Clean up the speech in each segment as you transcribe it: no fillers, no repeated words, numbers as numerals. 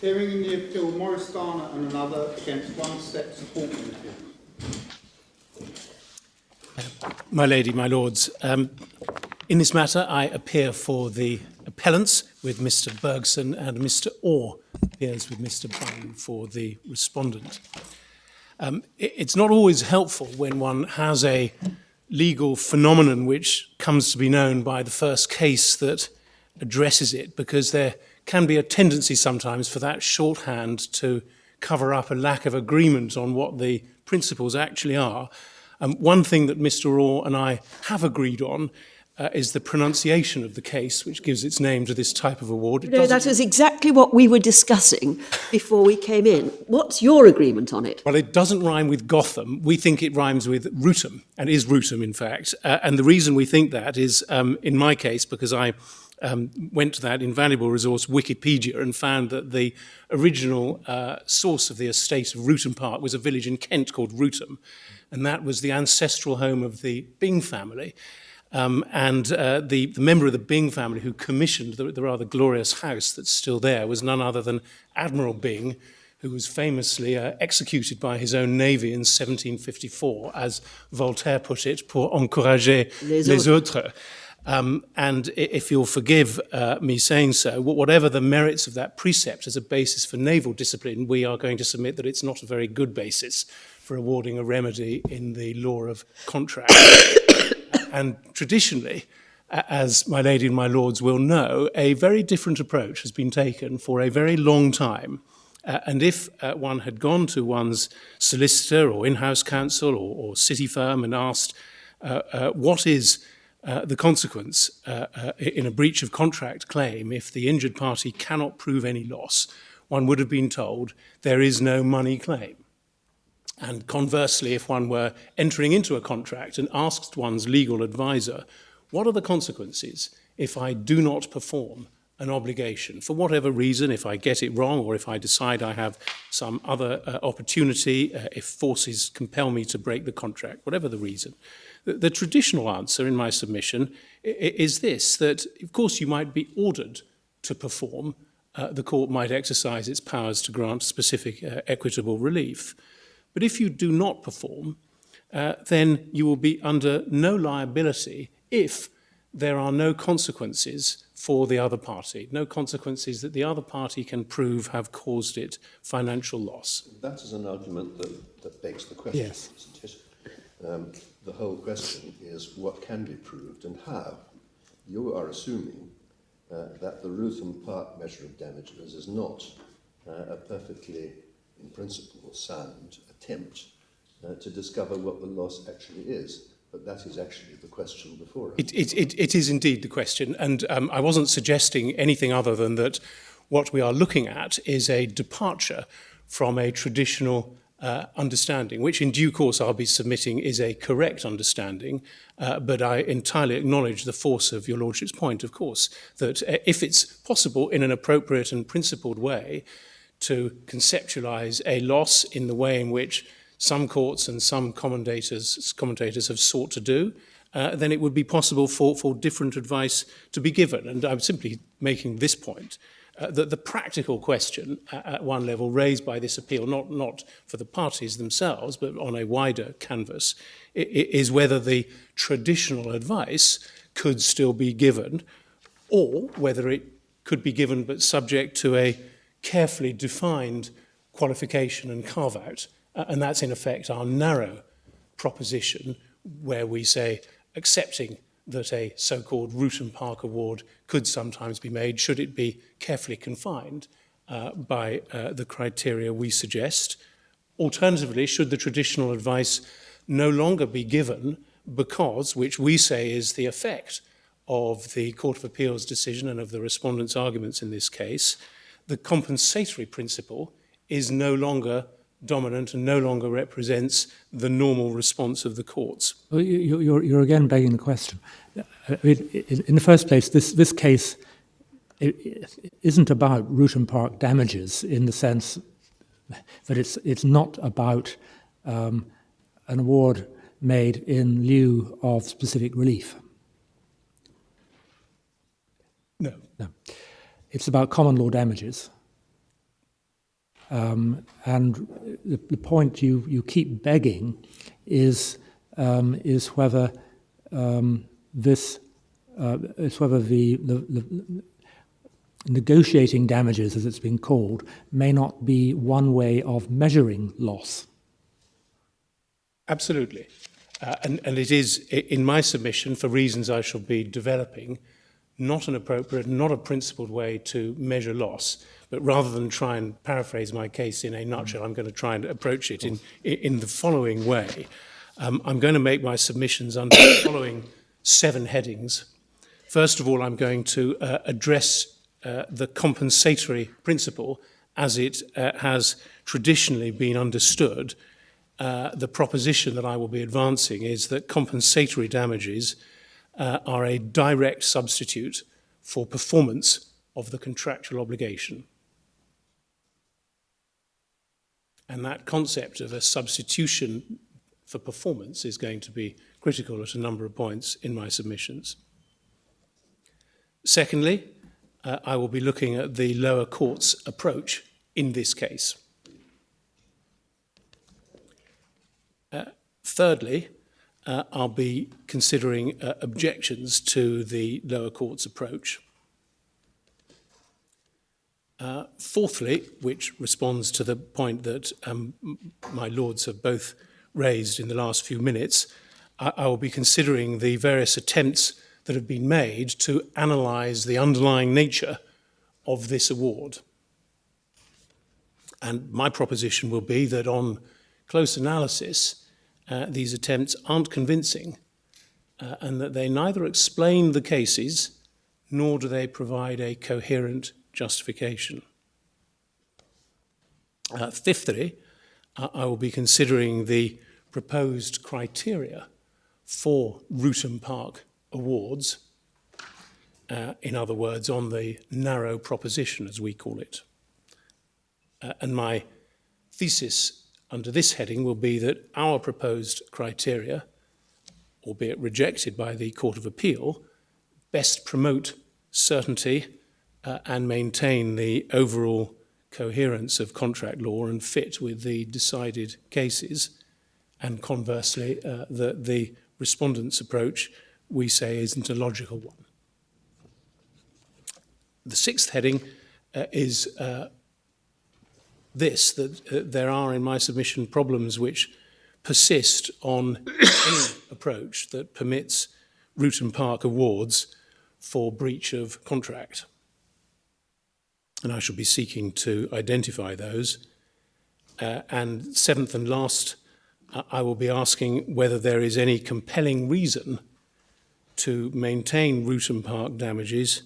Hearing in the appeal, Morris-Garner and another against one step support limited. My Lady, my Lords, in this matter I appear for the appellants with Mr. Bergson, and Mr. Orr appears with Mr. Bunn for the respondent. It's not always helpful when one has a legal phenomenon which comes to be known by the first case that addresses it, because there can be a tendency sometimes for that shorthand to cover up a lack of agreement on what the principles actually are. One thing that Mr. Orr and I have agreed on is the pronunciation of the case, which gives its name to this type of award. No, that is exactly what we were discussing before we came in. What's your agreement on it? Well, it doesn't rhyme with Gotham. We think it rhymes with Rutum, and is Rutum, in fact. And the reason we think that is, in my case, because I went to that invaluable resource, Wikipedia, and found that the original source of the estate of Rutum Park was a village in Kent called Rutum, and that was the ancestral home of the Byng family. The member of the Byng family who commissioned the rather glorious house that's still there was none other than Admiral Byng, who was famously executed by his own navy in 1754, as Voltaire put it, pour encourager les autres. And if you'll forgive me saying so, whatever the merits of that precept as a basis for naval discipline, we are going to submit that it's not a very good basis for awarding a remedy in the law of contract. And traditionally, as my lady and my lords will know, a very different approach has been taken for a very long time. And if one had gone to one's solicitor or in-house counsel or city firm and asked what is the consequence in a breach of contract claim if the injured party cannot prove any loss, one would have been told there is no money claim. And conversely, if one were entering into a contract and asked one's legal advisor, what are the consequences if I do not perform an obligation? For whatever reason, if I get it wrong or if I decide I have some other opportunity, if forces compel me to break the contract, whatever the reason. The traditional answer in my submission is this, that of course you might be ordered to perform. The court might exercise its powers to grant specific equitable relief. But if you do not perform, then you will be under no liability if there are no consequences for the other party, no consequences that the other party can prove have caused it financial loss. That is an argument that begs the question, yes. Isn't it? The whole question is what can be proved and how. You are assuming that the Ruthven Park measure of damages is not a perfectly, in principle, sound attempt to discover what the loss actually is. But that is actually the question before us. It is indeed the question, and I wasn't suggesting anything other than that what we are looking at is a departure from a traditional understanding, which in due course I'll be submitting is a correct understanding, but I entirely acknowledge the force of your Lordship's point, of course, that if it's possible in an appropriate and principled way to conceptualize a loss in the way in which some courts and some commentators have sought to do, then it would be possible for different advice to be given. And I'm simply making this point, that the practical question at one level raised by this appeal, not for the parties themselves, but on a wider canvas, is whether the traditional advice could still be given, or whether it could be given but subject to a carefully defined qualification and carve-out. And that's in effect our narrow proposition, where we say accepting that a so-called Ruthven Park award could sometimes be made, should it be carefully confined by the criteria we suggest. Alternatively, should the traditional advice no longer be given because, which we say is the effect of the Court of Appeal's decision and of the respondent's arguments in this case, the compensatory principle is no longer dominant and no longer represents the normal response of the courts. Well, you're again begging the question. In the first place, this case isn't about Ruthven Park damages in the sense that it's not about an award made in lieu of specific relief. No. No. It's about common law damages. And the point you keep begging is whether the negotiating damages, as it's been called, may not be one way of measuring loss. Absolutely. And it is, in my submission, for reasons I shall be developing, not an appropriate, not a principled way to measure loss. But rather than try and paraphrase my case in a nutshell, I'm going to try and approach it in the following way. I'm going to make my submissions under the following 7 headings. First of all, I'm going to address the compensatory principle as it has traditionally been understood. The proposition that I will be advancing is that compensatory damages are a direct substitute for performance of the contractual obligation. And that concept of a substitution for performance is going to be critical at a number of points in my submissions. Secondly, I will be looking at the lower court's approach in this case. Thirdly, I'll be considering objections to the lower court's approach. Fourthly, which responds to the point that my lords have both raised in the last few minutes, I will be considering the various attempts that have been made to analyse the underlying nature of this award. And my proposition will be that on close analysis, these attempts aren't convincing and that they neither explain the cases nor do they provide a coherent justification. Fifthly, I will be considering the proposed criteria for Rutham Park awards, in other words, on the narrow proposition, as we call it. And my thesis under this heading will be that our proposed criteria, albeit rejected by the Court of Appeal, best promote certainty and maintain the overall coherence of contract law and fit with the decided cases. And conversely, the respondent's approach, we say, isn't a logical one. The sixth heading is this, that there are in my submission problems which persist on any approach that permits Rutham Park awards for breach of contract. And I shall be seeking to identify those. And seventh and last, I will be asking whether there is any compelling reason to maintain Rutham Park damages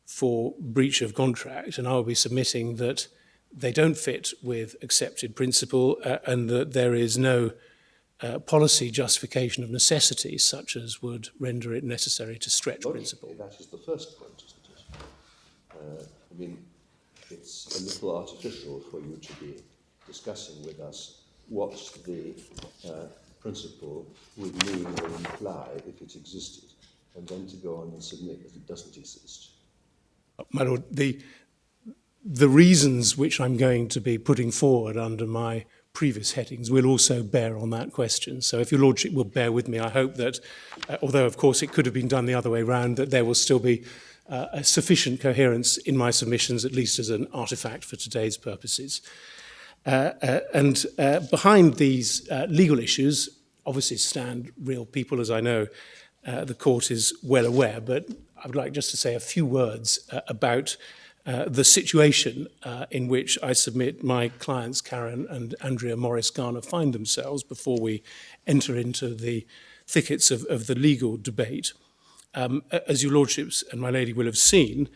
for breach of contract, and I will be submitting that they don't fit with accepted principle and that there is no policy justification of necessity such as would render it necessary to stretch principle. That is the first point, isn't it? I mean, it's a little artificial for you to be discussing with us what the principle would mean or imply if it existed, and then to go on and submit that it doesn't exist. My Lord, the reasons which I'm going to be putting forward under my previous headings will also bear on that question. So if your Lordship will bear with me, I hope that, although of course it could have been done the other way round, that there will still be a sufficient coherence in my submissions, at least as an artefact for today's purposes. And behind these legal issues obviously stand real people, as I know the court is well aware, but I would like just to say a few words about the situation in which I submit my clients, Karen and Andrea Morris-Garner, find themselves before we enter into the thickets of the legal debate. As your Lordships and my Lady will have seen,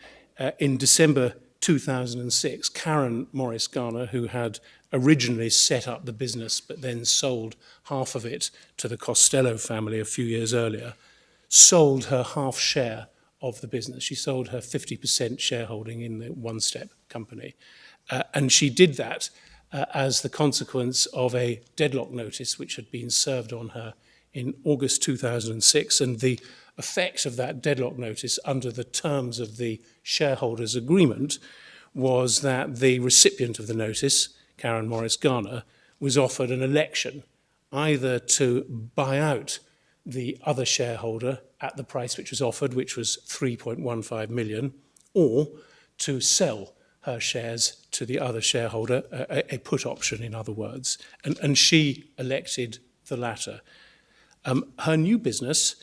in December 2006, Karen Morris-Garner, who had originally set up the business but then sold half of it to the Costello family a few years earlier, sold her half share of the business. She sold her 50% shareholding in the One Step company. And she did that as the consequence of a deadlock notice which had been served on her in August 2006. And the effect of that deadlock notice under the terms of the shareholders' agreement was that the recipient of the notice Karen Morris-Garner, was offered an election either to buy out the other shareholder at the price which was offered, which was 3.15 million, or to sell her shares to the other shareholder, a put option, in other words. And she elected the latter. Her new business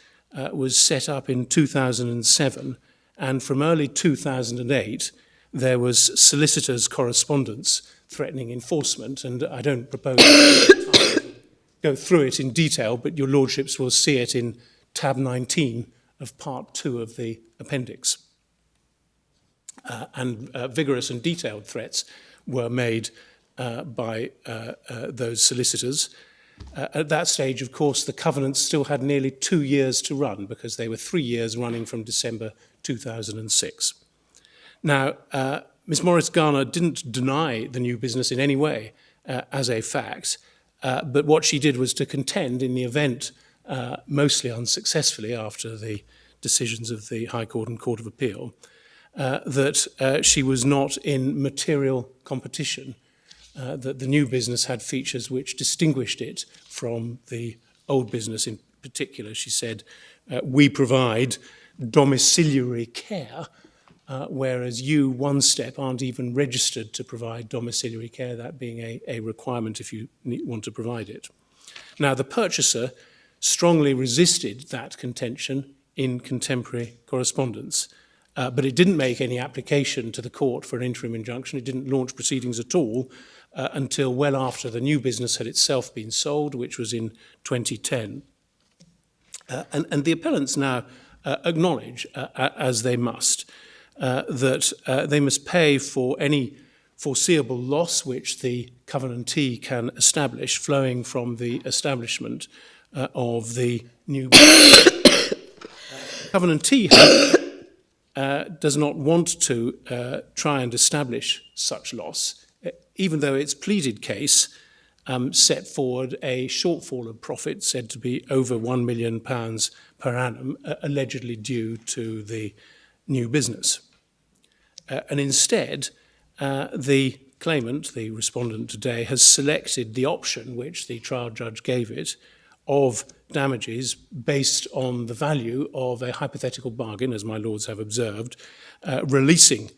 was set up in 2007, and from early 2008, there was solicitors' correspondence threatening enforcement, and I don't propose to go through it in detail, but your lordships will see it in tab 19 of part 2 of the appendix. And vigorous and detailed threats were made by those solicitors. At that stage, of course, the covenants still had nearly 2 years to run, because they were 3 years running from December 2006. Now, Ms. Morris-Garner didn't deny the new business in any way as a fact, but what she did was to contend in the event, mostly unsuccessfully after the decisions of the High Court and Court of Appeal, that she was not in material competition, that the new business had features which distinguished it from the old business. In particular, she said, we provide domiciliary care, whereas you, One Step, aren't even registered to provide domiciliary care, that being a requirement if you want to provide it. Now, the purchaser strongly resisted that contention in contemporary correspondence, but it didn't make any application to the court for an interim injunction. It didn't launch proceedings at all until well after the new business had itself been sold, which was in 2010. And the appellants now acknowledge, as they must, that they must pay for any foreseeable loss which the covenantee can establish flowing from the establishment of the new business. Covenantee does not want to try and establish such loss, even though its pleaded case set forward a shortfall of profit said to be over £1 million per annum, allegedly due to the new business. And instead, the claimant, the respondent today, has selected the option which the trial judge gave it of damages based on the value of a hypothetical bargain, as my lords have observed, releasing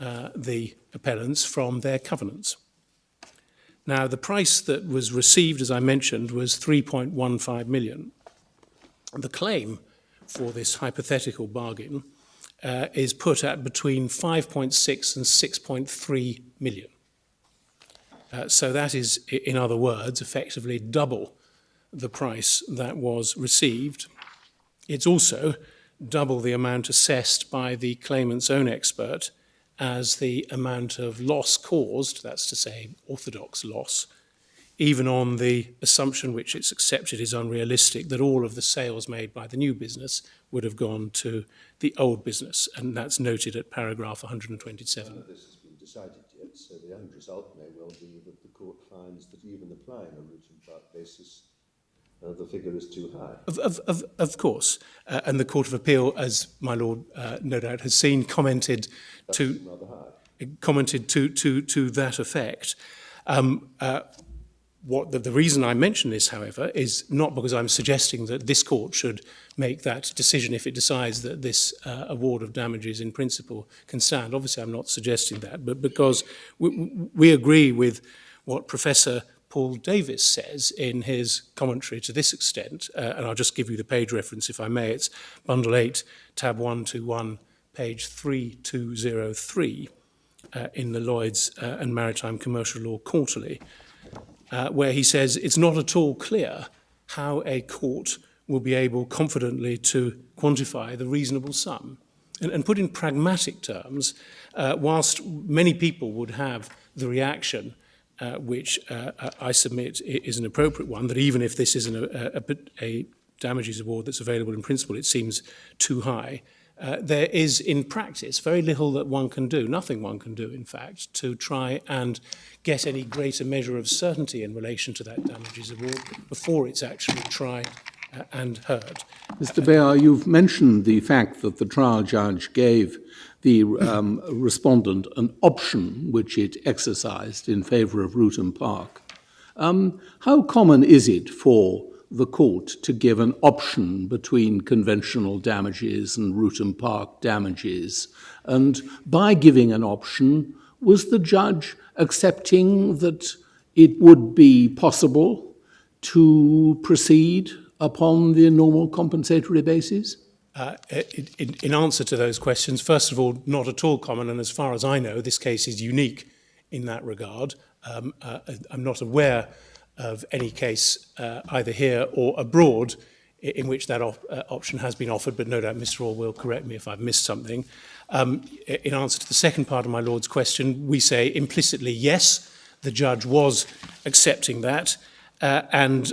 the appellants from their covenants. Now, the price that was received, as I mentioned, was 3.15 million. The claim for this hypothetical bargain is put at between 5.6 and 6.3 million. So that is, in other words, effectively double the price that was received. It's also double the amount assessed by the claimant's own expert as the amount of loss caused, that's to say orthodox loss, even on the assumption which it's accepted is unrealistic that all of the sales made by the new business would have gone to the old business, and that's noted at paragraph 127. None of this has been decided yet, so the end result may well be that the court finds that even applying a root and part basis, the figure is too high. Of course, and the Court of Appeal, as my lord no doubt has seen, commented to that effect. The reason I mention this, however, is not because I'm suggesting that this court should make that decision if it decides that this award of damages in principle can stand. Obviously, I'm not suggesting that, but because we agree with what Professor Paul Davis says in his commentary to this extent, and I'll just give you the page reference if I may. It's Bundle 8, tab 121, page 3203 in the Lloyd's and Maritime Commercial Law Quarterly, where he says it's not at all clear how a court will be able confidently to quantify the reasonable sum. And put in pragmatic terms, whilst many people would have the reaction which I submit is an appropriate one, that even if this isn't a damages award that's available in principle, it seems too high. There is, in practice, very little that one can do, nothing one can do, in fact, to try and get any greater measure of certainty in relation to that damages award before it's actually tried and heard. Mr. Baer, you've mentioned the fact that the trial judge gave the respondent an option which it exercised in favour of Rootham Park. How common is it for the court to give an option between conventional damages and Rootham Park damages? And by giving an option, was the judge accepting that it would be possible to proceed upon the normal compensatory basis? In answer to those questions, first of all, not at all common, and as far as I know, this case is unique in that regard. I'm not aware of any case either here or abroad in which that option has been offered, but no doubt Mr. Orr will correct me if I've missed something. In answer to the second part of my Lord's question, we say implicitly yes, the judge was accepting that, and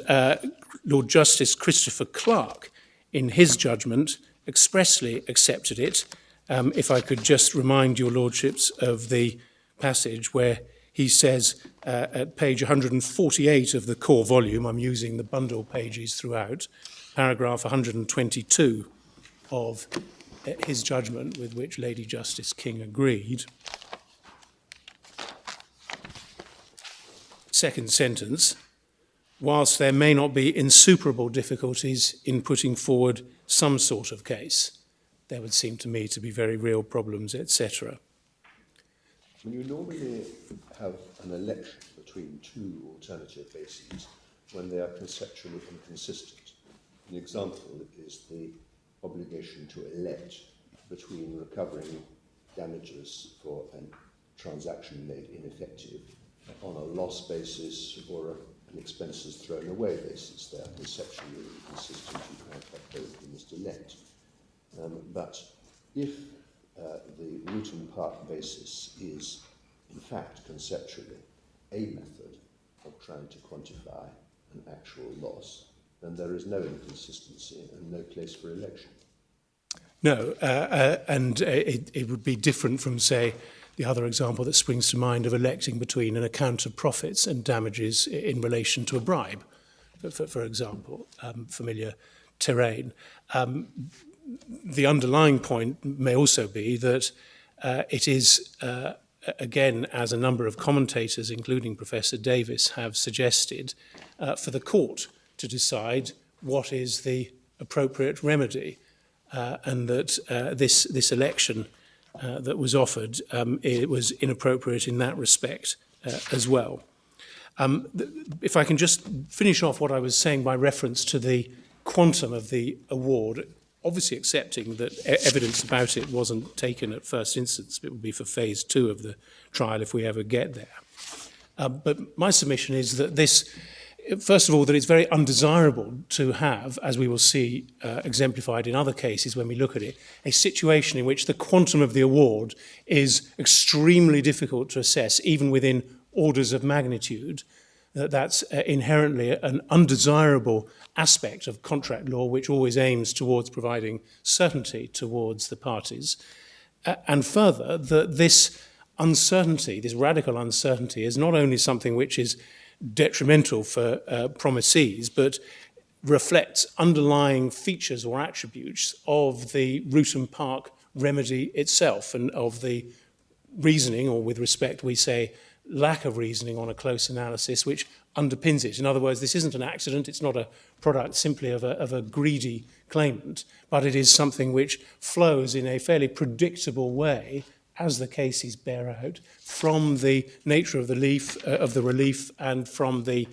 Lord Justice Christopher Clark, in his judgment, expressly accepted it. If I could just remind your lordships of the passage where he says at page 148 of the core volume, I'm using the bundle pages throughout, paragraph 122 of his judgment with which Lady Justice King agreed. Second sentence, whilst there may not be insuperable difficulties in putting forward some sort of case, there would seem to me to be very real problems, etc. You normally have an election between two alternative bases when they are conceptually inconsistent. An example is the obligation to elect between recovering damages for a transaction made ineffective on a loss basis or an expenses thrown away basis. They are conceptually inconsistent. You can't have both in this elect. But if the Rootham Park basis is, in fact, conceptually a method of trying to quantify an actual loss, then there is no inconsistency and no place for election. No, and it would be different from, say, the other example that springs to mind of electing between an account of profits and damages in relation to a bribe, for example, familiar terrain. The underlying point may also be that it is, again, as a number of commentators, including Professor Davis, have suggested, for the court to decide what is the appropriate remedy, and that this election that was offered, it was inappropriate in that respect as well. If I can just finish off what I was saying by reference to the quantum of the award, obviously accepting that evidence about it wasn't taken at first instance. It would be for phase 2 of the trial if we ever get there. But my submission is that this, first of all, that it's very undesirable to have, as we will see exemplified in other cases when we look at it, a situation in which the quantum of the award is extremely difficult to assess, even within orders of magnitude. That's inherently an undesirable aspect of contract law, which always aims towards providing certainty towards the parties. And further, that this uncertainty, this radical uncertainty, is not only something which is detrimental for promisees, but reflects underlying features or attributes of the Rootham Park remedy itself and of the reasoning, or with respect we say lack of reasoning on a close analysis, which underpins it. In other words, this isn't an accident, it's not a product simply of a greedy claimant, but it is something which flows in a fairly predictable way, as the cases bear out, from the nature of the relief and from the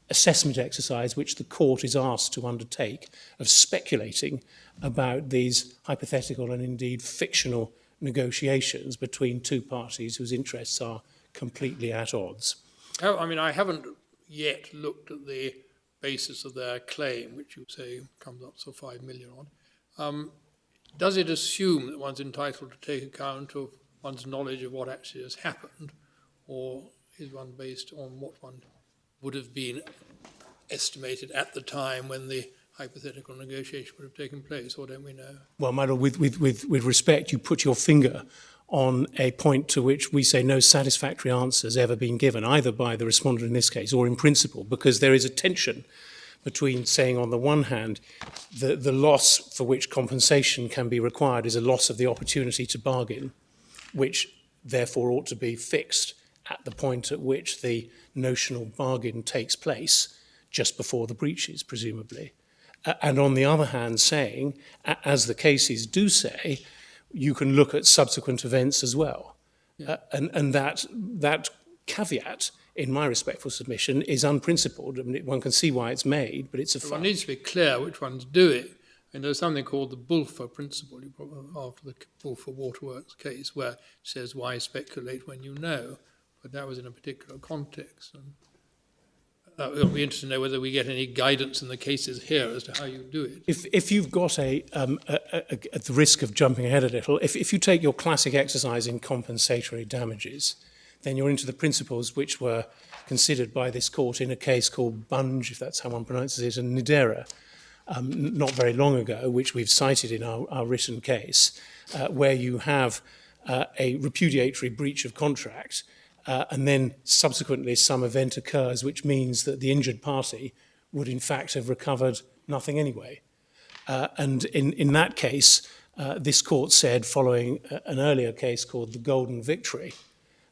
assessment exercise which the court is asked to undertake of speculating about these hypothetical and indeed fictional negotiations between two parties whose interests are completely at odds. Oh, I mean, I haven't yet looked at the basis of their claim, which you say comes up to 5 million on. Does it assume that one's entitled to take account of one's knowledge of what actually has happened, or is one based on what one would have been estimated at the time when the hypothetical negotiation would have taken place, or don't we know? Well, my lord, with respect, you put your finger on a point to which we say no satisfactory answer has ever been given, either by the respondent in this case or in principle, because there is a tension between saying, on the one hand, the loss for which compensation can be required is a loss of the opportunity to bargain, which therefore ought to be fixed at the point at which the notional bargain takes place, just before the breaches, presumably. And on the other hand, saying, as the cases do say, you can look at subsequent events as well. Yeah. And that caveat, in my respectful submission, is unprincipled. I mean, one can see why it's made, but it's a fact. One needs to be clear which ones do it. And there's something called the Bulfer principle, after the Bulfer Waterworks case, where it says, why speculate when you know? But that was in a particular context. And it'll be interesting to know whether we get any guidance in the cases here as to how you do it. If you've got at the risk of jumping ahead a little, if you take your classic exercise in compensatory damages, then you're into the principles which were considered by this court in a case called Bunge, if that's how one pronounces it, and Nidera, not very long ago, which we've cited in our written case, where you have a repudiatory breach of contract, and then subsequently some event occurs which means that the injured party would in fact have recovered nothing anyway. And in that case, this court said, following an earlier case called the Golden Victory,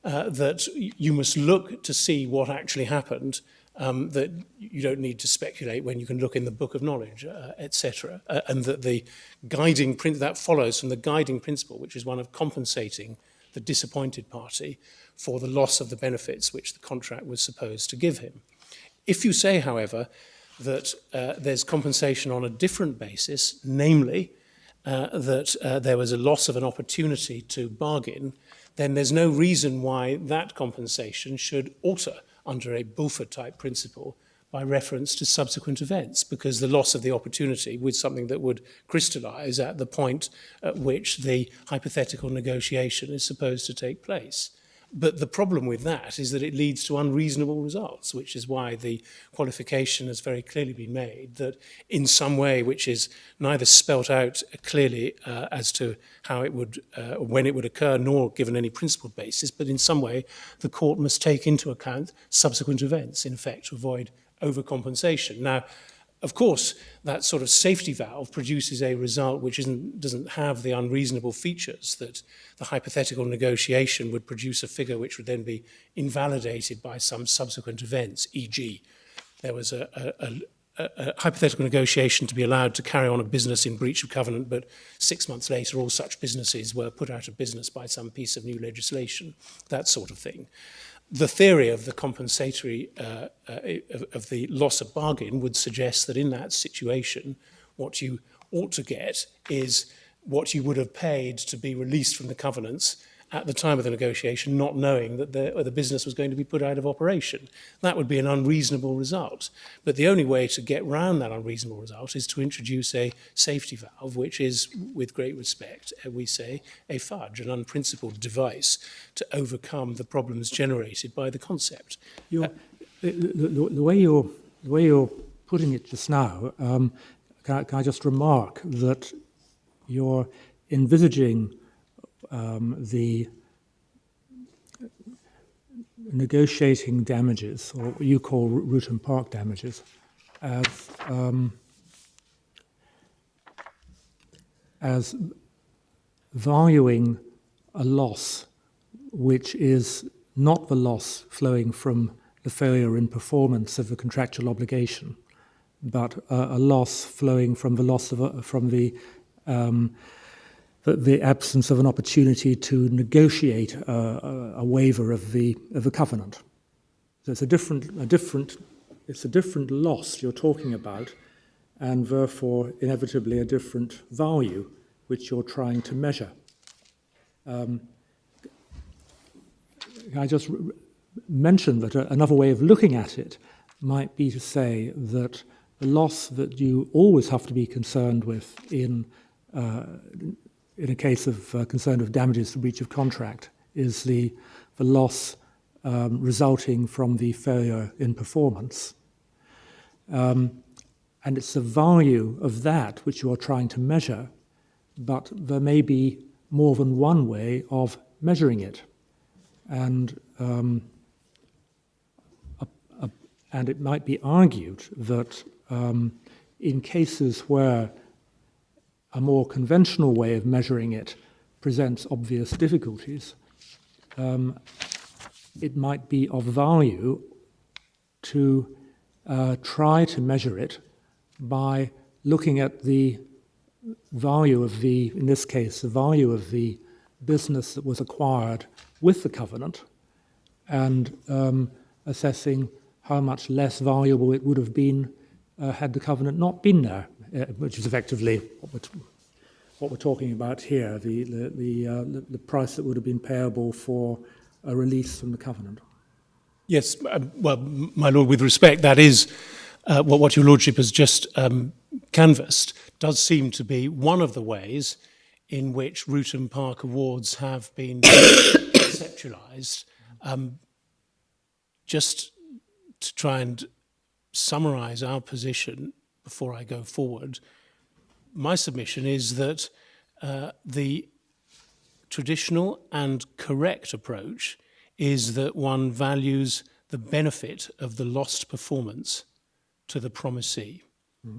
that you must look to see what actually happened, that you don't need to speculate when you can look in the book of knowledge, etc. And that the guiding that follows from the guiding principle, which is one of compensating the disappointed party for the loss of the benefits which the contract was supposed to give him. If you say, however, that there's compensation on a different basis, namely that there was a loss of an opportunity to bargain, then there's no reason why that compensation should alter under a Bulfer-type principle by reference to subsequent events, because the loss of the opportunity was something that would crystallize at the point at which the hypothetical negotiation is supposed to take place. But the problem with that is that it leads to unreasonable results, which is why the qualification has very clearly been made that in some way which is neither spelt out clearly as to how it would, when it would occur, nor given any principled basis, but in some way the court must take into account subsequent events, in effect, to avoid overcompensation. Now, of course, that sort of safety valve produces a result which doesn't have the unreasonable features that the hypothetical negotiation would produce a figure which would then be invalidated by some subsequent events, e.g. there was a hypothetical negotiation to be allowed to carry on a business in breach of covenant, but 6 months later all such businesses were put out of business by some piece of new legislation, that sort of thing. The theory of the compensatory, of the loss of bargain would suggest that in that situation, what you ought to get is what you would have paid to be released from the covenants at the time of the negotiation, not knowing that the business was going to be put out of operation. That would be an unreasonable result. But the only way to get round that unreasonable result is to introduce a safety valve, which is, with great respect, we say, a fudge, an unprincipled device to overcome the problems generated by the concept. The way you're putting it just now, can I just remark that you're envisaging the negotiating damages, or what you call root and park damages, as valuing a loss which is not the loss flowing from the failure in performance of the contractual obligation, but a loss flowing from the loss of from the absence of an opportunity to negotiate a waiver of the covenant. So it's a different loss you're talking about, and therefore inevitably a different value which you're trying to measure. I just mentioned that another way of looking at it might be to say that the loss that you always have to be concerned with in a case of concern of damages for breach of contract is the loss resulting from the failure in performance. And it's the value of that which you are trying to measure, but there may be more than one way of measuring it. And it might be argued that in cases where a more conventional way of measuring it presents obvious difficulties, it might be of value to try to measure it by looking at the value of in this case, the value of the business that was acquired with the covenant, and assessing how much less valuable it would have been had the covenant not been there, which is effectively what we're talking about here, the price that would have been payable for a release from the covenant. Yes, well, my lord, with respect, that is what your lordship has just canvassed, does seem to be one of the ways in which Ruthven Park awards have been conceptualised. Just to try and summarise our position before I go forward, my submission is that the traditional and correct approach is that one values the benefit of the lost performance to the promisee,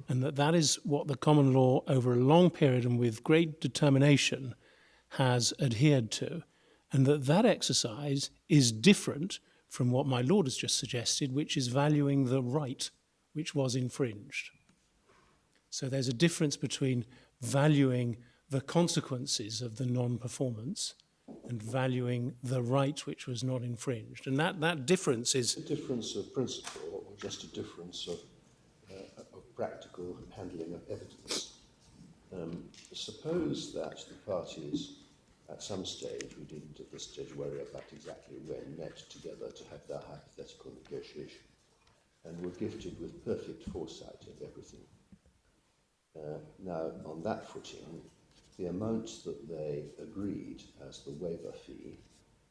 and that is what the common law over a long period and with great determination has adhered to, and that exercise is different from what my lord has just suggested, which is valuing the right which was infringed. So there's a difference between valuing the consequences of the non-performance and valuing the right which was not infringed. And that difference is... A difference of principle, or just a difference of practical handling of evidence. Suppose that the parties at some stage, we didn't at this stage worry about exactly when, met together to have their hypothetical negotiation and were gifted with perfect foresight of everything. Now, on that footing, the amount that they agreed as the waiver fee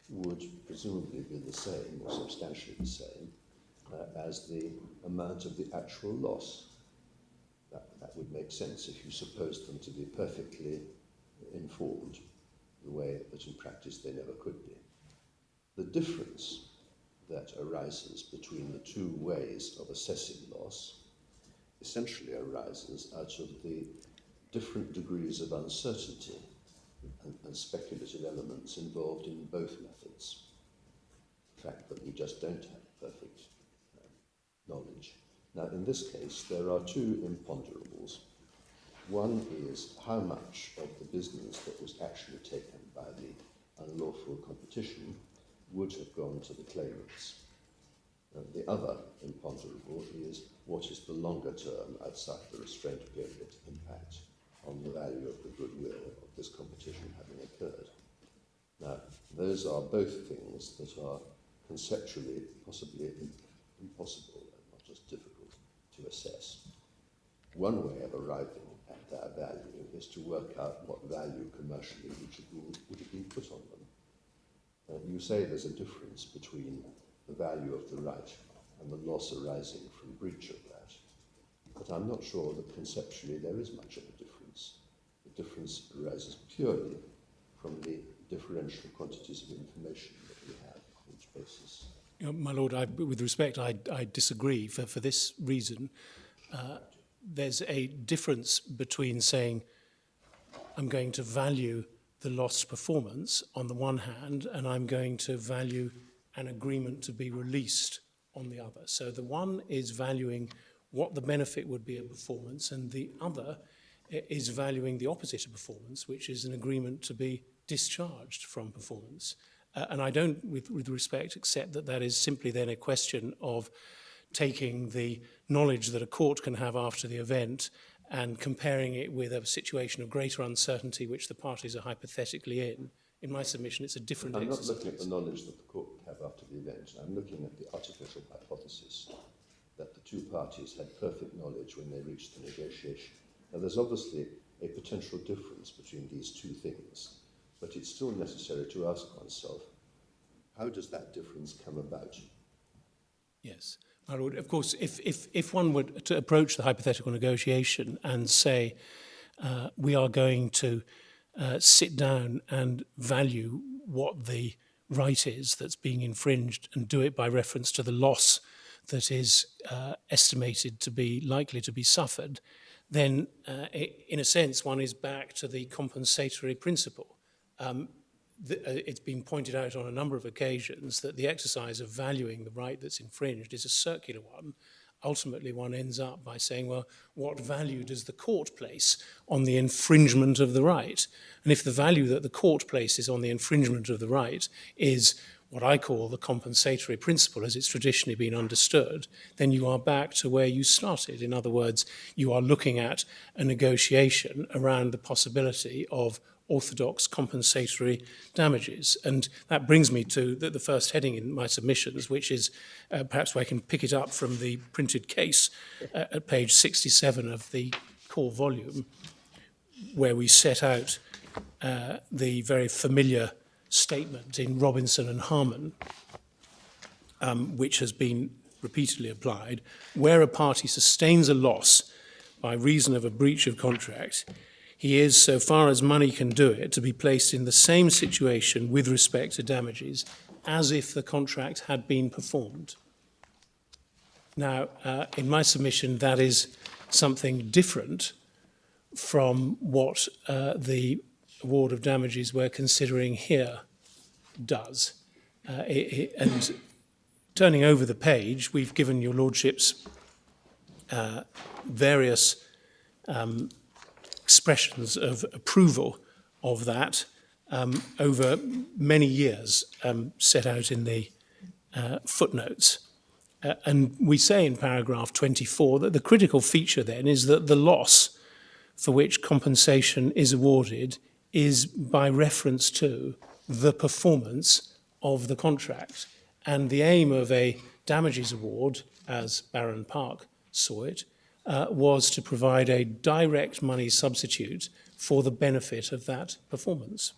would presumably be the same, or substantially the same, as the amount of the actual loss. That would make sense if you supposed them to be perfectly informed, the way that in practice they never could be. The difference that arises between the two ways of assessing loss essentially arises out of the different degrees of uncertainty and speculative elements involved in both methods. The fact that we just don't have perfect knowledge. Now, in this case, there are two imponderables. One is how much of the business that was actually taken by the unlawful competition would have gone to the claimants. The other imponderable is what is the longer term, outside the restraint period, impact on the value of the goodwill of this competition having occurred. Now, those are both things that are conceptually possibly impossible and not just difficult to assess. One way of arriving at their value is to work out what value commercially would have been put on them. You say there's a difference between the value of the right and the loss arising from breach of that, but I'm not sure that conceptually there is much of a difference. The difference arises purely from the differential quantities of information that we have on each basis. My lord, with respect, I disagree for this reason. There's a difference between saying I'm going to value the lost performance on the one hand, and I'm going to value an agreement to be released on the other. So the one is valuing what the benefit would be of performance, and the other is valuing the opposite of performance, which is an agreement to be discharged from performance. And I don't, with respect, accept that is simply then a question of taking the knowledge that a court can have after the event and comparing it with a situation of greater uncertainty which the parties are hypothetically in. In my submission, it's a different exercise. I'm not looking at the knowledge that the court would have after the event. I'm looking at the artificial hypothesis that the two parties had perfect knowledge when they reached the negotiation. Now, there's obviously a potential difference between these two things, but it's still necessary to ask oneself, how does that difference come about? Yes. My lord, of course, if one were to approach the hypothetical negotiation and say, we are going to sit down and value what the right is that's being infringed and do it by reference to the loss that is estimated to be likely to be suffered, then in a sense one is back to the compensatory principle. It's been pointed out on a number of occasions that the exercise of valuing the right that's infringed is a circular one. Ultimately, one ends up by saying, well, what value does the court place on the infringement of the right? And if the value that the court places on the infringement of the right is what I call the compensatory principle as it's traditionally been understood, then you are back to where you started. In other words, you are looking at a negotiation around the possibility of orthodox compensatory damages. And that brings me to the first heading in my submissions, which is perhaps where I can pick it up from the printed case at page 67 of the core volume, where we set out the very familiar statement in Robinson and Harman, which has been repeatedly applied. Where a party sustains a loss by reason of a breach of contract, he is, so far as money can do it, to be placed in the same situation with respect to damages as if the contract had been performed. Now, in my submission, that is something different from what the award of damages we're considering here does. And turning over the page, we've given your lordships various expressions of approval of that over many years, set out in the footnotes. And we say in paragraph 24 that the critical feature then is that the loss for which compensation is awarded is by reference to the performance of the contract. And the aim of a damages award, as Baron Park saw it, was to provide a direct money substitute for the benefit of that performance.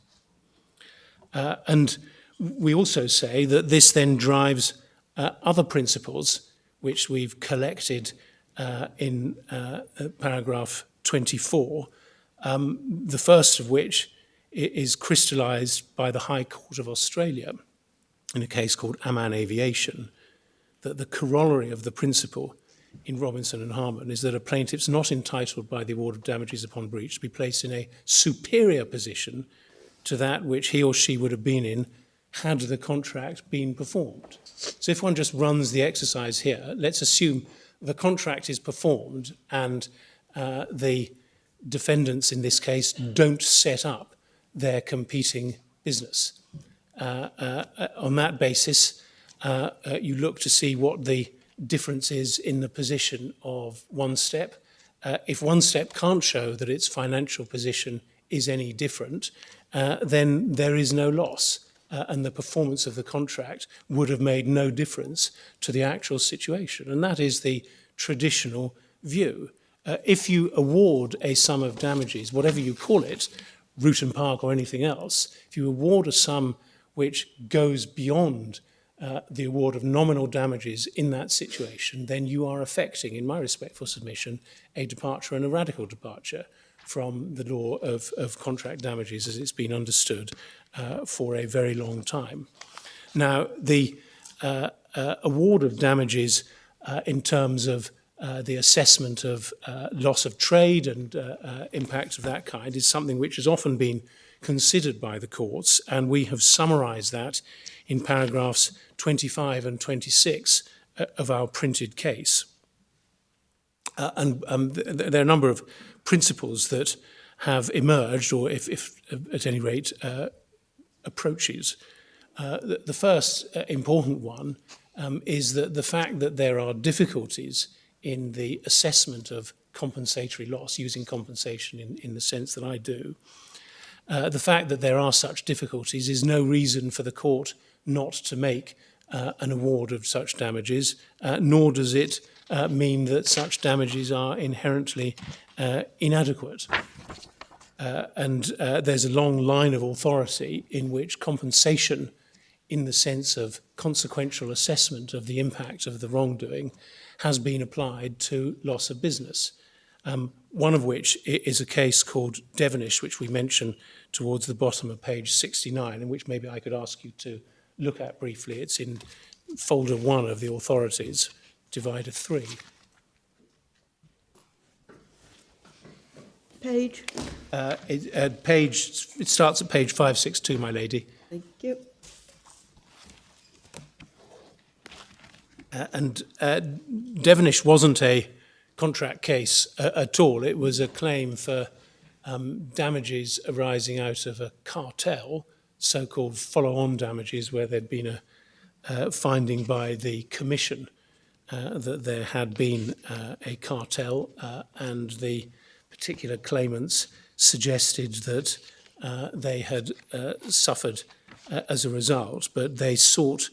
And we also say that this then drives other principles which we've collected in paragraph 24, the first of which is crystallised by the High Court of Australia in a case called Amman Aviation, that the corollary of the principle in Robinson and Harman is that a plaintiff's not entitled by the award of damages upon breach to be placed in a superior position to that which he or she would have been in had the contract been performed. So if one just runs the exercise here, let's assume the contract is performed and the defendants in this case don't set up their competing business. On that basis, you look to see what the difference is in the position of One Step. If One Step can't show that its financial position is any different, then there is no loss, and the performance of the contract would have made no difference to the actual situation. And that is the traditional view. If you award a sum of damages, whatever you call it, Root and Park or anything else, if you award a sum which goes beyond the award of nominal damages in that situation, then you are affecting, in my respectful submission, a departure and a radical departure from the law of contract damages as it's been understood for a very long time. Now, the award of damages in terms of the assessment of loss of trade and impact of that kind is something which has often been considered by the courts, and we have summarised that in paragraphs 25 and 26 of our printed case. And there are a number of principles that have emerged, or if at any rate, approaches. The first important one is that the fact that there are difficulties in the assessment of compensatory loss, using compensation in the sense that I do, the fact that there are such difficulties is no reason for the court not to make an award of such damages, nor does it mean that such damages are inherently inadequate. And there's a long line of authority in which compensation in the sense of consequential assessment of the impact of the wrongdoing has been applied to loss of business. One of which is a case called Devonish, which we mention towards the bottom of page 69, and which maybe I could ask you to look at briefly. It's in folder 1 of the authorities, divided 3. Page. It starts at page 562, my lady. Thank you. And Devonish wasn't a contract case at all. It was a claim for damages arising out of a cartel, so-called follow-on damages, where there'd been a finding by the commission that there had been a cartel, and the particular claimants suggested that they had suffered as a result, but they sought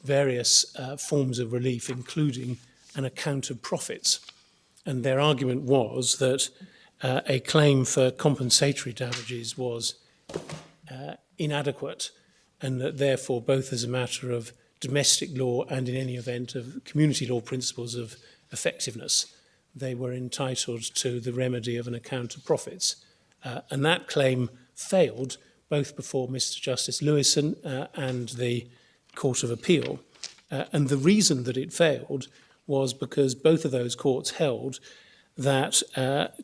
various forms of relief, including an account of profits. And their argument was that a claim for compensatory damages was inadequate, and that therefore, both as a matter of domestic law and in any event of community law principles of effectiveness, they were entitled to the remedy of an account of profits. And that claim failed both before Mr. Justice Lewison and the Court of Appeal. And the reason that it failed was because both of those courts held that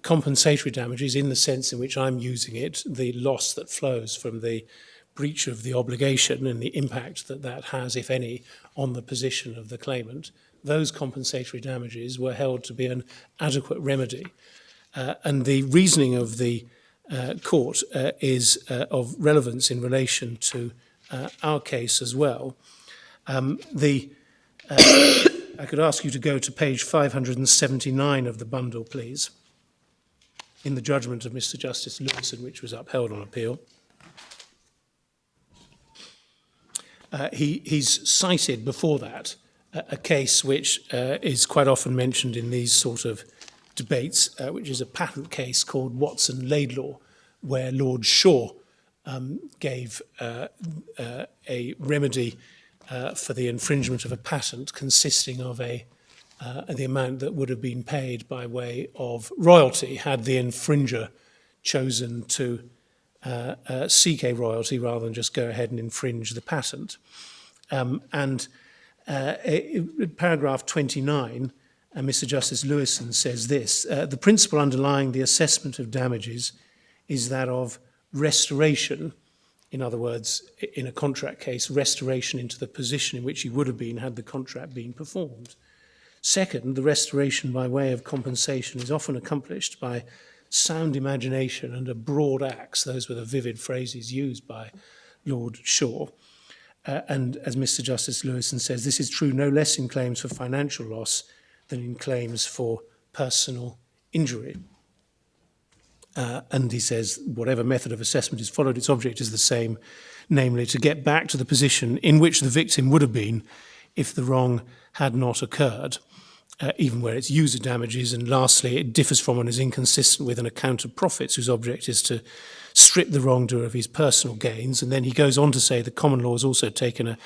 compensatory damages, in the sense in which I'm using it, the loss that flows from the breach of the obligation and the impact that that has, if any, on the position of the claimant, those compensatory damages were held to be an adequate remedy. And the reasoning of the court is of relevance in relation to our case as well. I could ask you to go to page 579 of the bundle, please, in the judgment of Mr. Justice Lewison, which was upheld on appeal. He's cited before that a case which is quite often mentioned in these sort of debates, which is a patent case called Watson-Laidlaw, where Lord Shaw gave a remedy for the infringement of a patent consisting of the amount that would have been paid by way of royalty had the infringer chosen to seek a royalty rather than just go ahead and infringe the patent. Paragraph 29, Mr. Justice Lewison says this: the principle underlying the assessment of damages is that of restoration. In other words, in a contract case, restoration into the position in which he would have been had the contract been performed. Second, the restoration by way of compensation is often accomplished by sound imagination and a broad axe. Those were the vivid phrases used by Lord Shaw. And as Mr. Justice Lewison says, this is true no less in claims for financial loss than in claims for personal injury. And he says, whatever method of assessment is followed, its object is the same, namely to get back to the position in which the victim would have been if the wrong had not occurred, even where its user damages. And lastly, it differs from and is inconsistent with an account of profits whose object is to strip the wrongdoer of his personal gains. And then he goes on to say the common law has also taken a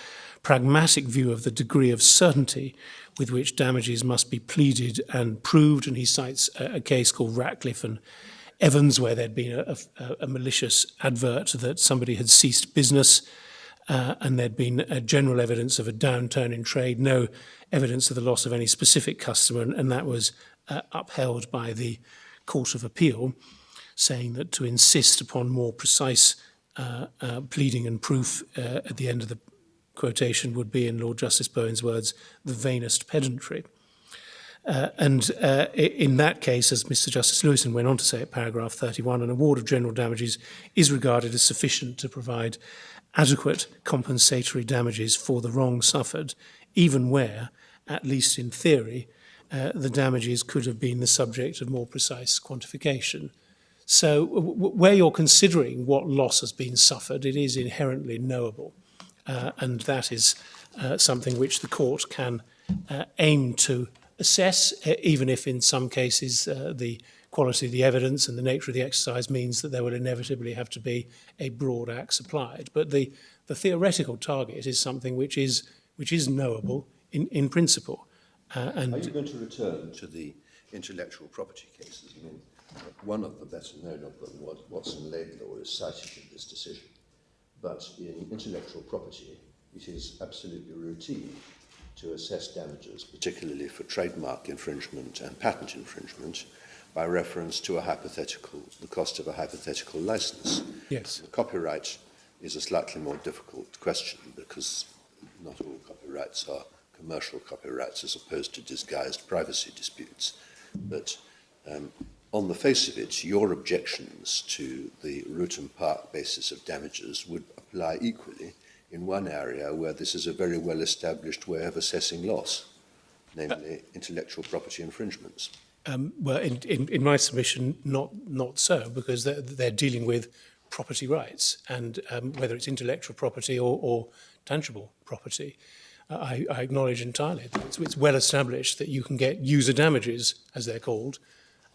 pragmatic view of the degree of certainty with which damages must be pleaded and proved. And he cites a case called Ratcliffe and Evans, where there'd been a malicious advert that somebody had ceased business, and there'd been a general evidence of a downturn in trade, no evidence of the loss of any specific customer, and that was upheld by the Court of Appeal, saying that to insist upon more precise pleading and proof at the end of the quotation would be, in Lord Justice Bowen's words, the vainest pedantry. And in that case, as Mr. Justice Lewison went on to say at paragraph 31, an award of general damages is regarded as sufficient to provide adequate compensatory damages for the wrong suffered, even where, at least in theory, the damages could have been the subject of more precise quantification. So where you're considering what loss has been suffered, it is inherently knowable. And that is something which the court can aim to assess, even if in some cases the quality of the evidence and the nature of the exercise means that there will inevitably have to be a broad axe applied. But the theoretical target is something which is knowable in principle. And are you going to return to the intellectual property cases? I mean, one of the better known of them was Watson-Laidlaw is cited in this decision. But in intellectual property, it is absolutely routine to assess damages, particularly for trademark infringement and patent infringement, by reference to the cost of a hypothetical license. Yes. The copyright is a slightly more difficult question because not all copyrights are commercial copyrights as opposed to disguised privacy disputes. But on the face of it, your objections to the root and part basis of damages would apply equally in one area where this is a very well-established way of assessing loss, namely intellectual property infringements. Well, in my submission, not so, because they're dealing with property rights, and whether it's intellectual property or tangible property, I acknowledge entirely that it's well established that you can get user damages, as they're called,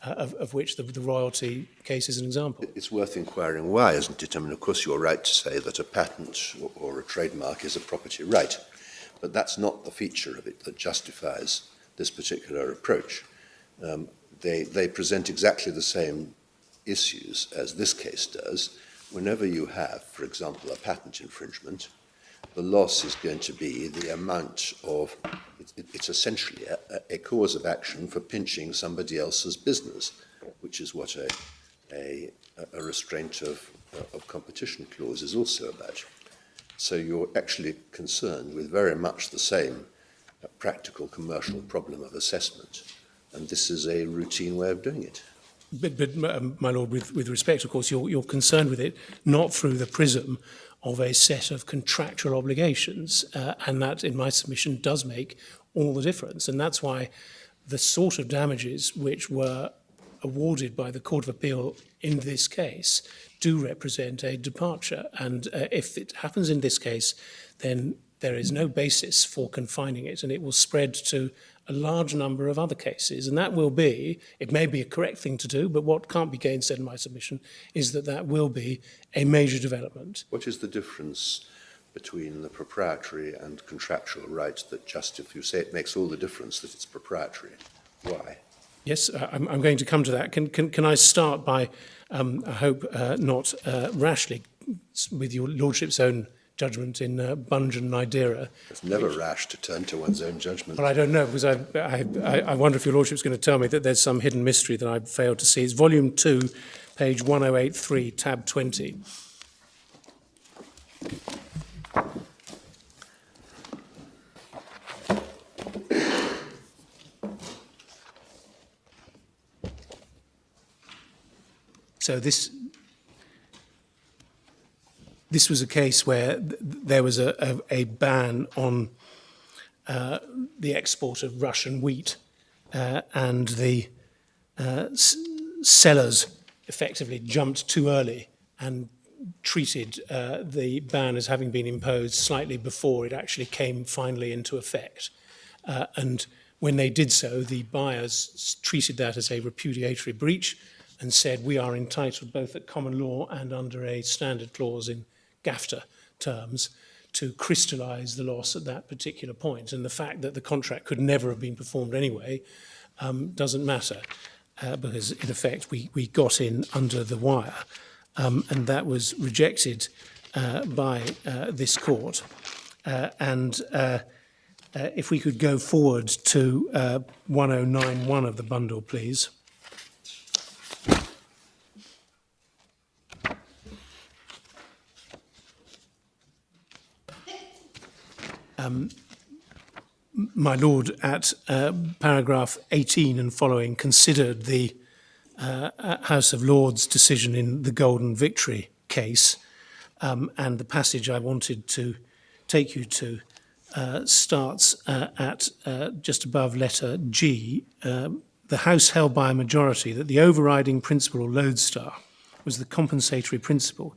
of which the royalty case is an example. It's worth inquiring why, isn't it? I mean, of course, you're right to say that a patent or a trademark is a property right, but that's not the feature of it that justifies this particular approach. They present exactly the same issues as this case does. Whenever you have, for example, a patent infringement, the loss is going to be the amount of, it's essentially a cause of action for pinching somebody else's business, which is what a restraint of competition clause is also about. So you're actually concerned with very much the same practical commercial problem of assessment, and this is a routine way of doing it. But my lord, with respect, of course, you're concerned with it not through the prism of a set of contractual obligations, and that, in my submission, does make all the difference. And that's why the sort of damages which were awarded by the Court of Appeal in this case do represent a departure. And if it happens in this case, then there is no basis for confining it, and it will spread to a large number of other cases. And that will be, it may be a correct thing to do, but what can't be gainsaid in my submission is that will be a major development. What is the difference between the proprietary and contractual rights that just, if you say it makes all the difference that it's proprietary, why? Yes, I'm going to come to that. Can I start by, I hope not rashly, with your lordship's own judgment in Bunge and Nidera. It's never rash to turn to one's own judgment. Well, I don't know, because I wonder if your lordship's going to tell me that there's some hidden mystery that I've failed to see. It's volume 2, page 1083, tab 20. So this was a case where there was a ban on the export of Russian wheat, and the sellers effectively jumped too early and treated the ban as having been imposed slightly before it actually came finally into effect. And when they did so, the buyers treated that as a repudiatory breach and said, we are entitled both at common law and under a standard clause in GAFTA terms to crystallise the loss at that particular point. And the fact that the contract could never have been performed anyway doesn't matter, because in effect we got in under the wire, and that was rejected by this court. And if we could go forward to 1091 of the bundle, please. My lord, at paragraph 18 and following, considered the House of Lords decision in the Golden Victory case, and the passage I wanted to take you to starts at just above letter G. The House held by a majority that the overriding principle or lodestar was the compensatory principle.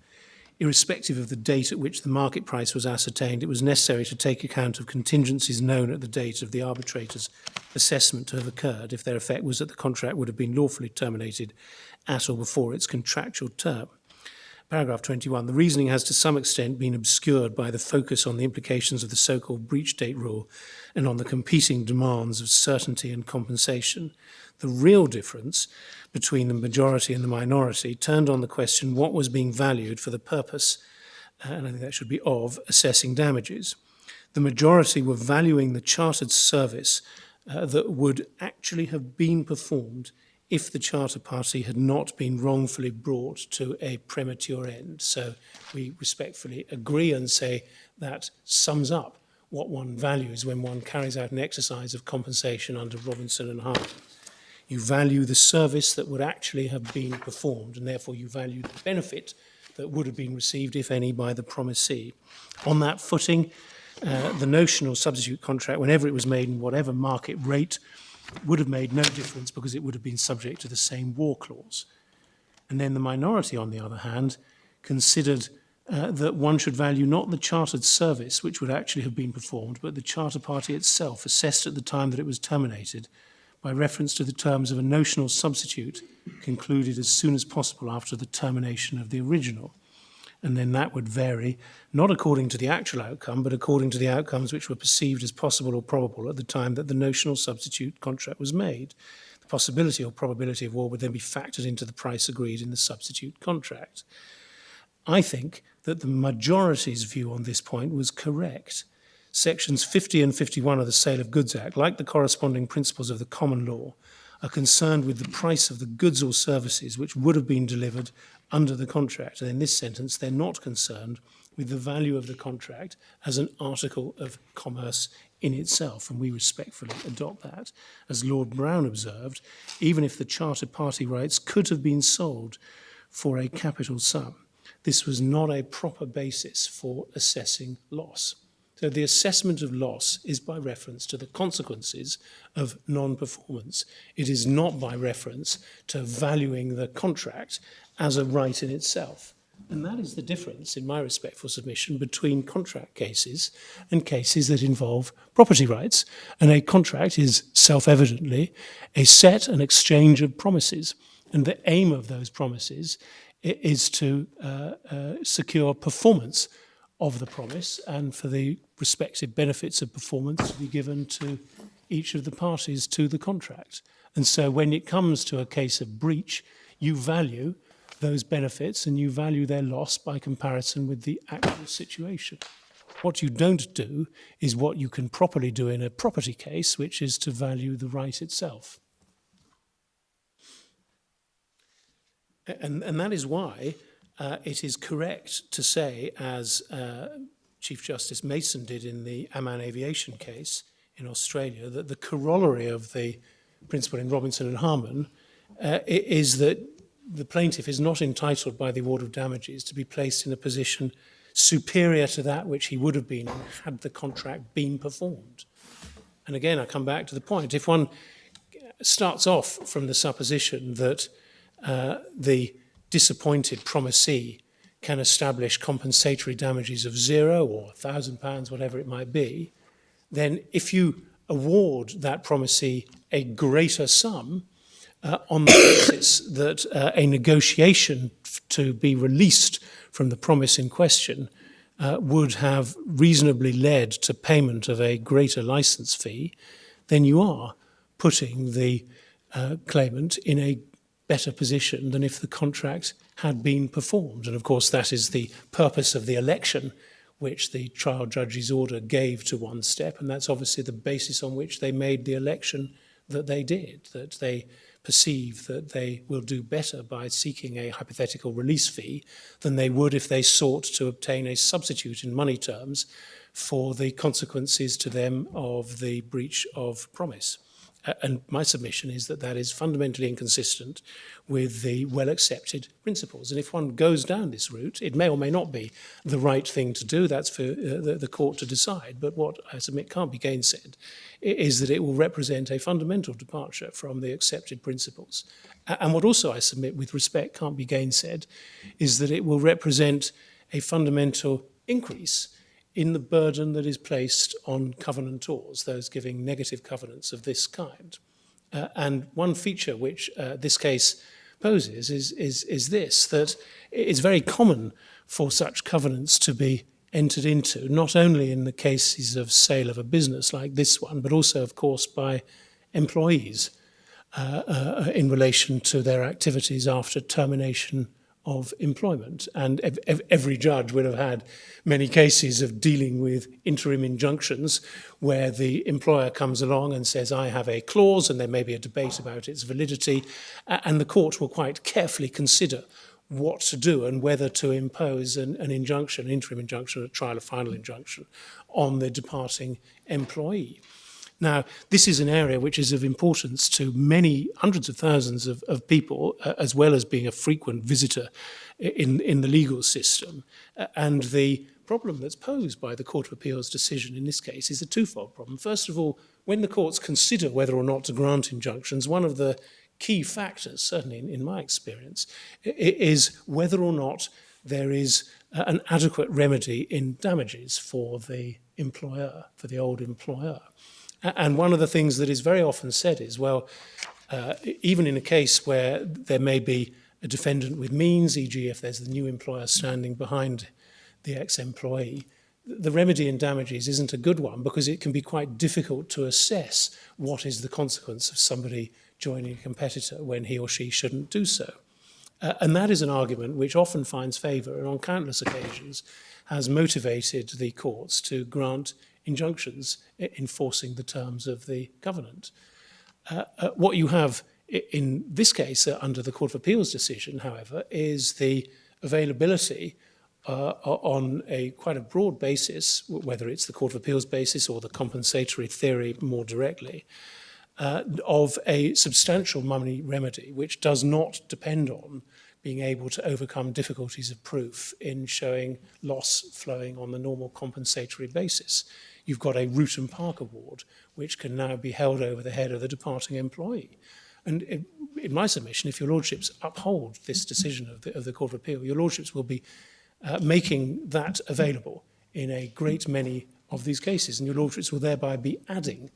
Irrespective of the date at which the market price was ascertained, it was necessary to take account of contingencies known at the date of the arbitrator's assessment to have occurred if their effect was that the contract would have been lawfully terminated at or before its contractual term. Paragraph 21, the reasoning has to some extent been obscured by the focus on the implications of the so-called breach date rule and on the competing demands of certainty and compensation. The real difference between the majority and the minority turned on the question what was being valued for the purpose, and I think that should be of, assessing damages. the majority were valuing the chartered service that would actually have been performed if the charter party had not been wrongfully brought to a premature end. So we respectfully agree and say that sums up what one values when one carries out an exercise of compensation under Robinson and Harman. You value the service that would actually have been performed, and therefore you value the benefit that would have been received, if any, by the promisee. On that footing, the notional substitute contract, whenever it was made in whatever market rate, would have made no difference because it would have been subject to the same war clause. And then the minority, on the other hand, considered that one should value not the chartered service, which would actually have been performed, but the charter party itself, assessed at the time that it was terminated, by reference to the terms of a notional substitute concluded as soon as possible after the termination of the original. And then that would vary, not according to the actual outcome, but according to the outcomes which were perceived as possible or probable at the time that the notional substitute contract was made. The possibility or probability of war would then be factored into the price agreed in the substitute contract. I think that the majority's view on this point was correct. Sections 50 and 51 of the Sale of Goods Act, like the corresponding principles of the common law, are concerned with the price of the goods or services which would have been delivered under the contract. And in this sentence, they're not concerned with the value of the contract as an article of commerce in itself, and we respectfully adopt that. As Lord Brown observed, even if the charter party rights could have been sold for a capital sum, this was not a proper basis for assessing loss. So the assessment of loss is by reference to the consequences of non-performance. It is not by reference to valuing the contract as a right in itself. And that is the difference, in my respectful submission, between contract cases and cases that involve property rights. And a contract is self-evidently a set and exchange of promises. And the aim of those promises is to secure performance of the promise and for the respective benefits of performance to be given to each of the parties to the contract. And so when it comes to a case of breach, you value those benefits and you value their loss by comparison with the actual situation. What you don't do is what you can properly do in a property case, which is to value the right itself. And that is why it is correct to say, as Chief Justice Mason did in the Amman Aviation case in Australia, that the corollary of the principle in Robinson and Harman is that the plaintiff is not entitled by the award of damages to be placed in a position superior to that which he would have been had the contract been performed. And again, I come back to the point. If one starts off from the supposition that the disappointed promisee can establish compensatory damages of £0 or £1,000, whatever it might be, then if you award that promisee a greater sum on the basis that a negotiation to be released from the promise in question would have reasonably led to payment of a greater license fee, then you are putting the claimant in a better position than if the contract had been performed. And of course, that is the purpose of the election which the trial judge's order gave to One Step, and that's obviously the basis on which they made the election that they did, that they perceive that they will do better by seeking a hypothetical release fee than they would if they sought to obtain a substitute in money terms for the consequences to them of the breach of promise. And my submission is that that is fundamentally inconsistent with the well-accepted principles. And if one goes down this route, it may or may not be the right thing to do. That's for the court to decide. But what I submit can't be gainsaid is that it will represent a fundamental departure from the accepted principles. And what also I submit with respect can't be gainsaid is that it will represent a fundamental increase in the burden that is placed on covenantors, those giving negative covenants of this kind. And one feature which this case poses is this, that it's very common for such covenants to be entered into, not only in the cases of sale of a business like this one, but also, of course, by employees in relation to their activities after termination of employment. And every judge would have had many cases of dealing with interim injunctions where the employer comes along and says, I have a clause, and there may be a debate about its validity, and the court will quite carefully consider what to do and whether to impose an injunction, an interim injunction, a trial or final injunction on the departing employee. Now, this is an area which is of importance to many hundreds of thousands of people, as well as being a frequent visitor in the legal system. And the problem that's posed by the Court of Appeal's decision in this case is a twofold problem. First of all, when the courts consider whether or not to grant injunctions, one of the key factors, certainly in my experience, is whether or not there is an adequate remedy in damages for the employer, for the old employer. And one of the things that is very often said is, well, even in a case where there may be a defendant with means, e.g. if there's the new employer standing behind the ex-employee, the remedy in damages isn't a good one because it can be quite difficult to assess what is the consequence of somebody joining a competitor when he or she shouldn't do so. And that is an argument which often finds favour and on countless occasions has motivated the courts to grant injunctions enforcing the terms of the covenant. What you have in this case under the Court of Appeal's decision, however, is the availability on quite a broad basis, whether it's the Court of Appeal's basis or the compensatory theory more directly, of a substantial money remedy which does not depend on being able to overcome difficulties of proof in showing loss flowing on the normal compensatory basis. You've got a Root and Park Award, which can now be held over the head of the departing employee. And in my submission, if your lordships uphold this decision of the Court of Appeal, your lordships will be making that available in a great many of these cases, and your lordships will thereby be adding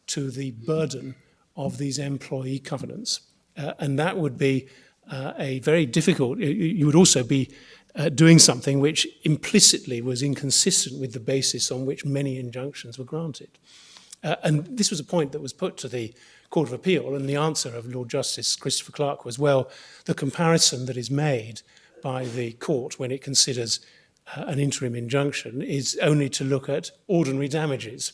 to the burden of these employee covenants. And that would be a very difficult, you would also be doing something which implicitly was inconsistent with the basis on which many injunctions were granted. And this was a point that was put to the Court of Appeal, and the answer of Lord Justice Christopher Clark was, well, the comparison that is made by the court when it considers an interim injunction is only to look at ordinary damages,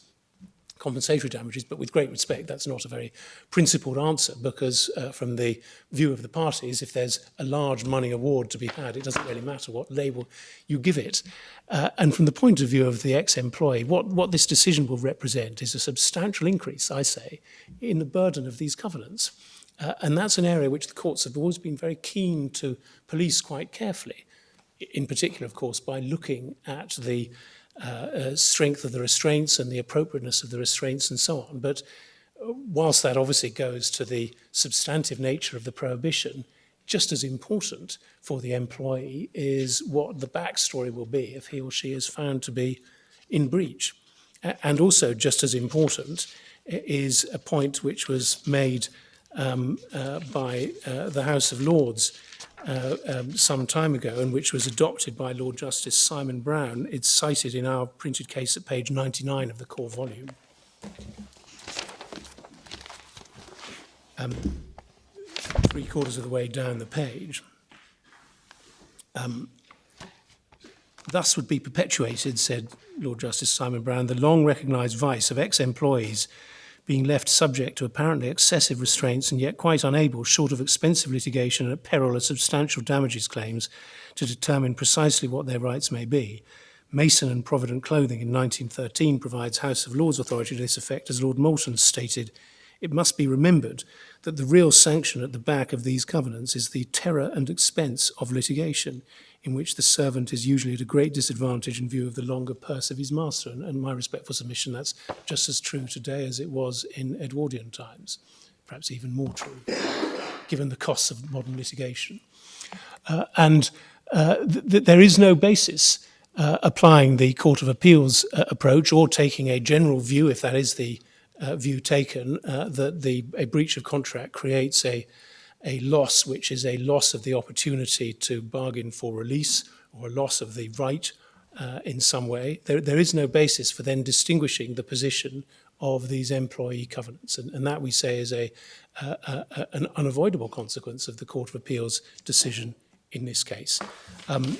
compensatory damages, but with great respect, that's not a very principled answer because from the view of the parties, if there's a large money award to be had, it doesn't really matter what label you give it. And from the point of view of the ex-employee, what this decision will represent is a substantial increase, I say, in the burden of these covenants. And that's an area which the courts have always been very keen to police quite carefully, in particular, of course, by looking at the strength of the restraints and the appropriateness of the restraints and so on. But whilst that obviously goes to the substantive nature of the prohibition, just as important for the employee is what the backstory will be if he or she is found to be in breach. And also just as important is a point which was made by the House of Lords some time ago and which was adopted by Lord Justice Simon Brown. It's cited in our printed case at page 99 of the core volume. Three-quarters of the way down the page. Thus would be perpetuated, said Lord Justice Simon Brown, the long recognised vice of ex-employees being left subject to apparently excessive restraints and yet quite unable, short of expensive litigation and at peril of substantial damages claims, to determine precisely what their rights may be. Mason and Provident Clothing in 1913 provides House of Lords authority to this effect, as Lord Moulton stated. It must be remembered that the real sanction at the back of these covenants is the terror and expense of litigation, in which the servant is usually at a great disadvantage in view of the longer purse of his master. And my respectful submission, that's just as true today as it was in Edwardian times, perhaps even more true, given the costs of modern litigation. There is no basis applying the Court of Appeal's approach or taking a general view, if that is the view taken, that a breach of contract creates a loss, which is a loss of the opportunity to bargain for release or a loss of the right in some way. There is no basis for then distinguishing the position of these employee covenants. And that, we say, is an unavoidable consequence of the Court of Appeal's decision in this case.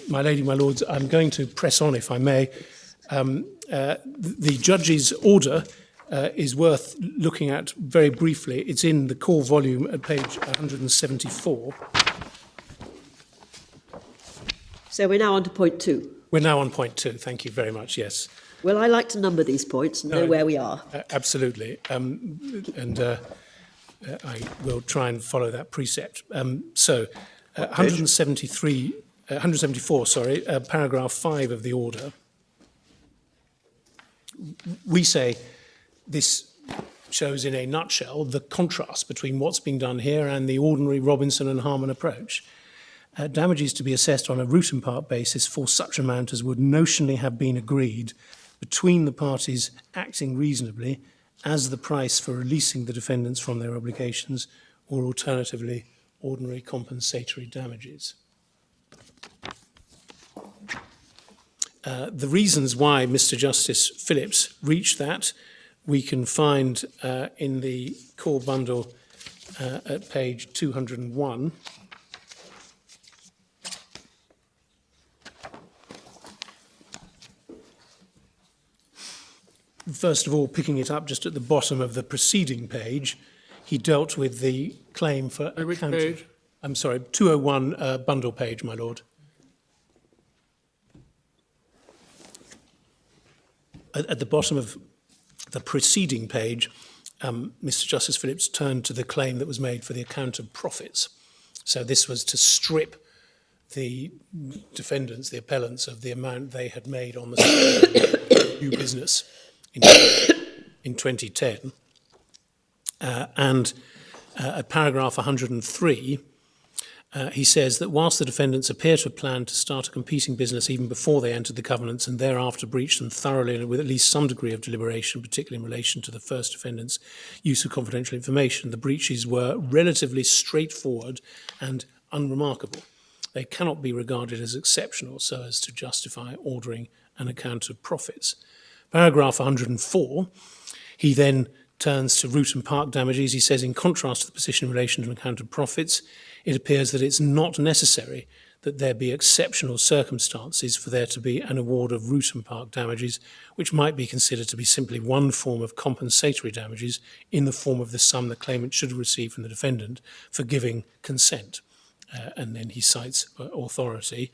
My lady, my lords, I'm going to press on, if I may. The judge's order is worth looking at very briefly. It's in the core volume at page 174. So we're now on to point 2. We're now on point 2. Thank you very much. Yes. Well, I like to number these points and know where we are. Absolutely. I will try and follow that precept. 174, paragraph 5 of the order. We say this shows in a nutshell the contrast between what's being done here and the ordinary Robinson and Harman approach. Damages to be assessed on a root and part basis for such amount as would notionally have been agreed between the parties acting reasonably as the price for releasing the defendants from their obligations, or alternatively ordinary compensatory damages. The reasons why Mr. Justice Phillips reached that we can find in the core bundle at page 201. First of all, picking it up just at the bottom of the preceding page, he dealt with the claim for Which page? I'm sorry, 201 bundle page, my lord. At the bottom of the preceding page, Mr. Justice Phillips turned to the claim that was made for the account of profits. So this was to strip the defendants, the appellants, of the amount they had made on the new business in 2010. And at paragraph 103, he says that whilst the defendants appear to have planned to start a competing business even before they entered the covenants and thereafter breached them thoroughly and with at least some degree of deliberation, particularly in relation to the first defendant's use of confidential information, the breaches were relatively straightforward and unremarkable. They cannot be regarded as exceptional so as to justify ordering an account of profits. Paragraph 104, he then turns to root and park damages. He says, in contrast to the position in relation to an account of profits, it appears that it's not necessary that there be exceptional circumstances for there to be an award of root and park damages, which might be considered to be simply one form of compensatory damages in the form of the sum the claimant should receive from the defendant for giving consent. And then he cites authority.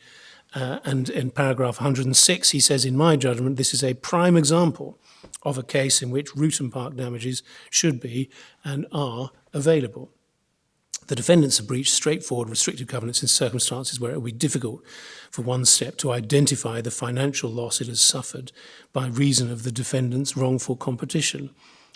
And in paragraph 106, he says, in my judgment, this is a prime example of a case in which root and park damages should be and are available. The defendants have breached straightforward restrictive covenants in circumstances where it will be difficult for one step to identify the financial loss it has suffered by reason of the defendant's wrongful competition,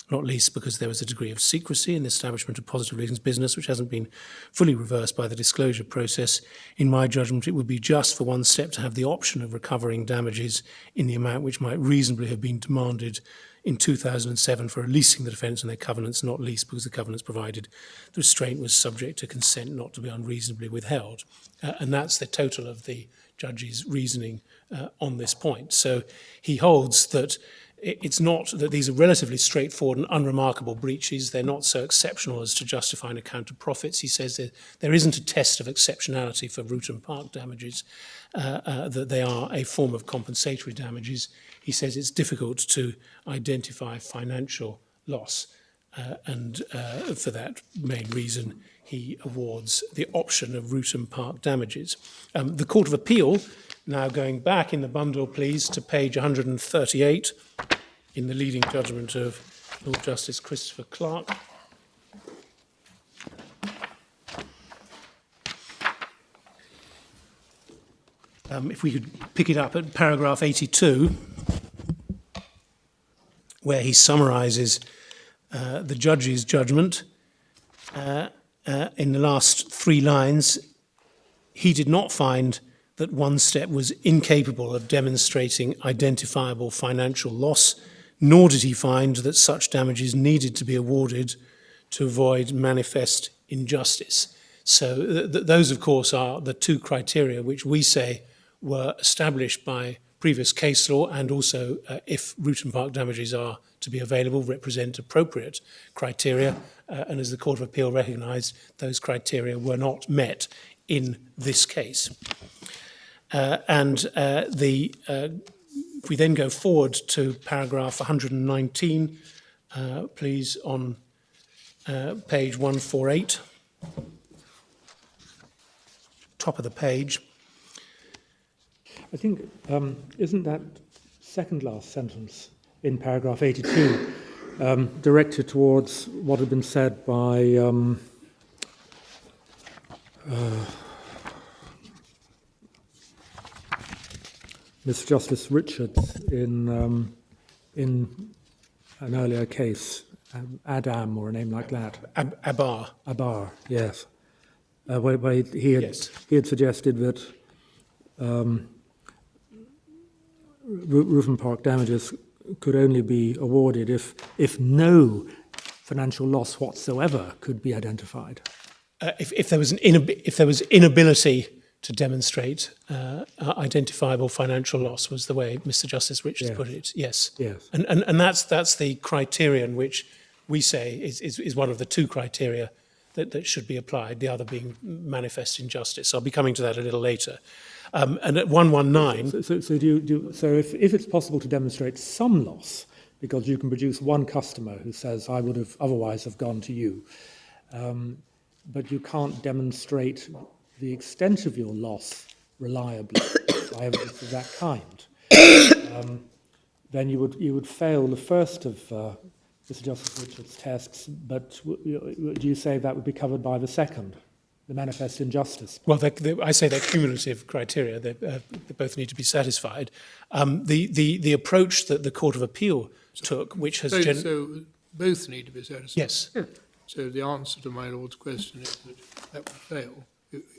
not least because there was a degree of secrecy in the establishment of positive relations business which hasn't been fully reversed by the disclosure process. In my judgment, it would be just for one step to have the option of recovering damages in the amount which might reasonably have been demanded in 2007 for releasing the defendants and their covenants, not least because the covenants provided the restraint was subject to consent not to be unreasonably withheld. And that's the total of the judge's reasoning on this point. So he holds that it's not that these are relatively straightforward and unremarkable breaches. They're not so exceptional as to justify an account of profits. He says that there isn't a test of exceptionality for root and park damages, that they are a form of compensatory damages. He says it's difficult to identify financial loss. And for that main reason, he awards the option of root and park damages. The Court of Appeal, now going back in the bundle, please, to page 138, in the leading judgment of Lord Justice Christopher Clark. If we could pick it up at paragraph 82, where he summarises the judge's judgment. In the last 3 lines, he did not find that one step was incapable of demonstrating identifiable financial loss, nor did he find that such damages needed to be awarded to avoid manifest injustice. So those, of course, are the 2 criteria which we say were established by previous case law, and also, if root and park damages are to be available, represent appropriate criteria. And as the Court of Appeal recognised, those criteria were not met in this case. If we then go forward to paragraph 119, please, on page 148, top of the page. I think, isn't that second last sentence in paragraph 82 directed towards what had been said by Mr. Justice Richards in an earlier case, Adam or a name like that? Abar. Abar, yes. Where he had suggested that roof and park damages could only be awarded if no financial loss whatsoever could be identified. If there was inability to demonstrate identifiable financial loss, was the way Mr. Justice Richards put it. Yes. Yes. And that's the criterion which we say is one of the two criteria that should be applied, the other being manifest injustice. I'll be coming to that a little later. And at 119... So if it's possible to demonstrate some loss, because you can produce one customer who says, I would have otherwise have gone to you, but you can't demonstrate the extent of your loss reliably by evidence of that kind, then you would fail the first of Mr. Justice Richards' tests, but do you say that would be covered by the second, the manifest injustice? Well, I say they're cumulative criteria. They both need to be satisfied. The approach that the Court of Appeal took, which has... So both need to be satisfied? Yes. So the answer to my Lord's question is that would fail.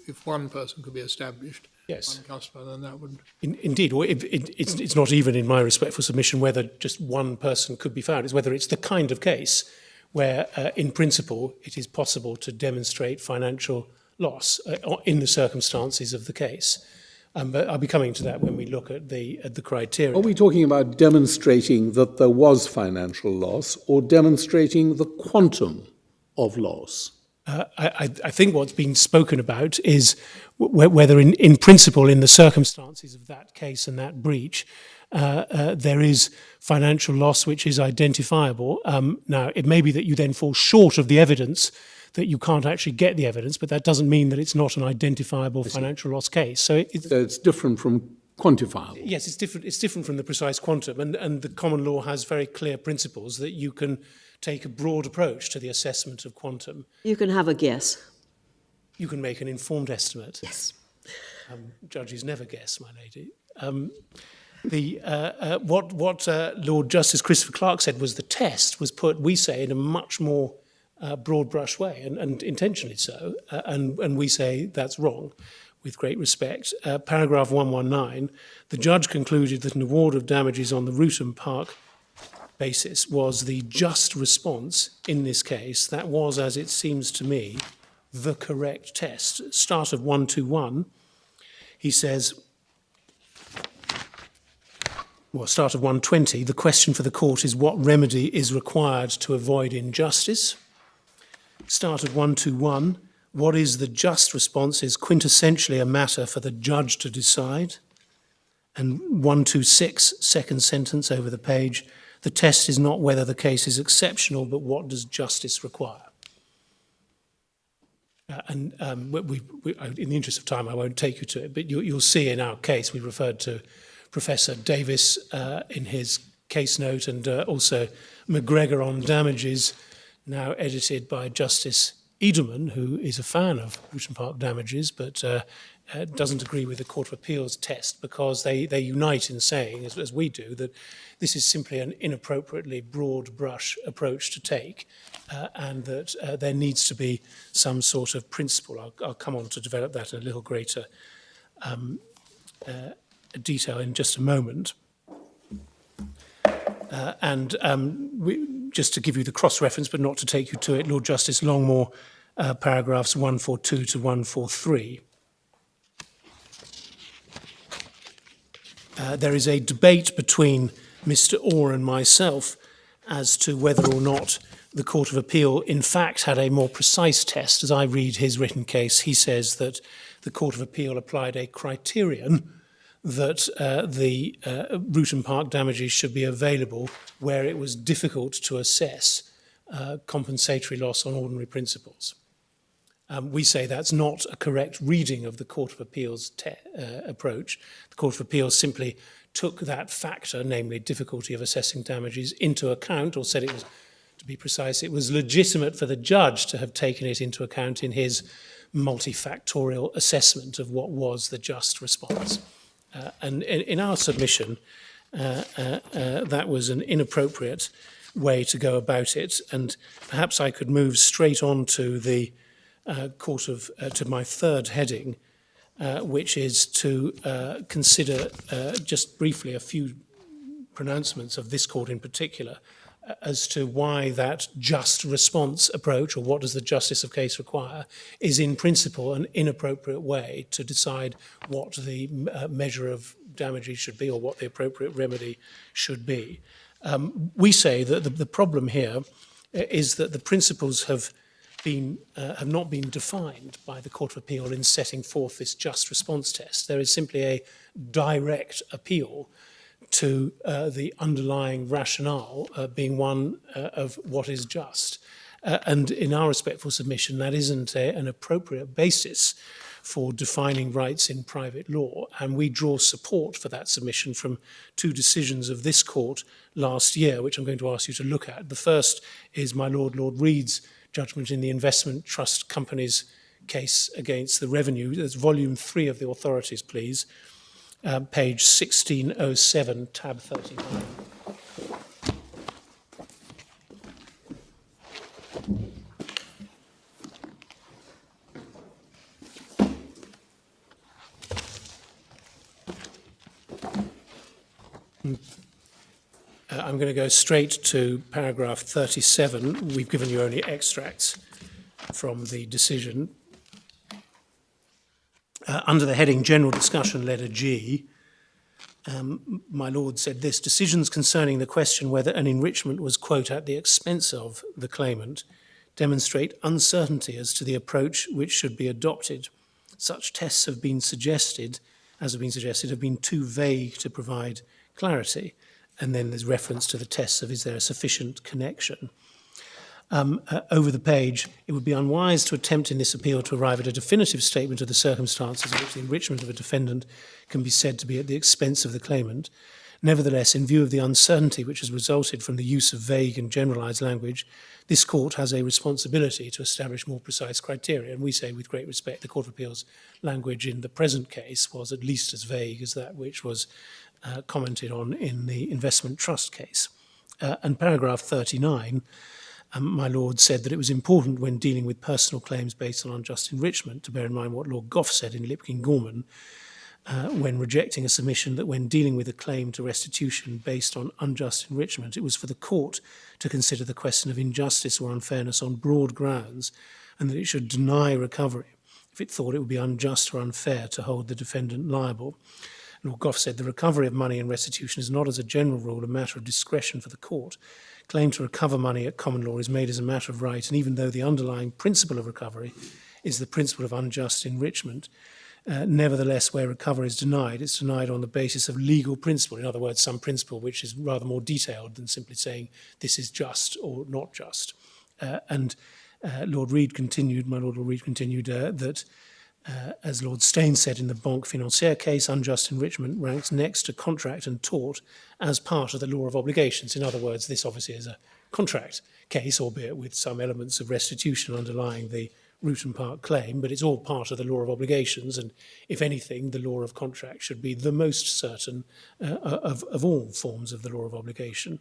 If one person could be established, yes, one customer, then that would... Indeed. Well, it's not even in my respectful submission whether just one person could be found. It's whether it's the kind of case where, in principle, it is possible to demonstrate financial loss in the circumstances of the case. But I'll be coming to that when we look at the criteria. Are we talking about demonstrating that there was financial loss or demonstrating the quantum of loss? I think what's being spoken about is whether in principle, in the circumstances of that case and that breach, there is financial loss which is identifiable. Now, it may be that you then fall short of the evidence, that you can't actually get the evidence, but that doesn't mean that it's not an identifiable financial loss case. So it's different from quantifiable. Yes, it's different. It's different from the precise quantum, and the common law has very clear principles that you can take a broad approach to the assessment of quantum. You can have a guess. You can make an informed estimate. Yes. Judges never guess, my lady. What Lord Justice Christopher Clark said was the test was put, we say, in a much more broad brush way, and intentionally so, and we say that's wrong, with great respect. Paragraph 119, the judge concluded that an award of damages on the Rootham Park basis was the just response in this case. That was, as it seems to me, the correct test. Start of 121, he says, well, start of 120, the question for the court is what remedy is required to avoid injustice. Start of 121, what is the just response is quintessentially a matter for the judge to decide. And 126, second sentence over the page, the test is not whether the case is exceptional, but what does justice require? In the interest of time, I won't take you to it, but you'll see in our case, we referred to Professor Davis in his case note, and also McGregor on damages, now edited by Justice Edelman, who is a fan of Rootham Park damages, but doesn't agree with the Court of Appeal's test, because they unite in saying, as we do, that this is simply an inappropriately broad brush approach to take, and that there needs to be some sort of principle. I'll come on to develop that in a little greater detail in just a moment. Just to give you the cross-reference, but not to take you to it, Lord Justice Longmore, paragraphs 142 to 143. There is a debate between Mr. Orr and myself as to whether or not the Court of Appeal in fact had a more precise test. As I read his written case, he says that the Court of Appeal applied a criterion that the route and park damages should be available where it was difficult to assess compensatory loss on ordinary principles. We say that's not a correct reading of the Court of Appeal's approach. The Court of Appeal simply took that factor, namely difficulty of assessing damages, into account, or said it was, to be precise, it was legitimate for the judge to have taken it into account in his multifactorial assessment of what was the just response. And in our submission, that was an inappropriate way to go about it. And perhaps I could move straight on to the to my third heading, which is to consider just briefly a few pronouncements of this court in particular as to why that just response approach, or what does the justice of case require, is in principle an inappropriate way to decide what the measure of damages should be or what the appropriate remedy should be. We say that the problem here is that the principles have not been defined by the Court of Appeal in setting forth this just response test. There is simply a direct appeal to the underlying rationale being one of what is just. And in our respectful submission, that isn't an appropriate basis for defining rights in private law. And we draw support for that submission from two decisions of this court last year, which I'm going to ask you to look at. The first is my Lord Reed's judgment in the Investment Trust Company's case against the Revenue. That's volume 3 of the authorities, please. Page 1607, tab 39. I'm going to go straight to paragraph 37. We've given you only extracts from the decision. Under the heading General Discussion, letter G, my Lord said this: decisions concerning the question whether an enrichment was, quote, at the expense of the claimant demonstrate uncertainty as to the approach which should be adopted. Such tests have been suggested, have been too vague to provide clarity. And then there's reference to the tests of is there a sufficient connection. Over the page, it would be unwise to attempt in this appeal to arrive at a definitive statement of the circumstances in which the enrichment of a defendant can be said to be at the expense of the claimant. Nevertheless, in view of the uncertainty which has resulted from the use of vague and generalised language, this court has a responsibility to establish more precise criteria. And we say, with great respect, the Court of Appeal's language in the present case was at least as vague as that which was commented on in the investment trust case. And paragraph 39, my Lord said that it was important when dealing with personal claims based on unjust enrichment to bear in mind what Lord Gough said in Lipkin-Gorman when rejecting a submission that when dealing with a claim to restitution based on unjust enrichment, it was for the court to consider the question of injustice or unfairness on broad grounds, and that it should deny recovery if it thought it would be unjust or unfair to hold the defendant liable. Lord Gough said the recovery of money and restitution is not as a general rule a matter of discretion for the court. Claim to recover money at common law is made as a matter of right, and even though the underlying principle of recovery is the principle of unjust enrichment, nevertheless, where recovery is denied, it's denied on the basis of legal principle. In other words, some principle which is rather more detailed than simply saying this is just or not just. Lord Reed continued, my Lord Reed continued that as Lord Steyn said in the Banque Financière case, unjust enrichment ranks next to contract and tort as part of the law of obligations. In other words, this obviously is a contract case, albeit with some elements of restitution underlying the route and park claim, but it's all part of the law of obligations, and if anything, the law of contract should be the most certain of all forms of the law of obligation.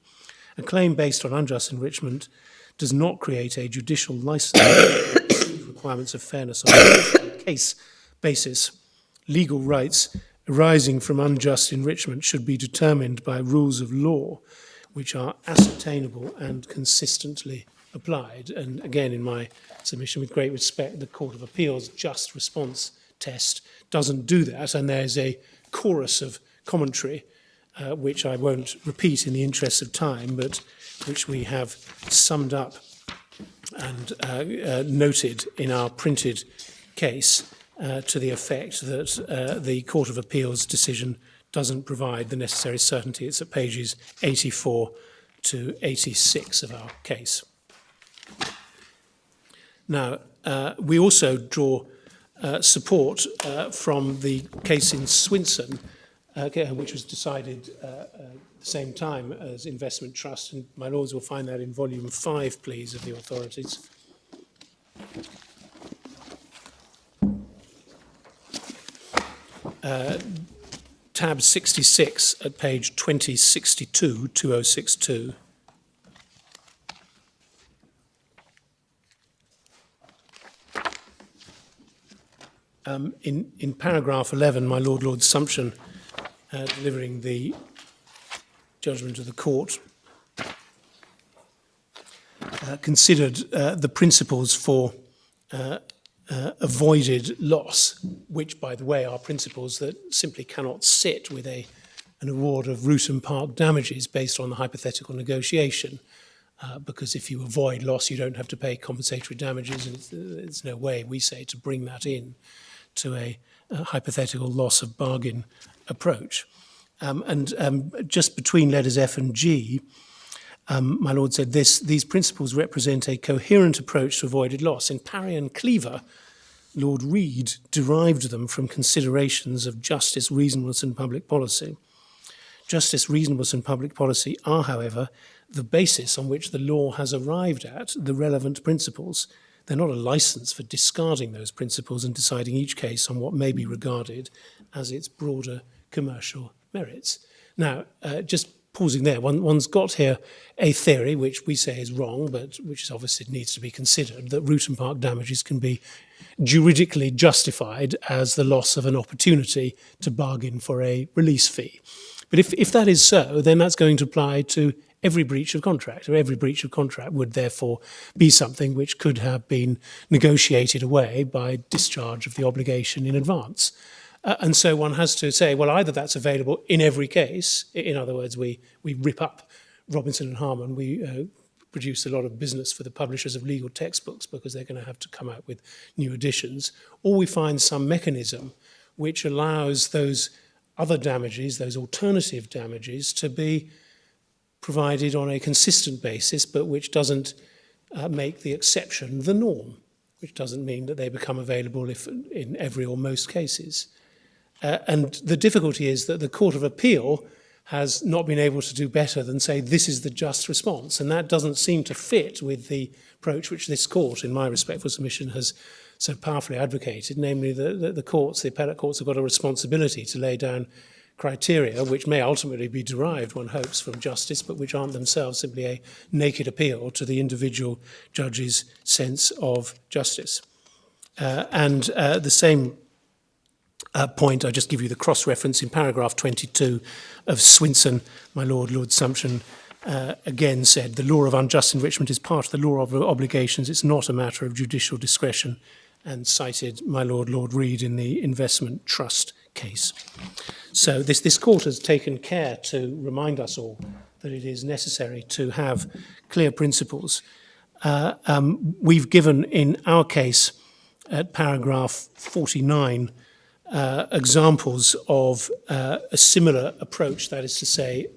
A claim based on unjust enrichment does not create a judicial license to exceed requirements of fairness on a case basis. Legal rights arising from unjust enrichment should be determined by rules of law which are ascertainable and consistently applied. And again, in my submission, with great respect, the Court of Appeal's just response test doesn't do that, and there's a chorus of commentary which I won't repeat in the interest of time, but which we have summed up and noted in our printed case to the effect that the Court of Appeal's decision doesn't provide the necessary certainty. It's at pages 84 to 86 of our case. Now, we also draw support from the case in Swinson, which was decided at the same time as Investment Trust, and my lords will find that in volume 5, please, of the authorities. Tab 66 at page 2062, 2062. In paragraph 11, my Lord Sumption, delivering the judgment of the court, considered the principles for avoided loss, which, by the way, are principles that simply cannot sit with an award of root and park damages based on the hypothetical negotiation. Because if you avoid loss, you don't have to pay compensatory damages, and there's no way, we say, to bring that in to a hypothetical loss of bargain approach. Just between letters F and G, my Lord said these principles represent a coherent approach to avoided loss. In Parry and Cleaver, Lord Reed derived them from considerations of justice, reasonableness, and public policy. Justice, reasonableness, and public policy are, however, the basis on which the law has arrived at the relevant principles. They're not a license for discarding those principles and deciding each case on what may be regarded as its broader commercial merits. Now, just pausing there, one's got here a theory which we say is wrong, but which is obviously needs to be considered, that root and park damages can be juridically justified as the loss of an opportunity to bargain for a release fee. But if that is so, then that's going to apply to every breach of contract, or every breach of contract would therefore be something which could have been negotiated away by discharge of the obligation in advance. And so one has to say, well, either that's available in every case, in other words, we rip up Robinson and Harman, we produce a lot of business for the publishers of legal textbooks because they're going to have to come out with new editions, or we find some mechanism which allows those other damages, those alternative damages, to be provided on a consistent basis, but which doesn't make the exception the norm, which doesn't mean that they become available if in every or most cases. And the difficulty is that the Court of Appeal has not been able to do better than say this is the just response, and that doesn't seem to fit with the approach which this court, in my respectful submission, has so powerfully advocated, namely that the courts, the appellate courts, have got a responsibility to lay down criteria which may ultimately be derived, one hopes, from justice, but which aren't themselves simply a naked appeal to the individual judge's sense of justice. The same point, I just give you the cross-reference in paragraph 22 of Swinson, my Lord Sumption again said, the law of unjust enrichment is part of the law of obligations, it's not a matter of judicial discretion, and cited my Lord Reed in the investment trust case. So this court has taken care to remind us all that it is necessary to have clear principles. We've given in our case at paragraph 49 examples of a similar approach, that is to say,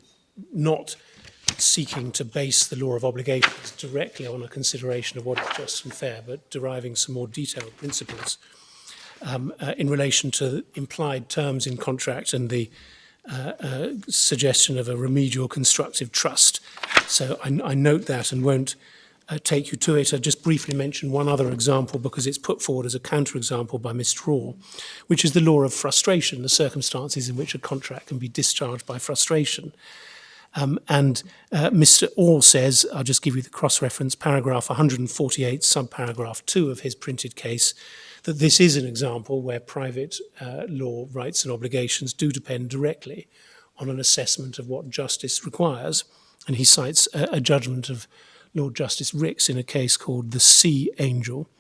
not seeking to base the law of obligations directly on a consideration of what is just and fair, but deriving some more detailed principles in relation to implied terms in contract and the suggestion of a remedial constructive trust. So I note that and won't take you to it. I'll just briefly mention one other example because it's put forward as a counterexample by Mr. Orr, which is the law of frustration, the circumstances in which a contract can be discharged by frustration. Mr. Orr says, I'll just give you the cross-reference, paragraph 148, subparagraph 2 of his printed case, that this is an example where private law rights and obligations do depend directly on an assessment of what justice requires. And he cites a judgment of Lord Justice Ricks in a case called the Sea Angel.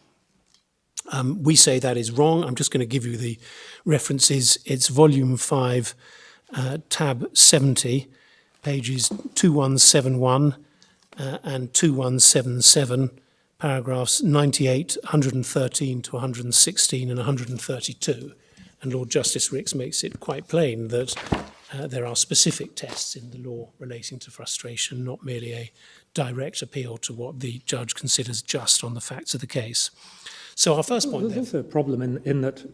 We say that is wrong. I'm just going to give you the references. It's volume 5, tab 70, pages 2171 and 2177, paragraphs 98, 113 to 116 and 132. And Lord Justice Ricks makes it quite plain that there are specific tests in the law relating to frustration, not merely a direct appeal to what the judge considers just on the facts of the case. So our first point There's also a problem in that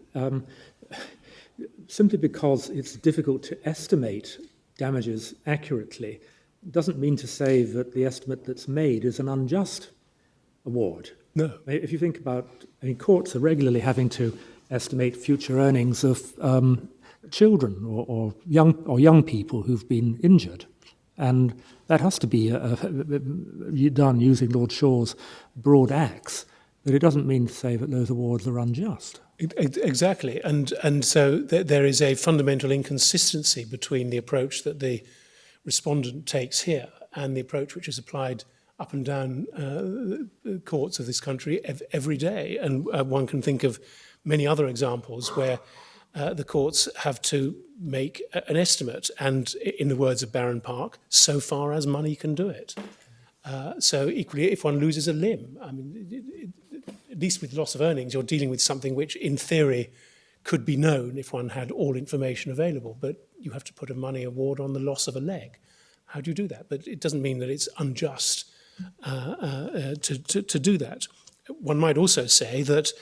simply because it's difficult to estimate damages accurately doesn't mean to say that the estimate that's made is an unjust award. No. If you think about, courts are regularly having to estimate future earnings of children or young people who've been injured, and that has to be done using Lord Shaw's broad axe. But it doesn't mean to say that those awards are unjust. Exactly, and so there is a fundamental inconsistency between the approach that the respondent takes here and the approach which is applied up and down courts of this country every day. And one can think of many other examples where the courts have to make an estimate, and in the words of Baron Park, so far as money can do it. So equally, if one loses a limb, at least with loss of earnings, you're dealing with something which, in theory, could be known if one had all information available, but you have to put a money award on the loss of a leg. How do you do that? But it doesn't mean that it's unjust to do that. One might also say that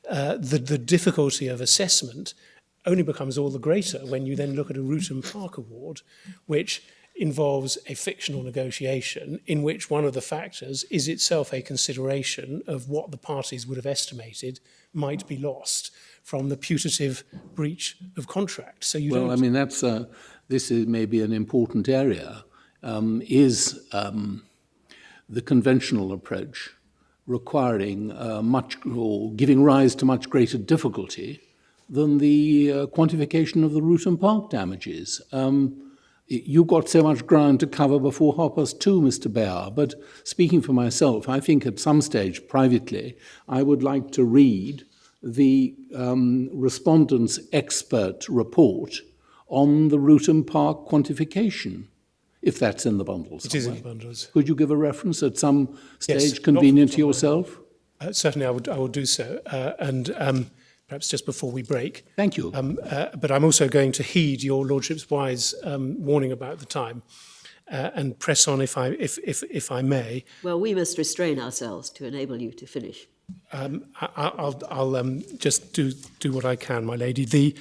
the difficulty of assessment only becomes all the greater when you then look at a Rutan Park Award, which involves a fictional negotiation in which one of the factors is itself a consideration of what the parties would have estimated might be lost from the putative breach of contract. So you don't... I mean, this is maybe an important area, is the conventional approach requiring or giving rise to much greater difficulty than the quantification of the Rutan Park damages. You've got so much ground to cover before 2:30, Mr. Bear, but speaking for myself, I think at some stage, privately, I would like to read the respondent's expert report on the Rutan Park quantification, if that's in the bundles. It is in the bundles. Could you give a reference at some stage Yes, convenient to yourself? Certainly, I will do so. And perhaps just before we break. Thank you. But I'm also going to heed your lordship's wise warning about the time and press on if I may. Well, we must restrain ourselves to enable you to finish. I'll just do what I can, my lady.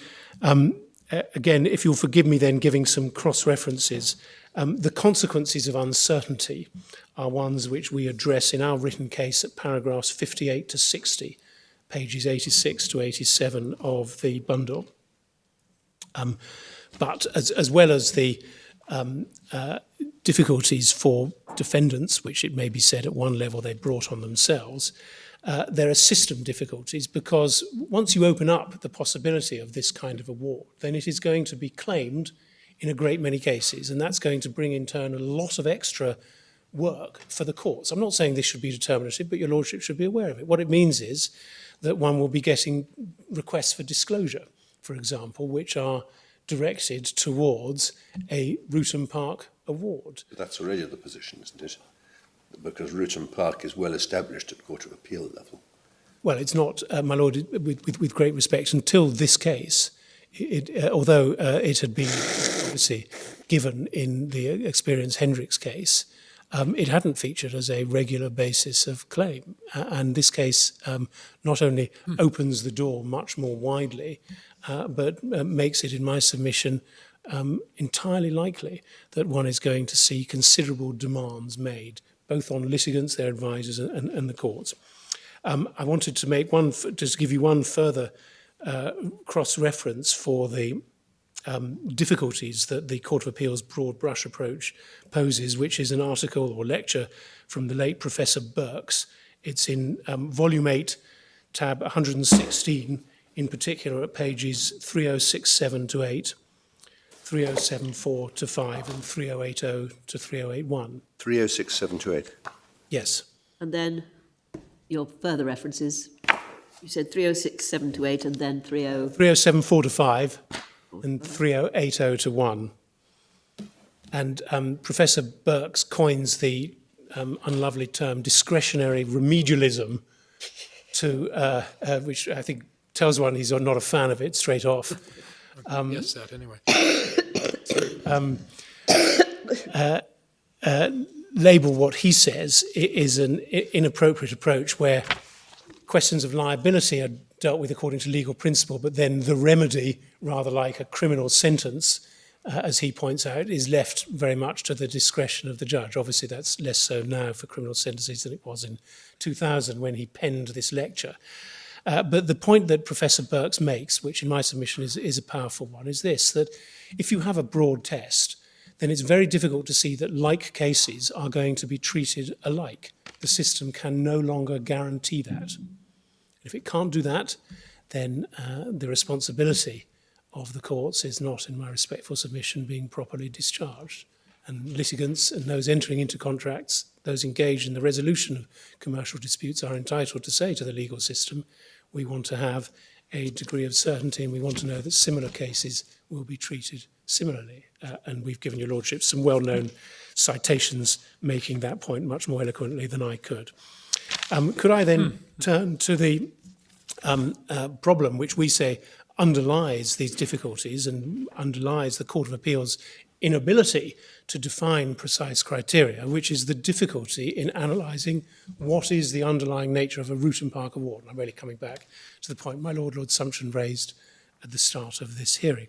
Again, if you'll forgive me then giving some cross-references, the consequences of uncertainty are ones which we address in our written case at paragraphs 58 to 60, pages 86 to 87 of the bundle. But as well as the difficulties for defendants, which it may be said at one level they brought on themselves, there are system difficulties because once you open up the possibility of this kind of award, then it is going to be claimed in a great many cases, and that's going to bring in turn a lot of extra work for the courts. I'm not saying this should be determinative, but your lordship should be aware of it. What it means is that one will be getting requests for disclosure, for example, which are directed towards a Rutan Park award. But that's already the position, isn't it? Because Rutan Park is well established at Court of Appeal level. Well, it's not, my lord, with great respect, until this case, although it had been obviously given in the Experience Hendricks case, it hadn't featured as a regular basis of claim. And this case not only opens the door much more widely, but makes it, in my submission, entirely likely that one is going to see considerable demands made, both on litigants, their advisors, and the courts. I wanted to make just give you one further cross-reference for the difficulties that the Court of Appeal's broad brush approach poses, which is an article or lecture from the late Professor Burks. It's in volume 8, tab 116, in particular at pages 3067 to 8, 3074 to 5, and 3080 to 3081. 3067 to 8. Yes. And then your further references. You said 3067 to 8 and then 3074 to 5 and 3080 to 1. And Professor Burks coins the unlovely term, discretionary remedialism, to which I think tells one he's not a fan of it straight off. Yes, that anyway. Label what he says is an inappropriate approach where questions of liability are dealt with according to legal principle, but then the remedy, rather like a criminal sentence, as he points out, is left very much to the discretion of the judge. Obviously, that's less so now for criminal sentences than it was in 2000 when he penned this lecture. But the point that Professor Birks makes, which in my submission is a powerful one, is this, that if you have a broad test, then it's very difficult to see that like cases are going to be treated alike. The system can no longer guarantee that. If it can't do that, then the responsibility of the courts is not, in my respectful submission, being properly discharged. And litigants and those entering into contracts, those engaged in the resolution of commercial disputes, are entitled to say to the legal system, we want to have a degree of certainty and we want to know that similar cases will be treated similarly. And we've given your lordship some well-known citations making that point much more eloquently than I could. Could I then turn to the problem which we say underlies these difficulties and underlies the Court of Appeal's inability to define precise criteria, which is the difficulty in analysing what is the underlying nature of a route and park award. And I'm really coming back to the point my Lord Sumption raised at the start of this hearing.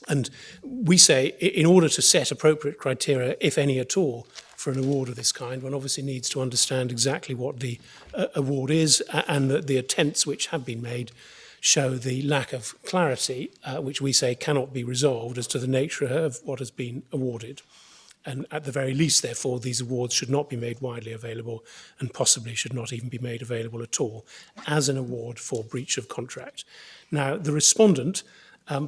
And we say, in order to set appropriate criteria, if any at all, for an award of this kind, one obviously needs to understand exactly what the award is and that the attempts which have been made show the lack of clarity, which we say cannot be resolved as to the nature of what has been awarded. And at the very least, therefore, these awards should not be made widely available and possibly should not even be made available at all as an award for breach of contract. Now, the respondent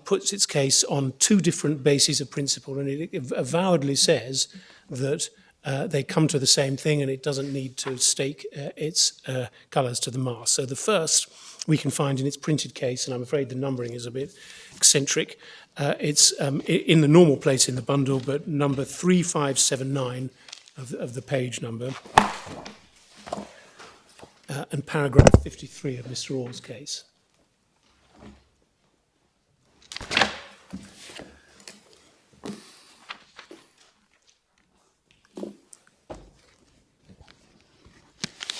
puts its case on two different bases of principle, and it avowedly says that they come to the same thing and it doesn't need to stake its colours to the mast. So the first we can find in its printed case, and I'm afraid the numbering is a bit eccentric. It's in the normal place in the bundle, but number 3579 of the page number, and paragraph 53 of Mr. Orr's case.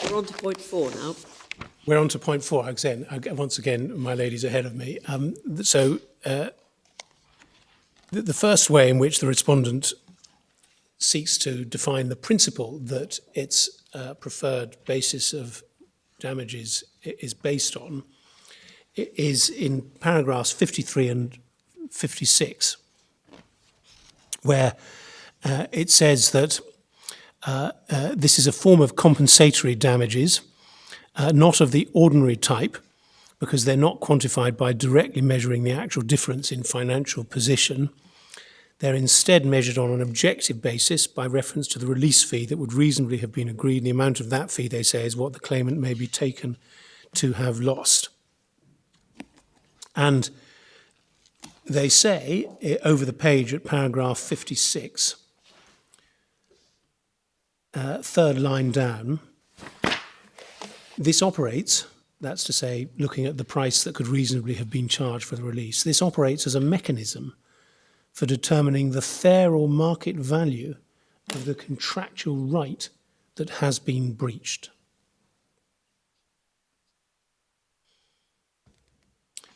We're on to point 4 now. We're on to point 4. Once again, my lady's ahead of me. The first way in which the respondent seeks to define the principle that its preferred basis of damages is based on is in paragraphs 53 and 56, where it says that this is a form of compensatory damages, not of the ordinary type, because they're not quantified by directly measuring the actual difference in financial position. They're instead measured on an objective basis by reference to the release fee that would reasonably have been agreed. And the amount of that fee, they say, is what the claimant may be taken to have lost. And they say, over the page at paragraph 56, third line down, this operates, that's to say, looking at the price that could reasonably have been charged for the release, this operates as a mechanism for determining the fair or market value of the contractual right that has been breached.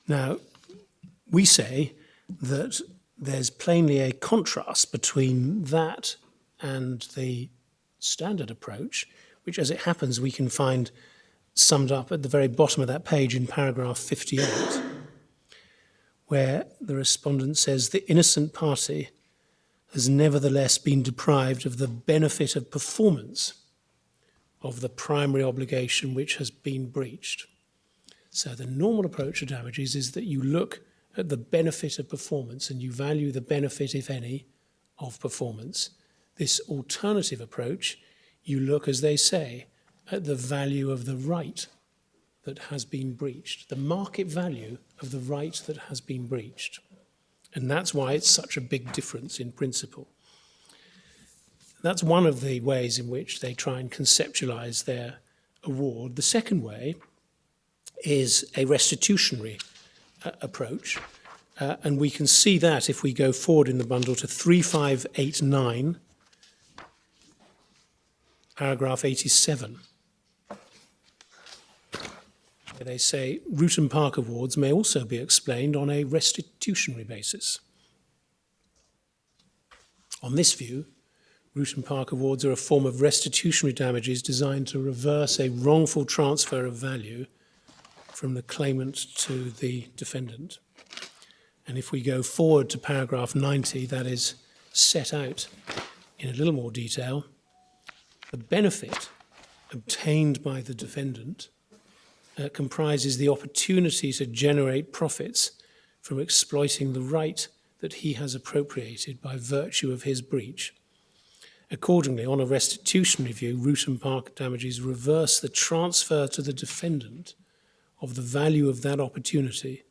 Now, we say that there's plainly a contrast between that and the standard approach, which, as it happens, we can find summed up at the very bottom of that page in paragraph 58, where the respondent says the innocent party has nevertheless been deprived of the benefit of performance of the primary obligation which has been breached. So the normal approach to damages is that you look at the benefit of performance and you value the benefit, if any, of performance. This alternative approach, you look, as they say, at the value of the right that has been breached, the market value of the right that has been breached. And that's why it's such a big difference in principle. That's one of the ways in which they try and conceptualize their award. The second way is a restitutionary approach, and we can see that if we go forward in the bundle to 3589, paragraph 87. Where they say route and park awards may also be explained on a restitutionary basis. On this view, route and park awards are a form of restitutionary damages designed to reverse a wrongful transfer of value from the claimant to the defendant. And if we go forward to paragraph 90, that is set out in a little more detail. The benefit obtained by the defendant comprises the opportunity to generate profits from exploiting the right that he has appropriated by virtue of his breach. Accordingly, on a restitutionary view, route and park damages reverse the transfer to the defendant of the value of that opportunity,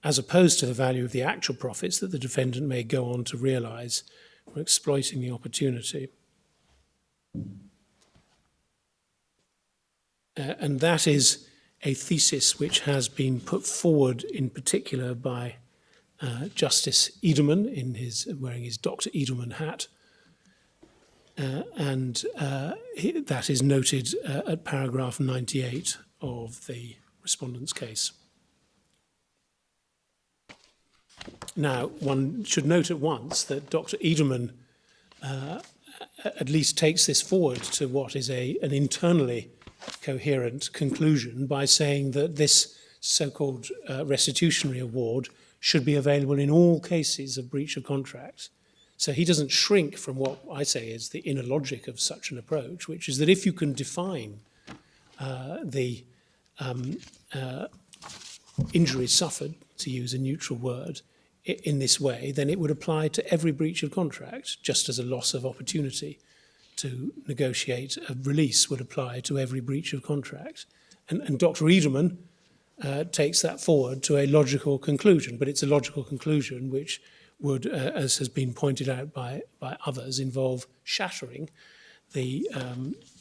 as opposed to the value of the actual profits that the defendant may go on to realise from exploiting the opportunity. And that is a thesis which has been put forward in particular by Justice Edelman wearing his Dr. Edelman hat, and that is noted at paragraph 98 of the respondent's case. Now, one should note at once that Dr. Edelman at least takes this forward to what is an internally coherent conclusion by saying that this so-called restitutionary award should be available in all cases of breach of contract. So he doesn't shrink from what I say is the inner logic of such an approach, which is that if you can define the injury suffered, to use a neutral word, in this way, then it would apply to every breach of contract, just as a loss of opportunity to negotiate a release would apply to every breach of contract. And Dr. Edelman takes that forward to a logical conclusion, but it's a logical conclusion which would, as has been pointed out by others, involve shattering the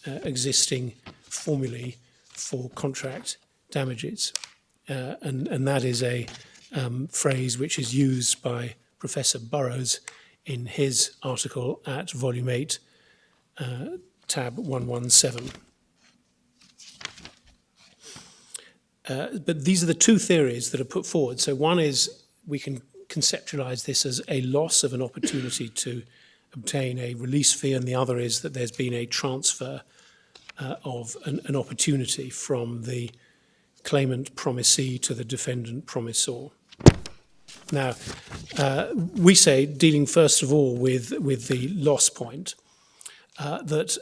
existing formulae for contract damages. And that is a phrase which is used by Professor Burrows in his article at Volume 8, tab 117. But these are the two theories that are put forward. So one is we can conceptualize this as a loss of an opportunity to obtain a release fee, and the other is that there's been a transfer of an opportunity from the claimant promisee to the defendant promissor. Now, we say, dealing first of all with the loss point, that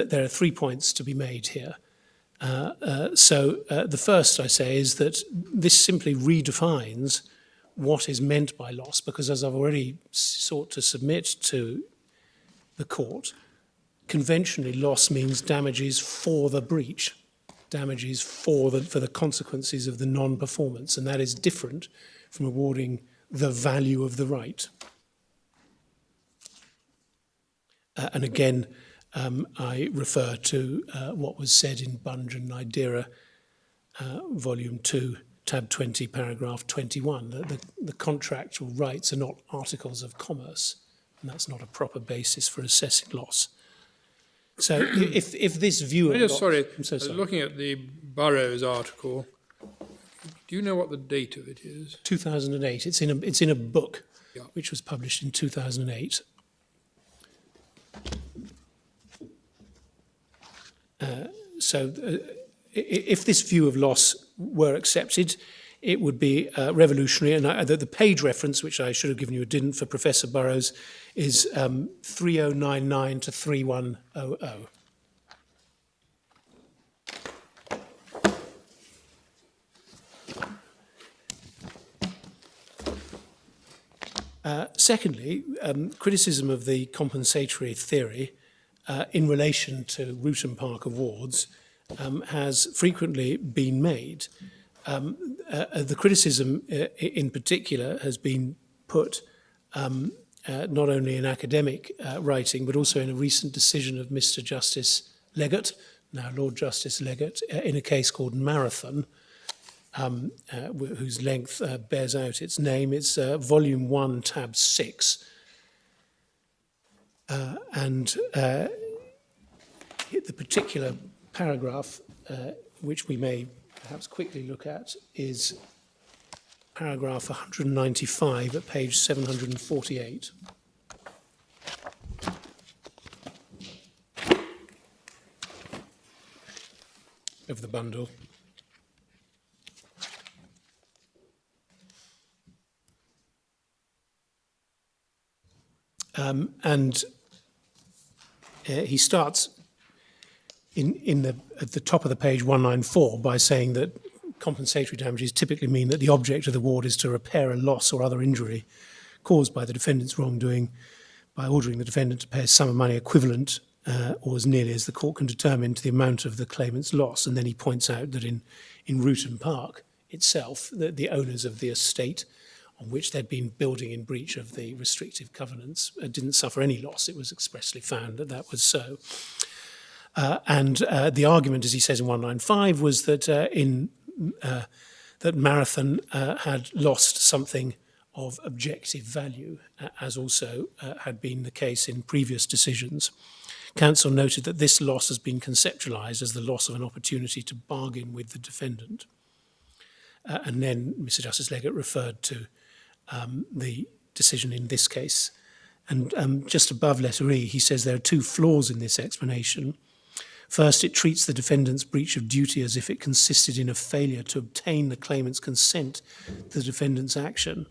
there are 3 points to be made here. So the first, I say, is that this simply redefines what is meant by loss, because as I've already sought to submit to the court, conventionally loss means damages for the breach, damages for the consequences of the non-performance, and that is different from awarding the value of the right. And again, I refer to what was said in Bunge and Nidera, Volume 2, Tab 20, Paragraph 21, that the contractual rights are not articles of commerce, and that's not a proper basis for assessing loss. So if this view of loss... Sorry, I'm so sorry. Looking at the Burrows article, do you know what the date of it is? 2008. It's in a book, Yeah. which was published in 2008. If this view of loss were accepted, it would be revolutionary. And the page reference, which I should have given you, didn't, for Professor Burrows, is 3099 to 3100. Secondly, criticism of the compensatory theory in relation to route and park awards has frequently been made. The criticism in particular has been put not only in academic writing, but also in a recent decision of Mr. Justice Leggett, now Lord Justice Leggett, in a case called Marathon, whose length bears out its name. It's Volume 1, Tab 6. And the particular paragraph which we may perhaps quickly look at is paragraph 195 at page 748. Of the bundle. He starts at the top of the page 194 by saying that compensatory damages typically mean that the object of the award is to repair a loss or other injury caused by the defendant's wrongdoing by ordering the defendant to pay a sum of money equivalent or as nearly as the court can determine to the amount of the claimant's loss. And then he points out that in Ruton Park itself, that the owners of the estate on which they'd been building in breach of the restrictive covenants didn't suffer any loss. It was expressly found that that was so. And the argument, as he says in 195, was that that Marathon had lost something of objective value, as also had been the case in previous decisions. Counsel noted that this loss has been conceptualised as the loss of an opportunity to bargain with the defendant. And then Mr. Justice Leggett referred to the decision in this case. And just above letter E, he says there are two flaws in this explanation. First, it treats the defendant's breach of duty as if it consisted in a failure to obtain the claimant's consent to the defendant's action.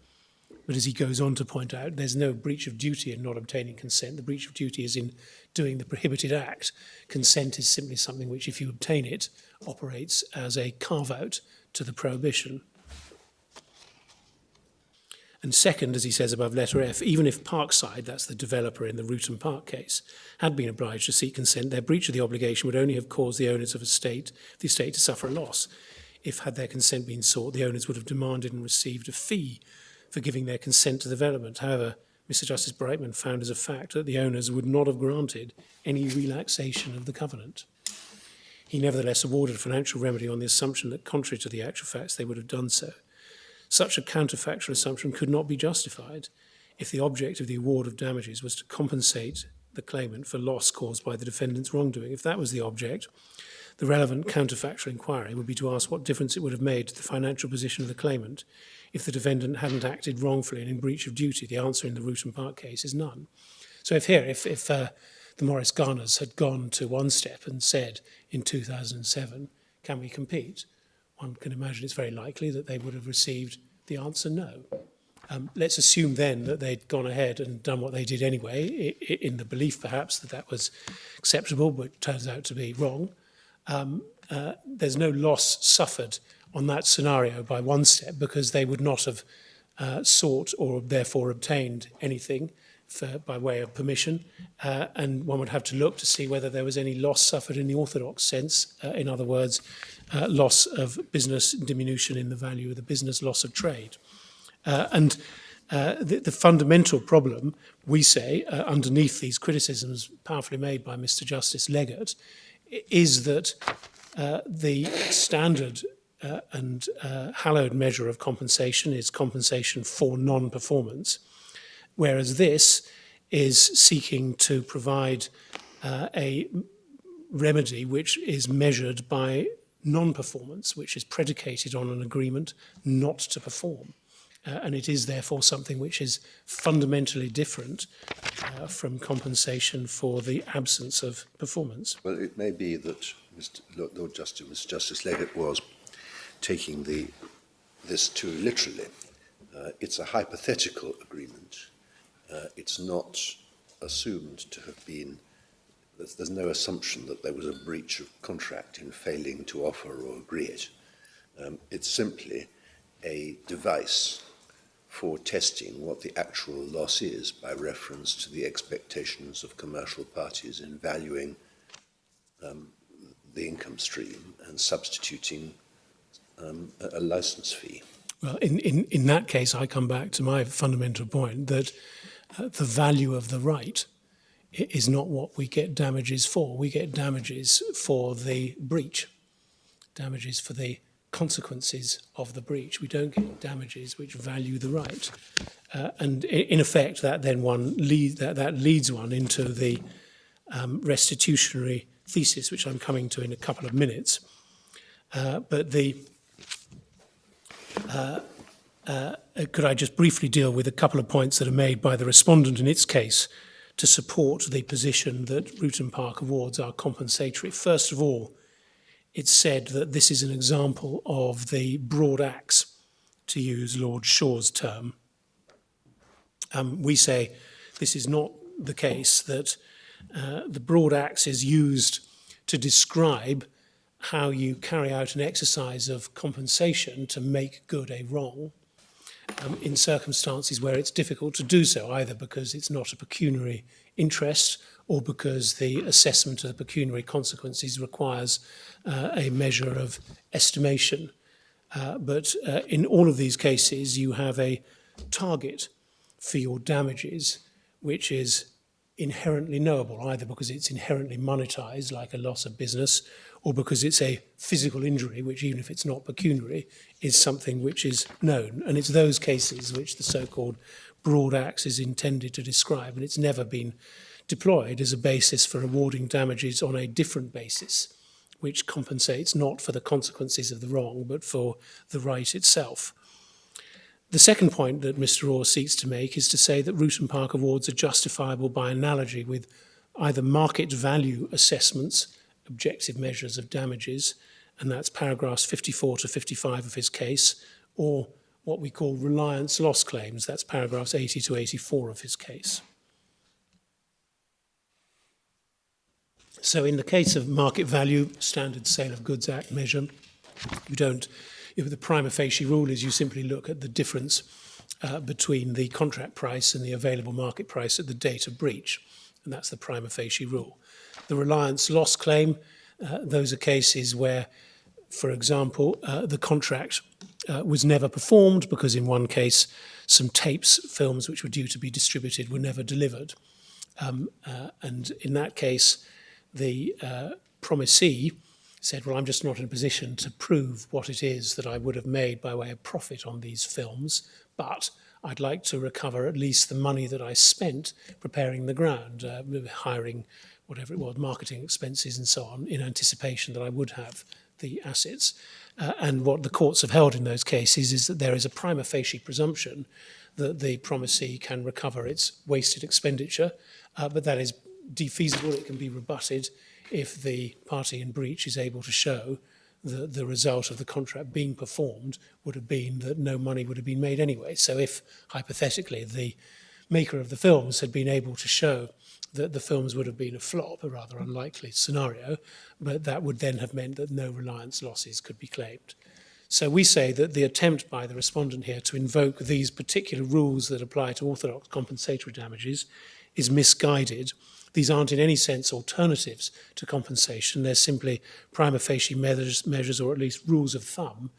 But as he goes on to point out, there's no breach of duty in not obtaining consent. The breach of duty is in doing the prohibited act. Consent is simply something which, if you obtain it, operates as a carve-out to the prohibition. And second, as he says above letter F, even if Parkside, that's the developer in the Ruton Park case, had been obliged to seek consent, their breach of the obligation would only have caused the owners of the estate to suffer a loss. If, had their consent been sought, the owners would have demanded and received a fee for giving their consent to the development. However, Mr. Justice Brightman found as a fact that the owners would not have granted any relaxation of the covenant. He nevertheless awarded a financial remedy on the assumption that, contrary to the actual facts, they would have done so. Such a counterfactual assumption could not be justified if the object of the award of damages was to compensate the claimant for loss caused by the defendant's wrongdoing. If that was the object, the relevant counterfactual inquiry would be to ask what difference it would have made to the financial position of the claimant if the defendant hadn't acted wrongfully and in breach of duty. The answer in the Ruton Park case is none. So if the Morris-Garners had gone to one step and said in 2007, can we compete? One can imagine it's very likely that they would have received the answer no. Let's assume then that they'd gone ahead and done what they did anyway, in the belief perhaps that that was acceptable, but turns out to be wrong. There's no loss suffered on that scenario by one step because they would not have sought or therefore obtained anything by way of permission, and one would have to look to see whether there was any loss suffered in the orthodox sense, in other words, loss of business, diminution in the value of the business, loss of trade. The fundamental problem, we say, underneath these criticisms powerfully made by Mr. Justice Leggett, is that the standard and hallowed measure of compensation is compensation for non-performance, whereas this is seeking to provide a remedy which is measured by non-performance, which is predicated on an agreement not to perform. And it is therefore something which is fundamentally different from compensation for the absence of performance. Well, it may be that Mr. Justice Leggett was taking this too literally. It's a hypothetical agreement. It's not assumed to have been, there's no assumption that there was a breach of contract in failing to offer or agree it. It's simply a device for testing what the actual loss is by reference to the expectations of commercial parties in valuing the income stream and substituting a license fee. Well, in that case, I come back to my fundamental point that the value of the right is not what we get damages for. We get damages for the breach, damages for the consequences of the breach. We don't get damages which value the right. And in effect, that then leads one into the restitutionary thesis, which I'm coming to in a couple of minutes. Could I just briefly deal with a couple of points that are made by the respondent in its case to support the position that Ruton Park awards are compensatory? First of all, it's said that this is an example of the broad axe, to use Lord Shaw's term. We say this is not the case, that the broad axe is used to describe how you carry out an exercise of compensation to make good a wrong in circumstances where it's difficult to do so, either because it's not a pecuniary interest or because the assessment of the pecuniary consequences requires a measure of estimation. But in all of these cases, you have a target for your damages, which is inherently knowable, either because it's inherently monetized, like a loss of business, or because it's a physical injury, which, even if it's not pecuniary, is something which is known. And it's those cases which the so-called broad axe is intended to describe, and it's never been deployed as a basis for awarding damages on a different basis, which compensates not for the consequences of the wrong, but for the right itself. The second point that Mr. Orr seeks to make is to say that Ruton Park awards are justifiable by analogy with either market value assessments, objective measures of damages, and that's paragraphs 54 to 55 of his case, or what we call reliance loss claims, that's paragraphs 80 to 84 of his case. So in the case of market value, Standard Sale of Goods Act measure, the prima facie rule is you simply look at the difference between the contract price and the available market price at the date of breach, and that's the prima facie rule. The reliance loss claim, those are cases where, for example, the contract was never performed because in one case some films which were due to be distributed were never delivered. And in that case, the promisee said, well, I'm just not in a position to prove what it is that I would have made by way of profit on these films, but I'd like to recover at least the money that I spent preparing the ground, hiring whatever it was, marketing expenses and so on, in anticipation that I would have the assets. And what the courts have held in those cases is that there is a prima facie presumption that the promisee can recover its wasted expenditure, but that is defeasible. It can be rebutted if the party in breach is able to show that the result of the contract being performed would have been that no money would have been made anyway. So if, hypothetically, the maker of the films had been able to show that the films would have been a flop, a rather unlikely scenario, but that would then have meant that no reliance losses could be claimed. So we say that the attempt by the respondent here to invoke these particular rules that apply to orthodox compensatory damages is misguided. These aren't in any sense alternatives to compensation. They're simply prima facie measures, or at least rules of thumb,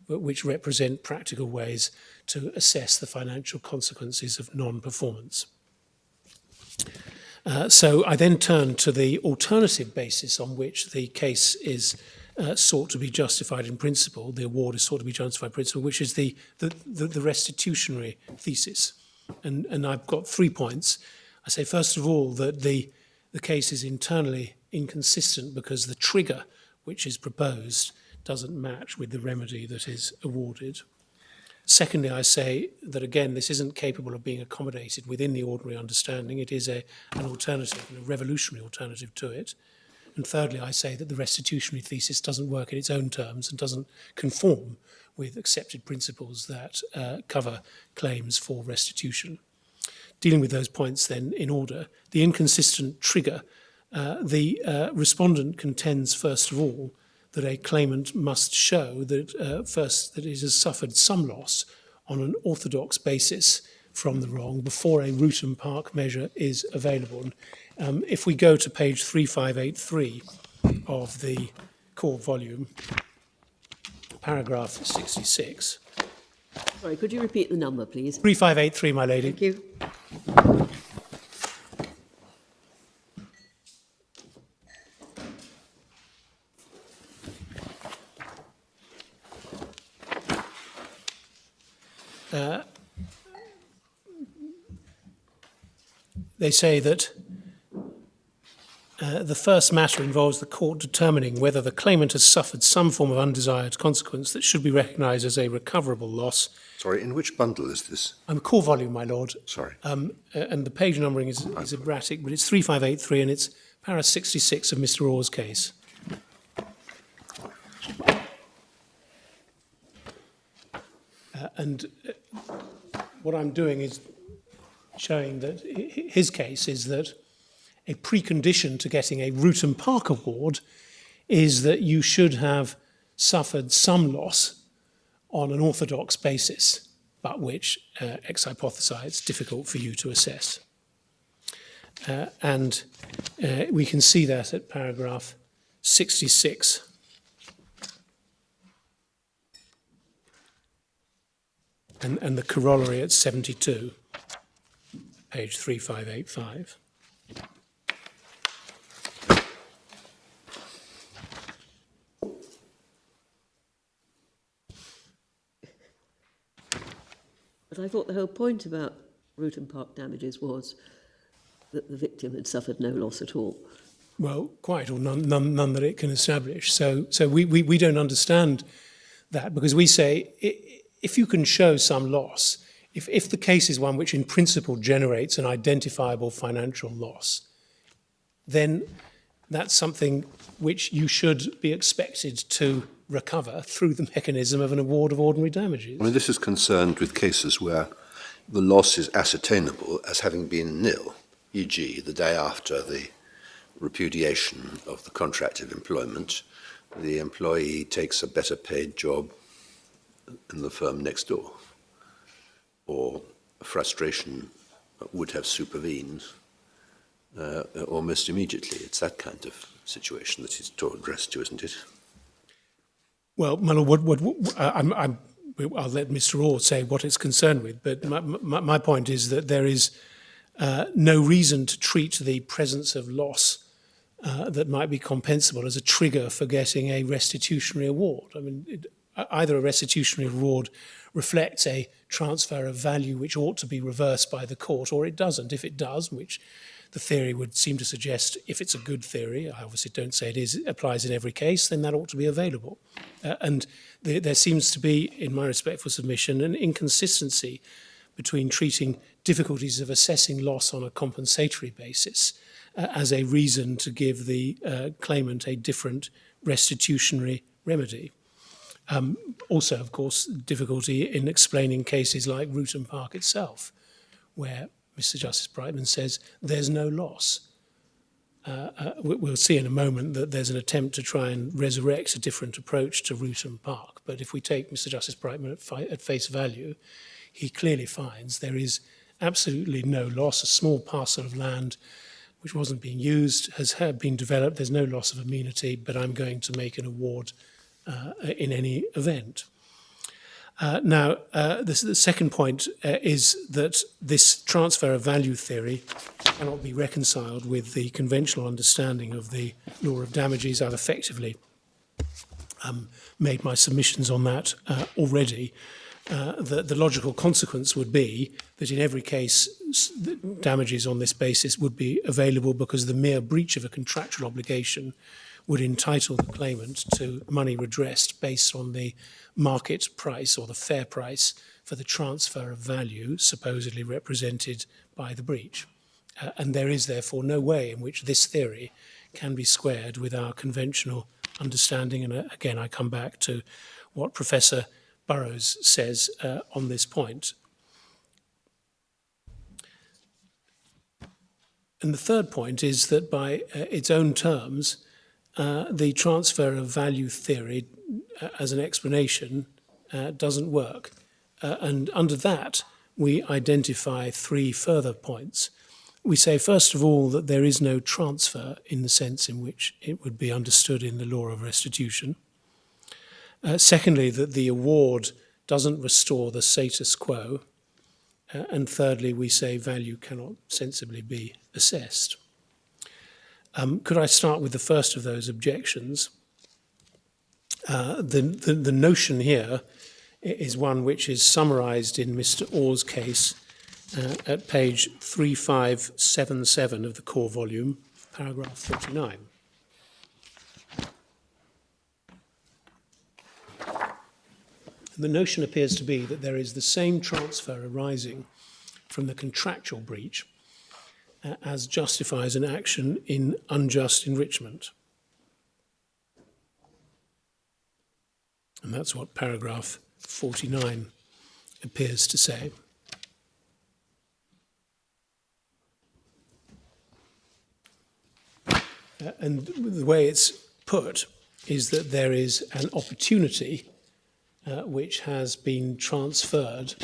but which represent practical ways to assess the financial consequences of non-performance. So I then turn to the alternative basis on which the case is sought to be justified in principle, the award is sought to be justified in principle, which is the restitutionary thesis. And I've got 3 points. I say, first of all, that the case is internally inconsistent because the trigger which is proposed doesn't match with the remedy that is awarded. Secondly, I say that, again, this isn't capable of being accommodated within the ordinary understanding. It is an alternative, a revolutionary alternative to it. And thirdly, I say that the restitutionary thesis doesn't work in its own terms and doesn't conform with accepted principles that cover claims for restitution. Dealing with those points then in order, the inconsistent trigger, the respondent contends, first of all, that a claimant must show that first that it has suffered some loss on an orthodox basis from the wrong before a Ruton Park measure is available. And, if we go to page 3583 of the core volume, paragraph 66. Sorry, could you repeat the number, please? 3583, my lady. Thank you. they say that the first matter involves the court determining whether the claimant has suffered some form of undesired consequence that should be recognised as a recoverable loss. Sorry, in which bundle is this? Core volume, my lord. Sorry. And the page numbering is erratic, but it's 3583 and it's para 66 of Mr. Orr's case. What I'm doing is showing that his case is that a precondition to getting a Rutan Park Award is that you should have suffered some loss on an orthodox basis, but which ex hypothesi it's difficult for you to assess. We can see that at paragraph 66. And the corollary at 72, page 3585. But I thought the whole point about Rutan Park damages was that the victim had suffered no loss at all. Well, quite, or none that it can establish. So we don't understand that, because we say if you can show some loss, if the case is one which in principle generates an identifiable financial loss, then that's something which you should be expected to recover through the mechanism of an award of ordinary damages. I mean, this is concerned with cases where the loss is ascertainable as having been nil, e.g. the day after the repudiation of the contract of employment, the employee takes a better paid job in the firm next door, or frustration would have supervened almost immediately. It's that kind of situation that he's addressed to, isn't it? Well, my lord, I'll let Mr. Orr say what it's concerned with, but my point is that there is no reason to treat the presence of loss that might be compensable as a trigger for getting a restitutionary award. I mean, either a restitutionary award reflects a transfer of value which ought to be reversed by the court, or it doesn't. If it does, which the theory would seem to suggest, if it's a good theory, I obviously don't say it is, it applies in every case, then that ought to be available. And there seems to be, in my respectful submission, an inconsistency between treating difficulties of assessing loss on a compensatory basis as a reason to give the claimant a different restitutionary remedy. Also, of course, difficulty in explaining cases like Rutan Park itself, where Mr. Justice Brightman says there's no loss. We'll see in a moment that there's an attempt to try and resurrect a different approach to Rutan Park. But if we take Mr. Justice Brightman at face value, he clearly finds there is absolutely no loss. A small parcel of land which wasn't being used has been developed. There's no loss of amenity, but I'm going to make an award in any event. The second point is that this transfer of value theory cannot be reconciled with the conventional understanding of the law of damages. I've effectively made my submissions on that already. The logical consequence would be that in every case, damages on this basis would be available because the mere breach of a contractual obligation would entitle the claimant to money redressed based on the market price or the fair price for the transfer of value supposedly represented by the breach. And there is therefore no way in which this theory can be squared with our conventional understanding. And again, I come back to what Professor Burrows says on this point. And the third point is that by its own terms, the transfer of value theory as an explanation doesn't work. And under that, we identify three further points. We say, first of all, that there is no transfer in the sense in which it would be understood in the law of restitution. Secondly, that the award doesn't restore the status quo. And thirdly, we say value cannot sensibly be assessed. Could I start with the first of those objections? The notion here is one which is summarised in Mr. Orr's case at page 3577 of the core volume, paragraph 49. The notion appears to be that there is the same transfer arising from the contractual breach as justifies an action in unjust enrichment. And that's what paragraph 49 appears to say. And the way it's put is that there is an opportunity which has been transferred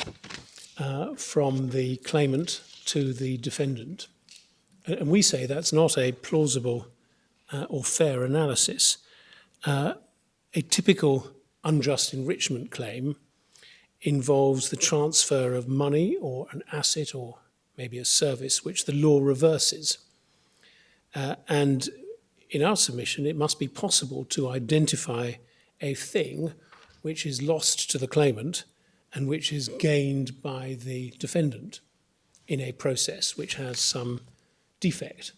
from the claimant to the defendant. And we say that's not a plausible or fair analysis. A typical unjust enrichment claim involves the transfer of money or an asset or maybe a service which the law reverses. And in our submission, it must be possible to identify a thing which is lost to the claimant and which is gained by the defendant in a process which has some defect.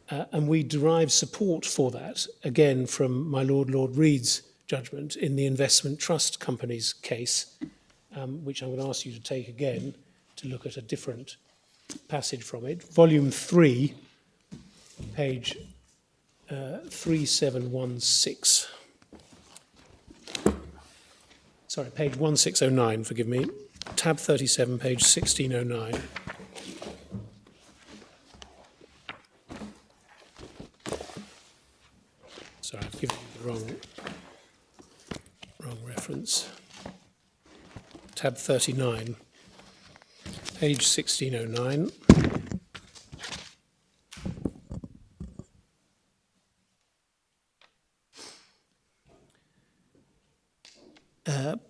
And we derive support for that, again, from my Lord Reed's judgment in the Investment Trust Company's case, which I'm going to ask you to take again to look at a different passage from it. Volume 3, page 3716. Sorry, page 1609, forgive me. Tab 37, page 1609. Sorry, I've given you the wrong reference. Tab 39, page 1609.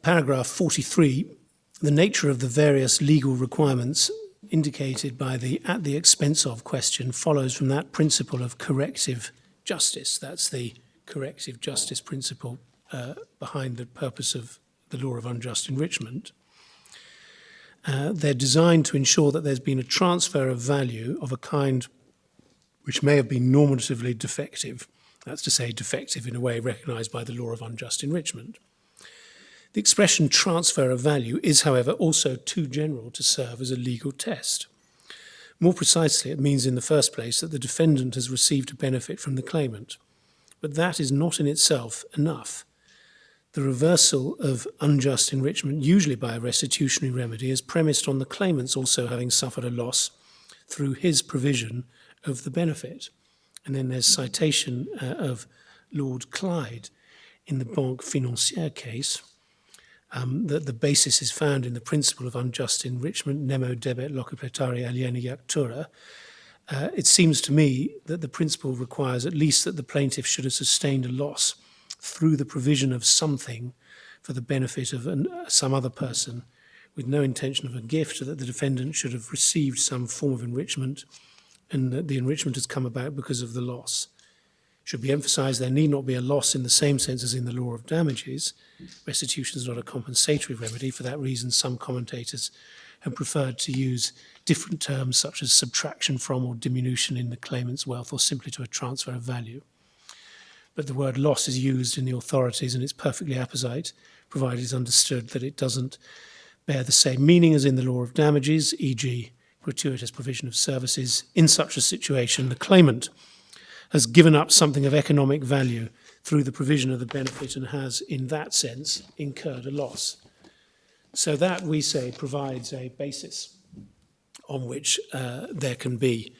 Paragraph 43, the nature of the various legal requirements indicated by the at the expense of question follows from that principle of corrective justice. That's the corrective justice principle behind the purpose of the law of unjust enrichment. They're designed to ensure that there's been a transfer of value of a kind which may have been normatively defective. That's to say, defective in a way recognised by the law of unjust enrichment. The expression transfer of value is, however, also too general to serve as a legal test. More precisely, it means in the first place that the defendant has received a benefit from the claimant. But that is not in itself enough. The reversal of unjust enrichment, usually by a restitutionary remedy, is premised on the claimant's also having suffered a loss through his provision of the benefit. And then there's citation of Lord Clyde in the Banque Financière case, that the basis is found in the principle of unjust enrichment, nemo debet locupletari aliena iactura. It seems to me that the principle requires at least that the plaintiff should have sustained a loss through the provision of something for the benefit of some other person with no intention of a gift, that the defendant should have received some form of enrichment and that the enrichment has come about because of the loss. It should be emphasised there need not be a loss in the same sense as in the law of damages. Restitution is not a compensatory remedy. For that reason, some commentators have preferred to use different terms such as subtraction from or diminution in the claimant's wealth or simply to a transfer of value. But the word loss is used in the authorities and it's perfectly apposite, provided it's understood that it doesn't bear the same meaning as in the law of damages, e.g. gratuitous provision of services. In such a situation, the claimant has given up something of economic value through the provision of the benefit and has, in that sense, incurred a loss. So that, we say, provides a basis on which there can be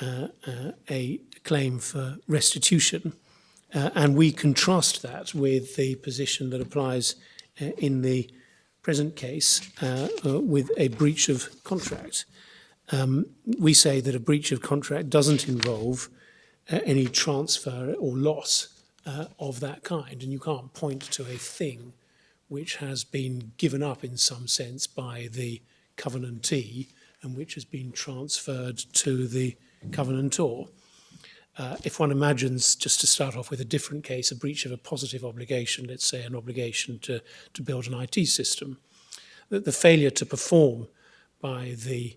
a claim for restitution. And we contrast that with the position that applies in the present case with a breach of contract. We say that a breach of contract doesn't involve any transfer or loss of that kind, and you can't point to a thing which has been given up in some sense by the covenantee and which has been transferred to the covenantor. If one imagines, just to start off with a different case, a breach of a positive obligation, let's say an obligation to build an IT system, that the failure to perform by the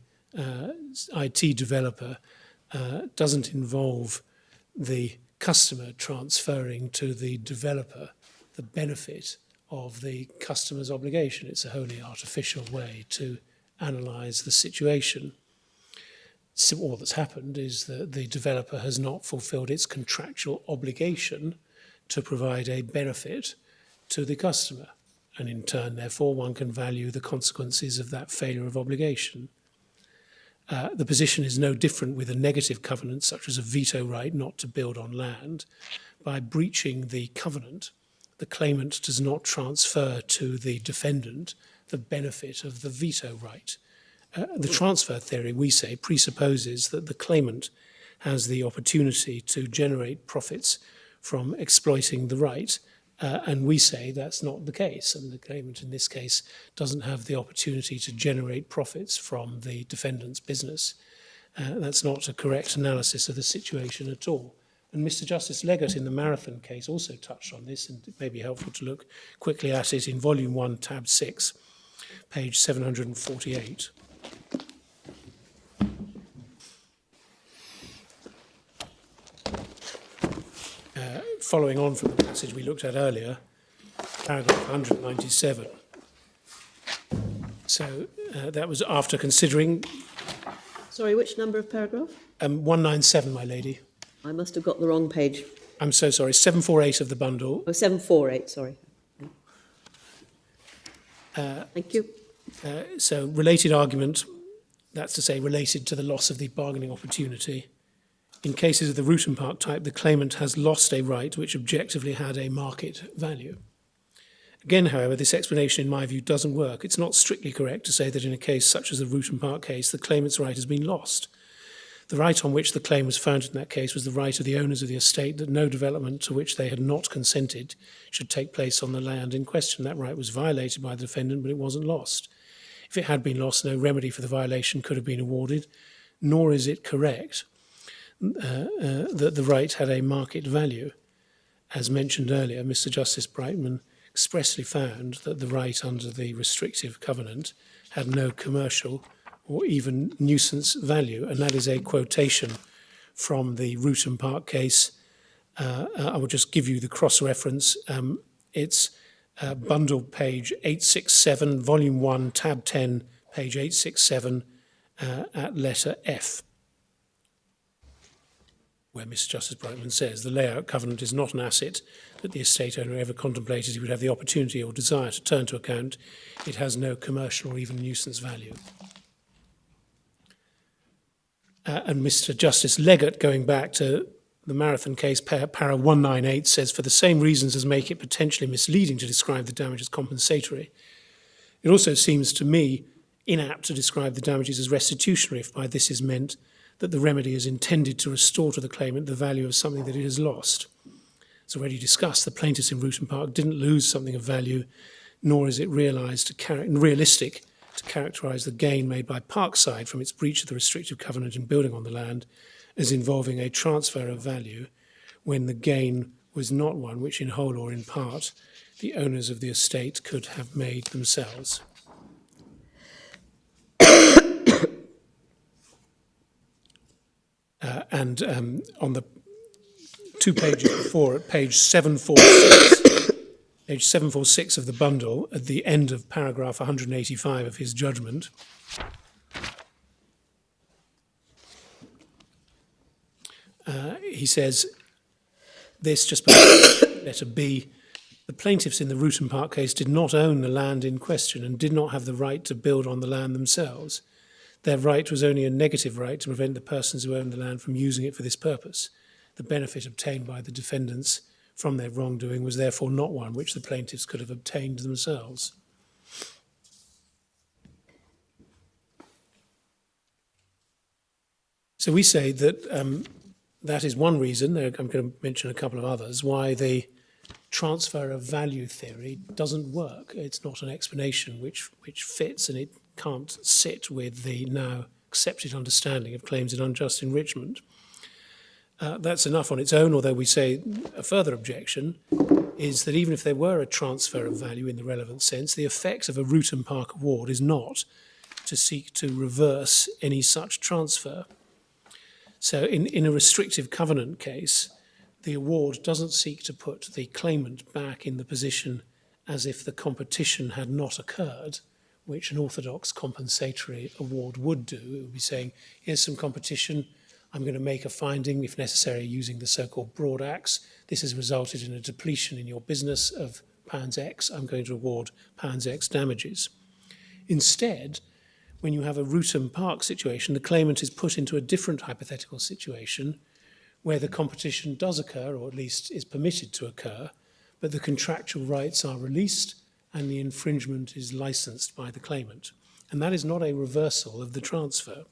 IT developer doesn't involve the customer transferring to the developer the benefit of the customer's obligation. It's a wholly artificial way to analyse the situation. So all that's happened is that the developer has not fulfilled its contractual obligation to provide a benefit to the customer. And in turn, therefore, one can value the consequences of that failure of obligation. The position is no different with a negative covenant, such as a veto right not to build on land. By breaching the covenant, the claimant does not transfer to the defendant the benefit of the veto right. The transfer theory, we say, presupposes that the claimant has the opportunity to generate profits from exploiting the right, and we say that's not the case. And the claimant in this case doesn't have the opportunity to generate profits from the defendant's business. That's not a correct analysis of the situation at all. And Mr. Justice Leggett in the Marathon case also touched on this, and it may be helpful to look quickly at it in Volume 1, Tab 6, page 748. Following on from the passage we looked at earlier, paragraph 197. So that was after considering... Sorry, which number of paragraph? 197, my lady. I must have got the wrong page. I'm so sorry, 748 of the bundle. Oh, 748, sorry. Thank you. So related argument, that's to say related to the loss of the bargaining opportunity. In cases of the Rutan Park type, the claimant has lost a right which objectively had a market value. Again, however, this explanation, in my view, doesn't work. It's not strictly correct to say that in a case such as the Rutan Park case, the claimant's right has been lost. The right on which the claim was founded in that case was the right of the owners of the estate that no development to which they had not consented should take place on the land in question. That right was violated by the defendant, but it wasn't lost. If it had been lost, no remedy for the violation could have been awarded, nor is it correct that the right had a market value. As mentioned earlier, Mr. Justice Brightman expressly found that the right under the restrictive covenant had no commercial or even nuisance value, and that is a quotation from the Rutan Park case. I will just give you the cross-reference. It's bundle page 867, volume 1, tab 10, page 867, at letter F, where Mr. Justice Brightman says the layout covenant is not an asset that the estate owner ever contemplated he would have the opportunity or desire to turn to account. It has no commercial or even nuisance value. And Mr. Justice Leggett, going back to the Marathon case, para 198, says, for the same reasons as make it potentially misleading to describe the damage as compensatory, it also seems to me inapt to describe the damages as restitutionary if by this is meant that the remedy is intended to restore to the claimant the value of something that it has lost. As already discussed, the plaintiffs in Rutan Park didn't lose something of value, nor is it realistic to characterise the gain made by Parkside from its breach of the restrictive covenant in building on the land as involving a transfer of value when the gain was not one which in whole or in part the owners of the estate could have made themselves. And on the 2 pages before, at page 746 of the bundle, at the end of paragraph 185 of his judgment, he says, this just letter B, the plaintiffs in the Rutan Park case did not own the land in question and did not have the right to build on the land themselves. Their right was only a negative right to prevent the persons who owned the land from using it for this purpose. The benefit obtained by the defendants from their wrongdoing was therefore not one which the plaintiffs could have obtained themselves. So we say that that is one reason, I'm going to mention a couple of others, why the transfer of value theory doesn't work. It's not an explanation which fits, and it can't sit with the now accepted understanding of claims in unjust enrichment. That's enough on its own, although we say a further objection is that even if there were a transfer of value in the relevant sense, the effect of a Rutan Park award is not to seek to reverse any such transfer. So in a restrictive covenant case, the award doesn't seek to put the claimant back in the position as if the competition had not occurred, which an orthodox compensatory award would do. It would be saying, here's some competition, I'm going to make a finding, if necessary, using the so-called broad axe. This has resulted in a depletion in your business of £X. I'm going to award £X damages. Instead, when you have a Rutham Park situation, the claimant is put into a different hypothetical situation where the competition does occur, or at least is permitted to occur, but the contractual rights are released and the infringement is licensed by the claimant. And that is not a reversal of the transfer.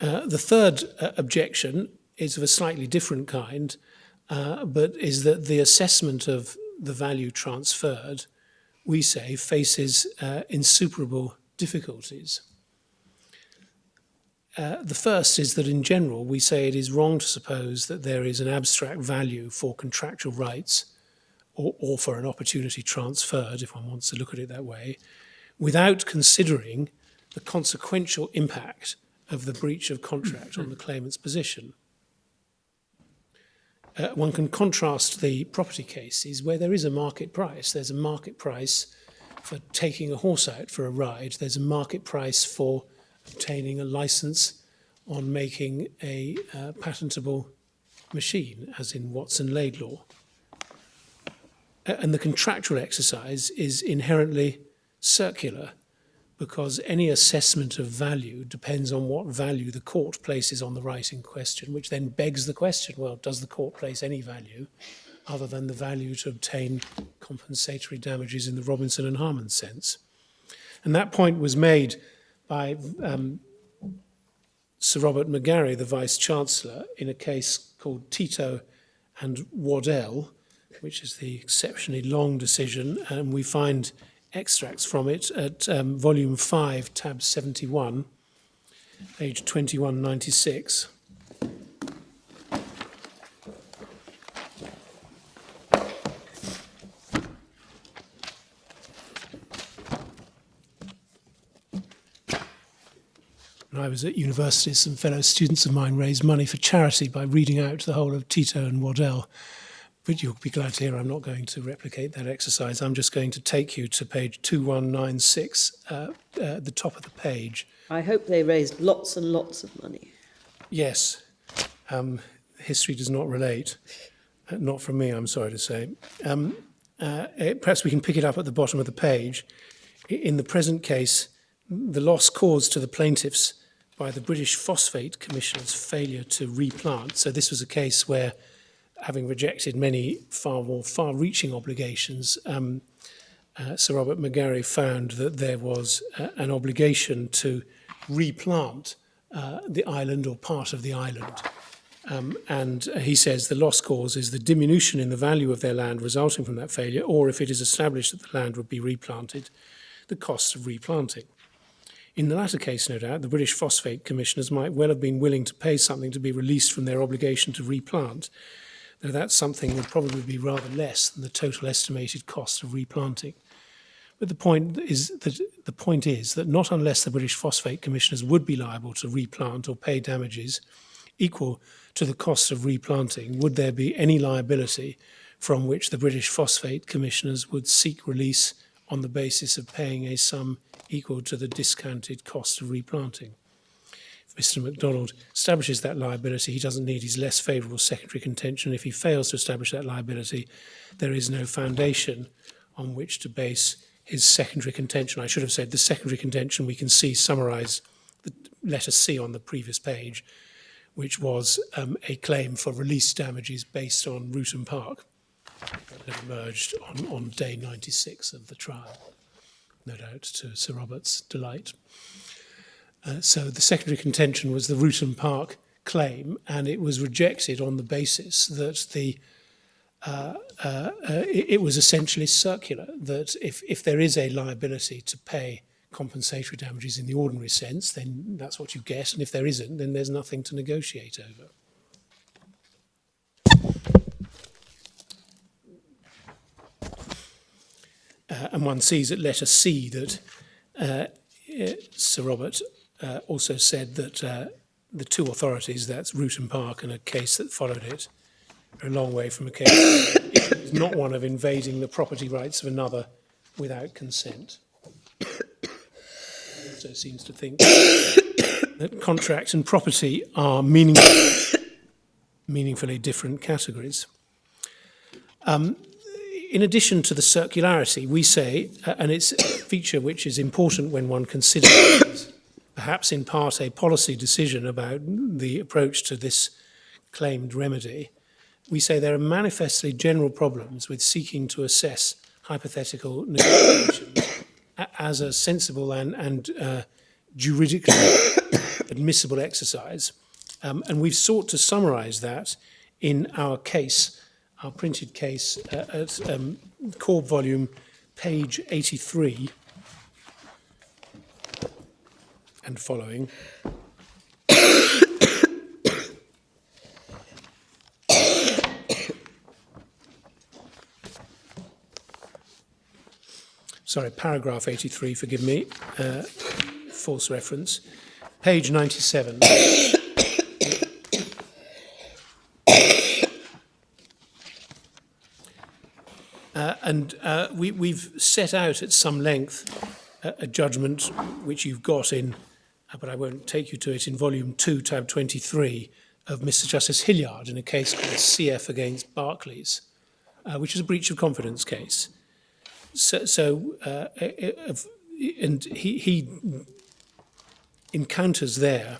The third objection is of a slightly different kind, but is that the assessment of the value transferred, we say, faces insuperable difficulties. The first is that in general, we say it is wrong to suppose that there is an abstract value for contractual rights or for an opportunity transferred, if one wants to look at it that way, without considering the consequential impact of the breach of contract on the claimant's position. One can contrast the property cases where there is a market price. There's a market price for taking a horse out for a ride. There's a market price for obtaining a license on making a patentable machine, as in Watson Laidlaw. And the contractual exercise is inherently circular, because any assessment of value depends on what value the court places on the right in question, which then begs the question, well, does the court place any value other than the value to obtain compensatory damages in the Robinson and Harman sense? And that point was made by Sir Robert McGarry, the Vice-Chancellor, in a case called Tito and Waddell, which is the exceptionally long decision, and we find extracts from it at volume 5, tab 71, page 2196. When I was at university, some fellow students of mine raised money for charity by reading out the whole of Tito and Waddell. But you'll be glad to hear I'm not going to replicate that exercise. I'm just going to take you to page 2196, at the top of the page. I hope they raised lots and lots of money. Yes, history does not relate. Not from me, I'm sorry to say. Perhaps we can pick it up at the bottom of the page. In the present case, the loss caused to the plaintiffs by the British Phosphate Commissioner's failure to replant. So this was a case where, having rejected many far more far-reaching obligations, Sir Robert McGarry found that there was an obligation to replant the island or part of the island. And he says the loss cause is the diminution in the value of their land resulting from that failure, or if it is established that the land would be replanted, the cost of replanting. In the latter case, no doubt, the British Phosphate Commissioners might well have been willing to pay something to be released from their obligation to replant, though that something would probably be rather less than the total estimated cost of replanting. But the point is that not unless the British Phosphate Commissioners would be liable to replant or pay damages equal to the cost of replanting, would there be any liability from which the British Phosphate Commissioners would seek release on the basis of paying a sum equal to the discounted cost of replanting. If Mr. MacDonald establishes that liability, he doesn't need his less favourable secondary contention. If he fails to establish that liability, there is no foundation on which to base his secondary contention. I should have said the secondary contention we can see summarised, the letter C on the previous page, which was a claim for release damages based on Rutham Park that emerged on day 96 of the trial, no doubt to Sir Robert's delight. So the secondary contention was the Rutham Park claim, and it was rejected on the basis that it was essentially circular, that if there is a liability to pay compensatory damages in the ordinary sense, then that's what you get, and if there isn't, then there's nothing to negotiate over. and one sees at letter C that Sir Robert also said that the two authorities, that's Ruton Park and a case that followed it, are a long way from a case that is not one of invading the property rights of another without consent. It also seems to think that contract and property are meaningfully different categories. In addition to the circularity, we say, and it's a feature which is important when one considers perhaps in part a policy decision about the approach to this claimed remedy, we say there are manifestly general problems with seeking to assess hypothetical negotiations as a sensible and juridically admissible exercise. And we've sought to summarise that in our case, our printed case at Corb volume, page 83 and following. Sorry, paragraph 83, forgive me, false reference. Page 97. We've set out at some length a judgment which you've got in, but I won't take you to it, in volume 2, tab 23 of Mr. Justice Hilliard in a case called CF against Barclays, which is a breach of confidence case. And he encounters there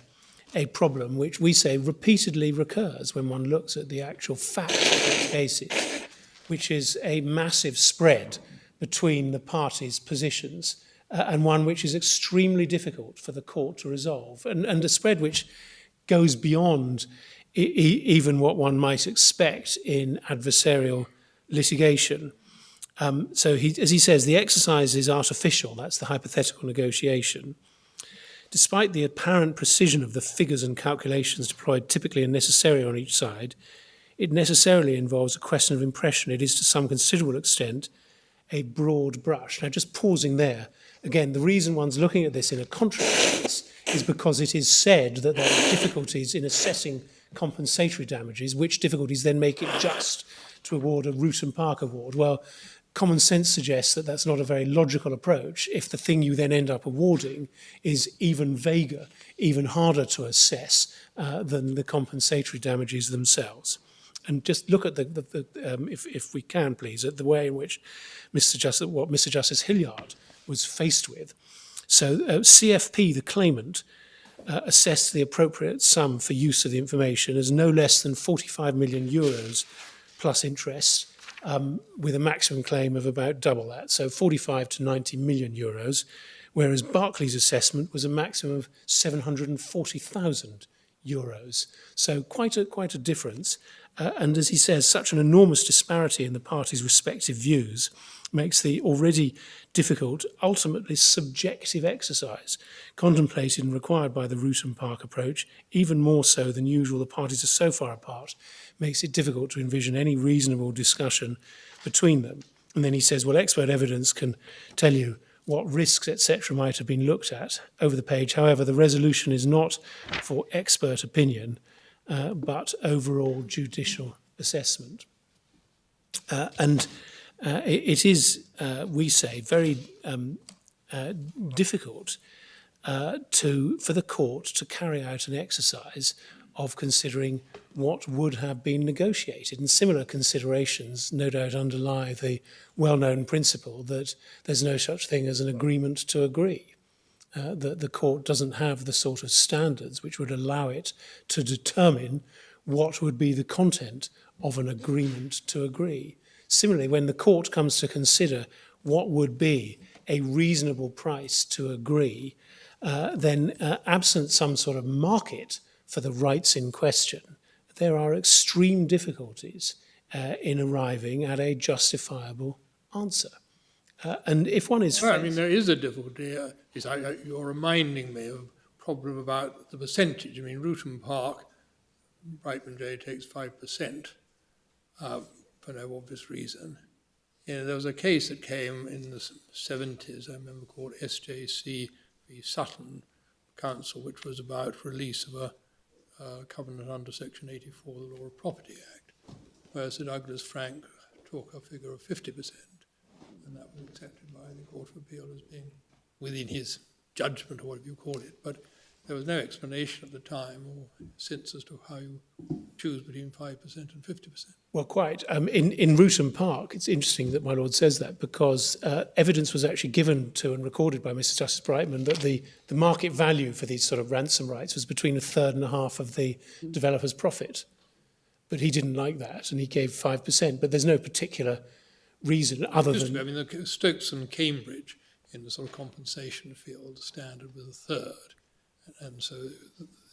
a problem which we say repeatedly recurs when one looks at the actual facts of those cases, which is a massive spread between the parties' positions, and one which is extremely difficult for the court to resolve, and a spread which goes beyond even what one might expect in adversarial litigation. So as he says, the exercise is artificial, that's the hypothetical negotiation. Despite the apparent precision of the figures and calculations deployed typically and necessarily on each side, it necessarily involves a question of impression. It is to some considerable extent a broad brush. Now, just pausing there, again, the reason one's looking at this in a contract case is because it is said that there are difficulties in assessing compensatory damages, which difficulties then make it just to award a Ruton Park award. Well, common sense suggests that that's not a very logical approach if the thing you then end up awarding is even vaguer, even harder to assess than the compensatory damages themselves. And just look at if we can, please, at the way in which what Mr. Justice Hilliard was faced with. So CFP, the claimant, assessed the appropriate sum for use of the information as no less than 45 million euros plus interest, with a maximum claim of about double that, so 45 to 90 million euros, whereas Barclays' assessment was a maximum of 740,000 euros. So quite a difference. And as he says, such an enormous disparity in the parties' respective views makes the already difficult, ultimately subjective exercise contemplated and required by the Ruton Park approach, even more so than usual. The parties are so far apart, makes it difficult to envision any reasonable discussion between them. And then he says, well, expert evidence can tell you what risks, etc., might have been looked at over the page. However, the resolution is not for expert opinion, but overall judicial assessment. It is, we say, very difficult for the court to carry out an exercise of considering what would have been negotiated. And similar considerations no doubt underlie the well-known principle that there's no such thing as an agreement to agree. That the court doesn't have the sort of standards which would allow it to determine what would be the content of an agreement to agree. Similarly, when the court comes to consider what would be a reasonable price to agree, then absent some sort of market for the rights in question, there are extreme difficulties in arriving at a justifiable answer. And if one is... Well, I mean, there is a difficulty. You're reminding me of a problem about the percentage. I mean, Ruton Park, Brightman J takes 5% for no obvious reason. There was a case that came in the 70s, I remember, called SJC v. Sutton Council, which was about release of a covenant under Section 84 of the Law of Property Act, where Sir Douglas Frank took a figure of 50%, and that was accepted by the Court of Appeal as being within his judgment, or whatever you call it. But there was no explanation at the time or since as to how you choose between 5% and 50%. Well, quite. In Rootham Park, it's interesting that my Lord says that, because evidence was actually given to and recorded by Mr. Justice Brightman that the market value for these sort of ransom rights was between a third and a half of the developer's profit. But he didn't like that, and he gave 5%. But there's no particular reason other than... I mean, the Stokes and Cambridge in the sort of compensation field, the standard was a third. And so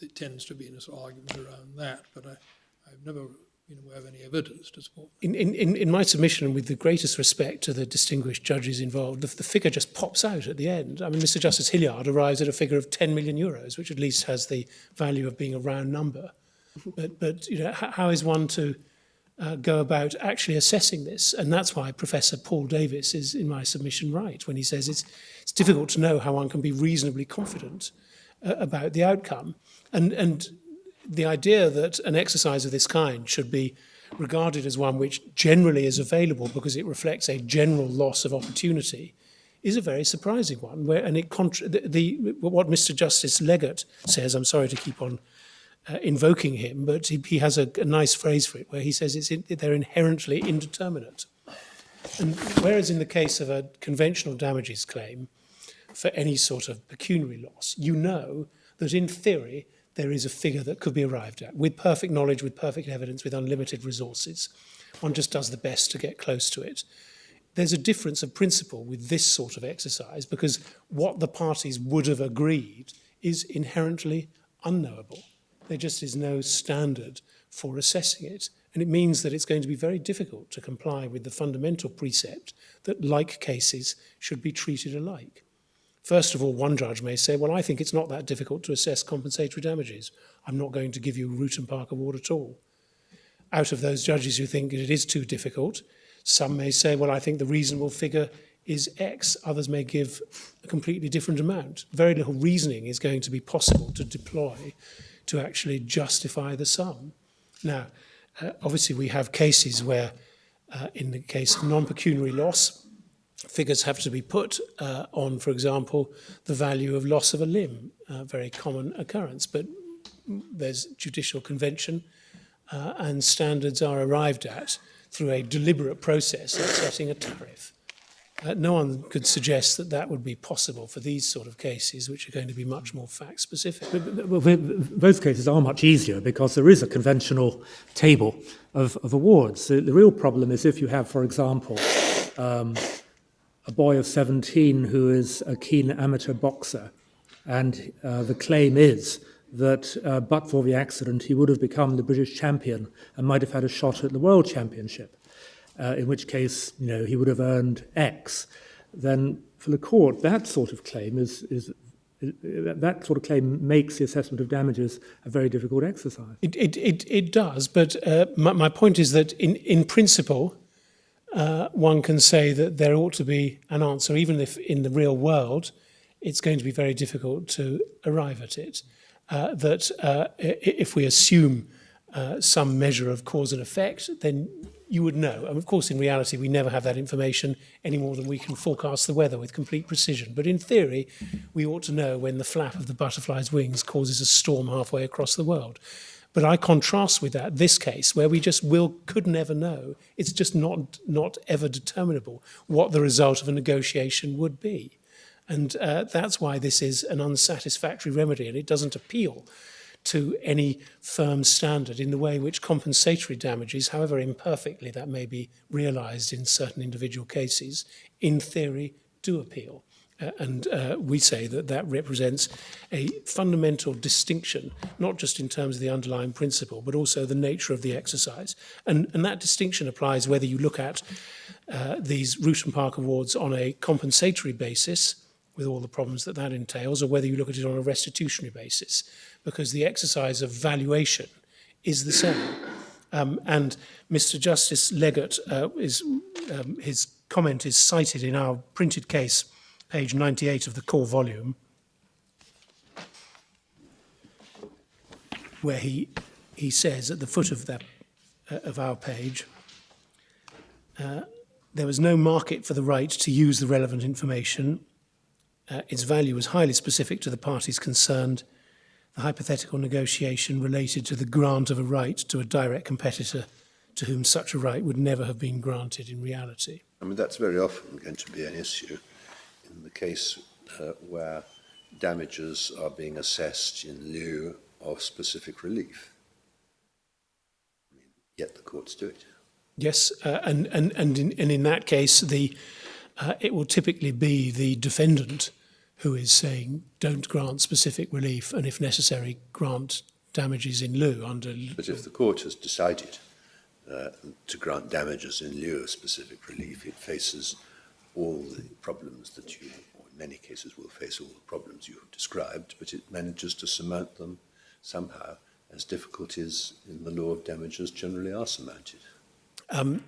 it tends to be in a sort of argument around that. But I've never been aware of any evidence to support that. In my submission, and with the greatest respect to the distinguished judges involved, the figure just pops out at the end. I mean, Mr. Justice Hilliard arrives at a figure of 10 million euros, which at least has the value of being a round number. But you know, how is one to go about actually assessing this? And that's why Professor Paul Davis is, in my submission, right when he says it's difficult to know how one can be reasonably confident about the outcome. And the idea that an exercise of this kind should be regarded as one which generally is available because it reflects a general loss of opportunity is a very surprising one. What Mr. Justice Leggett says, I'm sorry to keep on invoking him, but he has a nice phrase for it where he says they're inherently indeterminate. And whereas in the case of a conventional damages claim for any sort of pecuniary loss, you know that in theory there is a figure that could be arrived at with perfect knowledge, with perfect evidence, with unlimited resources. One just does the best to get close to it. There's a difference of principle with this sort of exercise because what the parties would have agreed is inherently unknowable. There just is no standard for assessing it. And it means that it's going to be very difficult to comply with the fundamental precept that like cases should be treated alike. First of all, one judge may say, well, I think it's not that difficult to assess compensatory damages. I'm not going to give you a Rootham Park award at all. Out of those judges who think it is too difficult, some may say, well, I think the reasonable figure is X. Others may give a completely different amount. Very little reasoning is going to be possible to deploy to actually justify the sum. Now, obviously we have cases where, in the case of non-pecuniary loss, figures have to be put on, for example, the value of loss of a limb, a very common occurrence. But there's judicial convention and standards are arrived at through a deliberate process of setting a tariff. No one could suggest that that would be possible for these sort of cases, which are going to be much more fact-specific. Well, those cases are much easier because there is a conventional table of awards. The real problem is if you have, for example, a boy of 17 who is a keen amateur boxer, and the claim is that but for the accident he would have become the British champion and might have had a shot at the World Championship. In which case, you know, he would have earned X. Then, for the court, that sort of claim makes the assessment of damages a very difficult exercise. It does, but my point is that in principle, one can say that there ought to be an answer, even if in the real world it's going to be very difficult to arrive at it. That if we assume some measure of cause and effect, then you would know. And of course, in reality, we never have that information any more than we can forecast the weather with complete precision. But in theory, we ought to know when the flap of the butterfly's wings causes a storm halfway across the world. But I contrast with that this case, where we just could never know. It's just not ever determinable what the result of a negotiation would be. And that's why this is an unsatisfactory remedy, and it doesn't appeal to any firm standard in the way which compensatory damages, however imperfectly that may be realised in certain individual cases, in theory do appeal. And we say that that represents a fundamental distinction, not just in terms of the underlying principle, but also the nature of the exercise. And that distinction applies whether you look at these Rootham Park Awards on a compensatory basis, with all the problems that entails, or whether you look at it on a restitutionary basis, because the exercise of valuation is the same. And Mr. Justice Leggett, his comment is cited in our printed case, page 98 of the core volume, where he says at the foot of that of our page, there was no market for the right to use the relevant information. Its value was highly specific to the parties concerned. The hypothetical negotiation related to the grant of a right to a direct competitor to whom such a right would never have been granted in reality. I mean, that's very often going to be an issue in the case where damages are being assessed in lieu of specific relief. I mean, yet the courts do it. Yes, and in that case, it will typically be the defendant who is saying, don't grant specific relief, and if necessary, grant damages in lieu under... But if the court has decided to grant damages in lieu of specific relief, it faces all the problems that you, or in many cases will face all the problems you have described, but it manages to surmount them somehow, as difficulties in the law of damages generally are surmounted.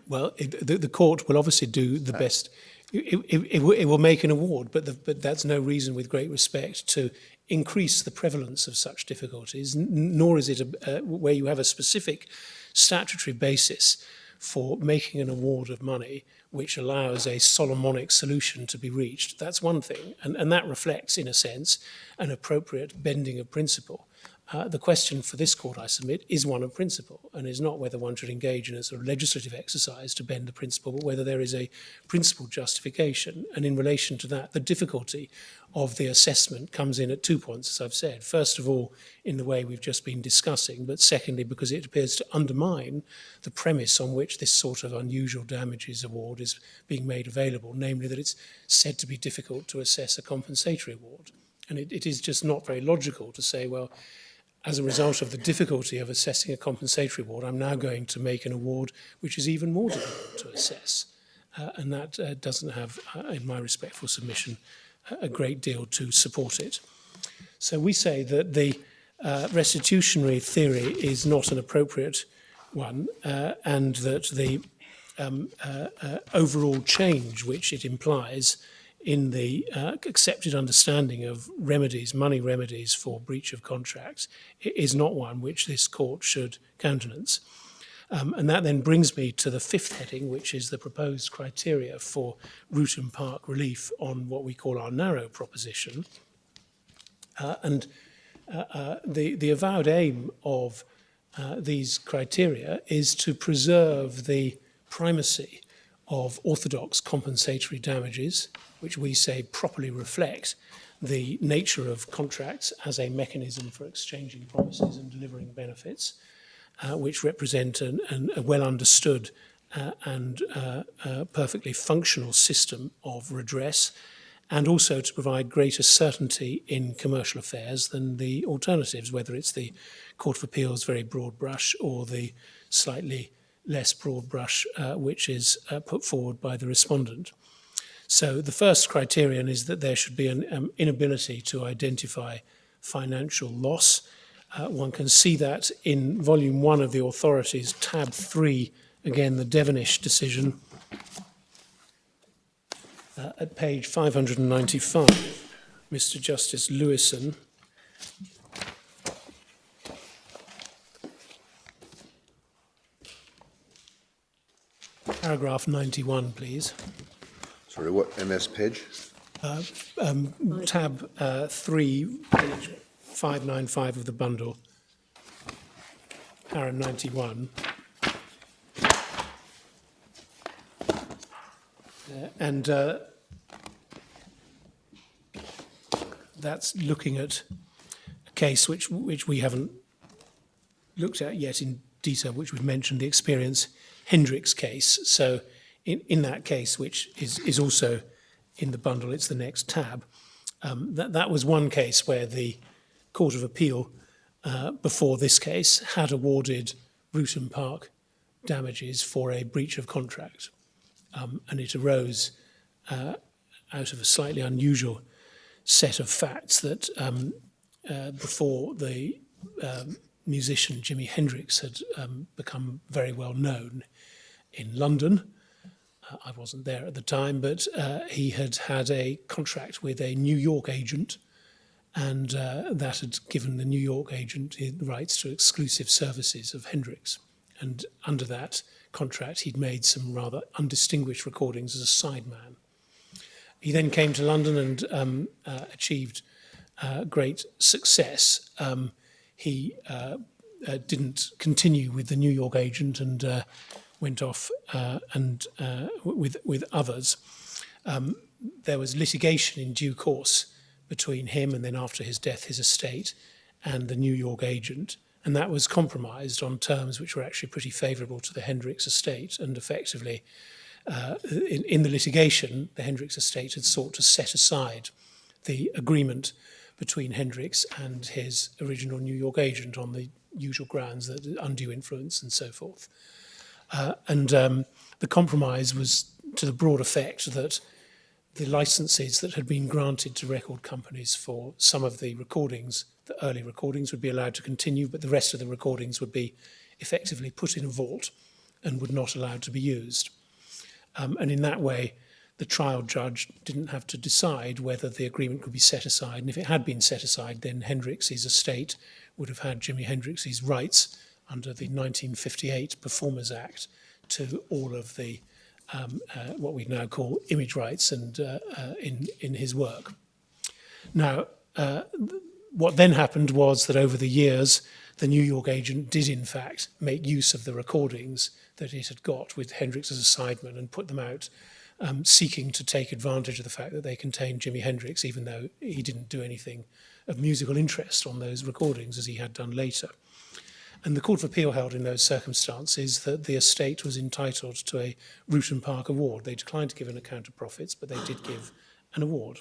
Well, the court will obviously do the best. It will make an award, but that's no reason, with great respect, to increase the prevalence of such difficulties, nor is it where you have a specific statutory basis for making an award of money which allows a Solomonic solution to be reached. That's one thing, and that reflects, in a sense, an appropriate bending of principle. The question for this court, I submit, is one of principle, and is not whether one should engage in a sort of legislative exercise to bend the principle, but whether there is a principled justification. And in relation to that, the difficulty of the assessment comes in at 2 points, as I've said. First of all, in the way we've just been discussing, but secondly, because it appears to undermine the premise on which this sort of unusual damages award is being made available, namely that it's said to be difficult to assess a compensatory award. And it is just not very logical to say, well, as a result of the difficulty of assessing a compensatory award, I'm now going to make an award which is even more difficult to assess. And that doesn't have, in my respectful submission, a great deal to support it. So we say that the restitutionary theory is not an appropriate one, and that the overall change which it implies in the accepted understanding of remedies, money remedies for breach of contracts, is not one which this court should countenance. And that then brings me to the fifth heading, which is the proposed criteria for route and park relief on what we call our narrow proposition. The avowed aim of these criteria is to preserve the primacy of orthodox compensatory damages, which we say properly reflect the nature of contracts as a mechanism for exchanging promises and delivering benefits, which represent a well understood and perfectly functional system of redress, and also to provide greater certainty in commercial affairs than the alternatives, whether it's the Court of Appeal's very broad brush or the slightly less broad brush which is put forward by the respondent. So the first criterion is that there should be an inability to identify financial loss. One can see that in volume 1 of the authorities, tab 3, again the Devonish decision, at page 595, Mr. Justice Lewison paragraph 91, please. Sorry, what MS page? Tab 3, page 595 of the bundle, para 91. And that's looking at a case which we haven't looked at yet in detail, which we've mentioned, the Experience Hendricks case. So in that case, which is also in the bundle, it's the next tab, that was one case where the Court of Appeal, before this case, had awarded route and park damages for a breach of contract. And it arose out of a slightly unusual set of facts that before the musician Jimi Hendrix had become very well known in London, I wasn't there at the time, but he had had a contract with a New York agent, and that had given the New York agent the rights to exclusive services of Hendrix. And under that contract, he'd made some rather undistinguished recordings as a sideman. He then came to London and achieved great success. He didn't continue with the New York agent and went off with others. There was litigation in due course between him and then after his death, his estate and the New York agent. And that was compromised on terms which were actually pretty favourable to the Hendrix estate. And effectively, in the litigation, the Hendrix estate had sought to set aside the agreement between Hendrix and his original New York agent on the usual grounds that undue influence and so forth. The compromise was to the broad effect that the licenses that had been granted to record companies for some of the recordings, the early recordings, would be allowed to continue, but the rest of the recordings would be effectively put in a vault and would not allowed to be used. And in that way, the trial judge didn't have to decide whether the agreement could be set aside. And if it had been set aside, then Hendrix's estate would have had Jimi Hendrix's rights under the 1958 Performers Act to all of the what we now call image rights and in his work. Now, what then happened was that over the years, the New York agent did in fact make use of the recordings that it had got with Hendrix as a sideman and put them out, seeking to take advantage of the fact that they contained Jimi Hendrix, even though he didn't do anything of musical interest on those recordings as he had done later. And the Court of Appeal held in those circumstances that the estate was entitled to a Rutan Park award. They declined to give an account of profits, but they did give an award.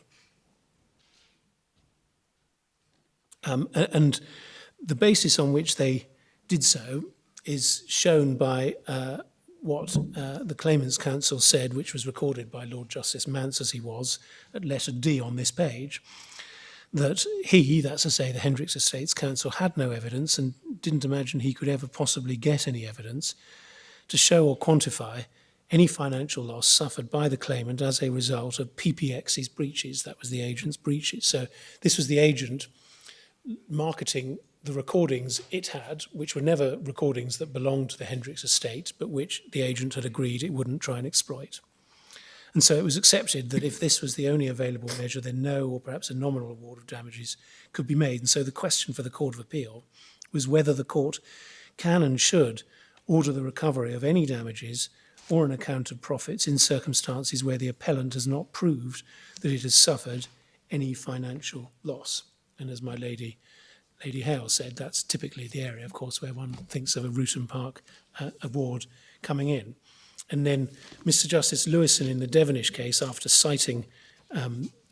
And the basis on which they did so is shown by what the Claimants' Counsel said, which was recorded by Lord Justice Mance as he was, at letter D on this page, that he, that's to say the Hendrix Estates Council, had no evidence and didn't imagine he could ever possibly get any evidence to show or quantify any financial loss suffered by the claimant as a result of PPX's breaches. That was the agent's breaches. So this was the agent marketing the recordings it had, which were never recordings that belonged to the Hendrix estate, but which the agent had agreed it wouldn't try and exploit. And so it was accepted that if this was the only available measure, then no, or perhaps a nominal award of damages could be made. And so the question for the Court of Appeal was whether the court can and should order the recovery of any damages or an account of profits in circumstances where the appellant has not proved that it has suffered any financial loss. And as my Lady Hale said, that's typically the area, of course, where one thinks of a Rutan Park award coming in. And then Mr. Justice Lewison in the Devonish case, after citing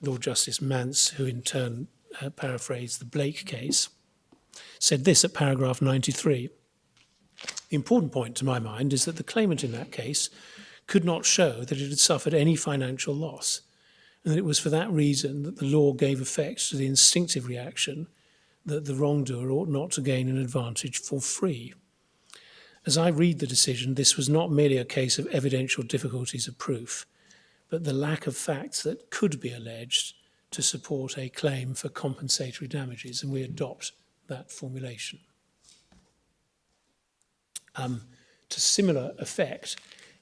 Lord Justice Mance, who in turn paraphrased the Blake case, said this at paragraph 93. The important point to my mind is that the claimant in that case could not show that it had suffered any financial loss, and that it was for that reason that the law gave effect to the instinctive reaction that the wrongdoer ought not to gain an advantage for free. As I read the decision, this was not merely a case of evidential difficulties of proof, but the lack of facts that could be alleged to support a claim for compensatory damages, and we adopt that formulation. To similar effect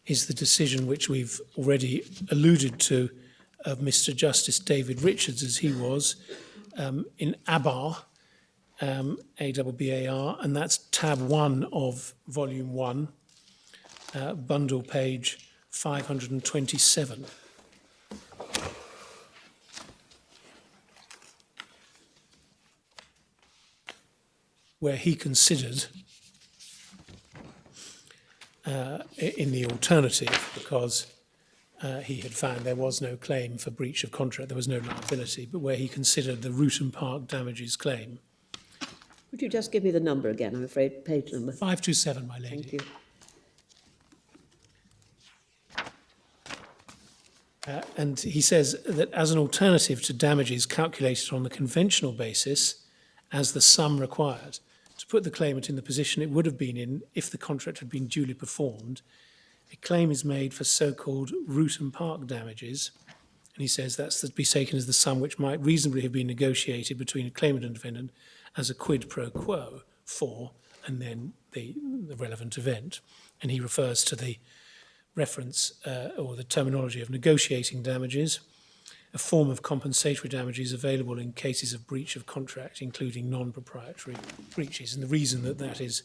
is the decision which we've already alluded to of Mr. Justice David Richards, as he was, in Abar, A-B-B-A-R, and that's tab 1 of volume 1, bundle page 527. Where he considered, in the alternative, because he had found there was no claim for breach of contract, there was no liability, but where he considered the Rutan Park damages claim. Would you just give me the number again? I'm afraid, page number. 527, my lady. Thank you. And he says that as an alternative to damages calculated on the conventional basis as the sum required, to put the claimant in the position it would have been in if the contract had been duly performed, a claim is made for so-called root and park damages, and he says that's to be taken as the sum which might reasonably have been negotiated between a claimant and defendant as a quid pro quo for, and then the relevant event. And he refers to the reference or the terminology of negotiating damages, a form of compensatory damages available in cases of breach of contract, including non-proprietary breaches. And the reason that that is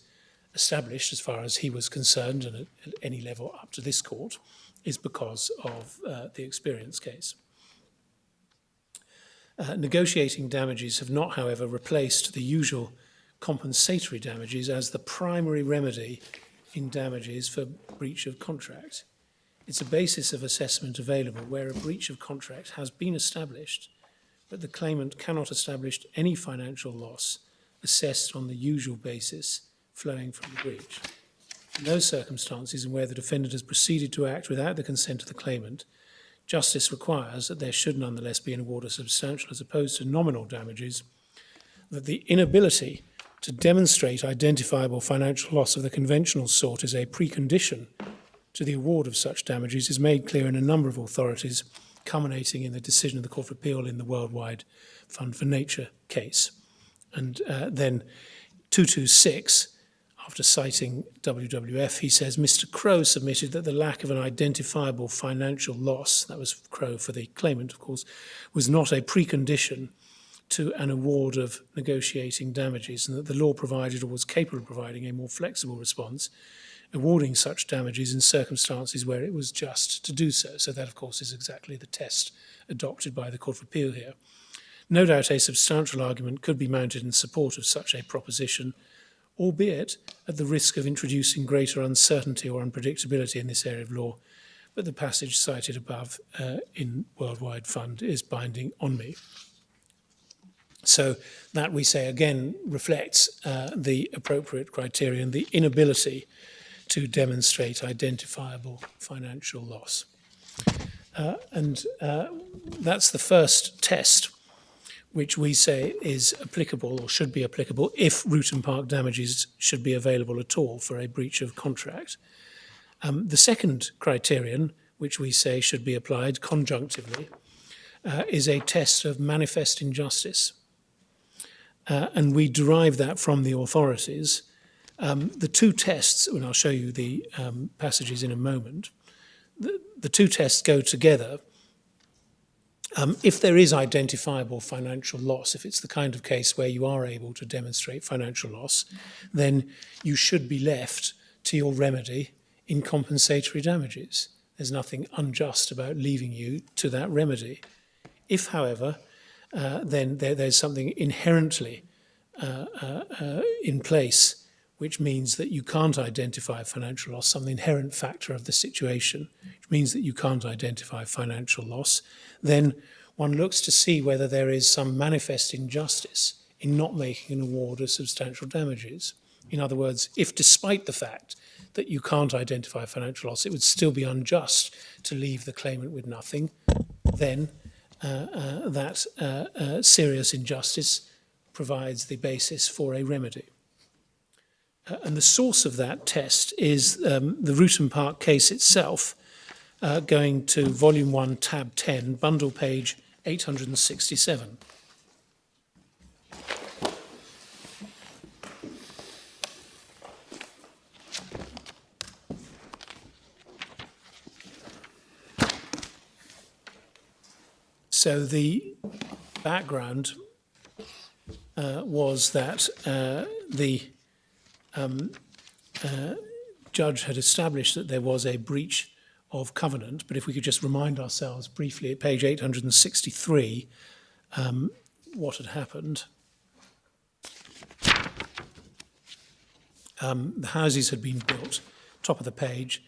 established, as far as he was concerned, and at any level up to this court, is because of the experience case. Negotiating damages have not, however, replaced the usual compensatory damages as the primary remedy in damages for breach of contract. It's a basis of assessment available where a breach of contract has been established, but the claimant cannot establish any financial loss assessed on the usual basis flowing from the breach. In those circumstances and where the defendant has proceeded to act without the consent of the claimant, justice requires that there should nonetheless be an award of substantial as opposed to nominal damages, that the inability to demonstrate identifiable financial loss of the conventional sort is a precondition to the award of such damages is made clear in a number of authorities, culminating in the decision of the Court of Appeal in the Worldwide Fund for Nature case. And then 226, after citing WWF, he says, Mr. Crowe submitted that the lack of an identifiable financial loss, that was Crowe for the claimant, of course, was not a precondition to an award of negotiating damages, and that the law provided or was capable of providing a more flexible response, awarding such damages in circumstances where it was just to do so. So that, of course, is exactly the test adopted by the Court of Appeal here. No doubt a substantial argument could be mounted in support of such a proposition, albeit at the risk of introducing greater uncertainty or unpredictability in this area of law, but the passage cited above in Worldwide Fund is binding on me. So that, we say again, reflects the appropriate criterion, the inability to demonstrate identifiable financial loss. And that's the first test which we say is applicable or should be applicable if root and park damages should be available at all for a breach of contract. The second criterion, which we say should be applied conjunctively, is a test of manifest injustice. And we derive that from the authorities. The two tests, and I'll show you the passages in a moment, the two tests go together. If there is identifiable financial loss, if it's the kind of case where you are able to demonstrate financial loss, then you should be left to your remedy in compensatory damages. There's nothing unjust about leaving you to that remedy. If, however, then there's something inherently in place which means that you can't identify financial loss, some inherent factor of the situation, which means that you can't identify financial loss, then one looks to see whether there is some manifest injustice in not making an award of substantial damages. In other words, if despite the fact that you can't identify financial loss, it would still be unjust to leave the claimant with nothing, then that serious injustice provides the basis for a remedy. And the source of that test is the Root and Park case itself, going to Volume 1, Tab 10, bundle page 867. So the background was that the judge had established that there was a breach of covenant, but if we could just remind ourselves briefly at page 863 what had happened. The houses had been built, top of the page,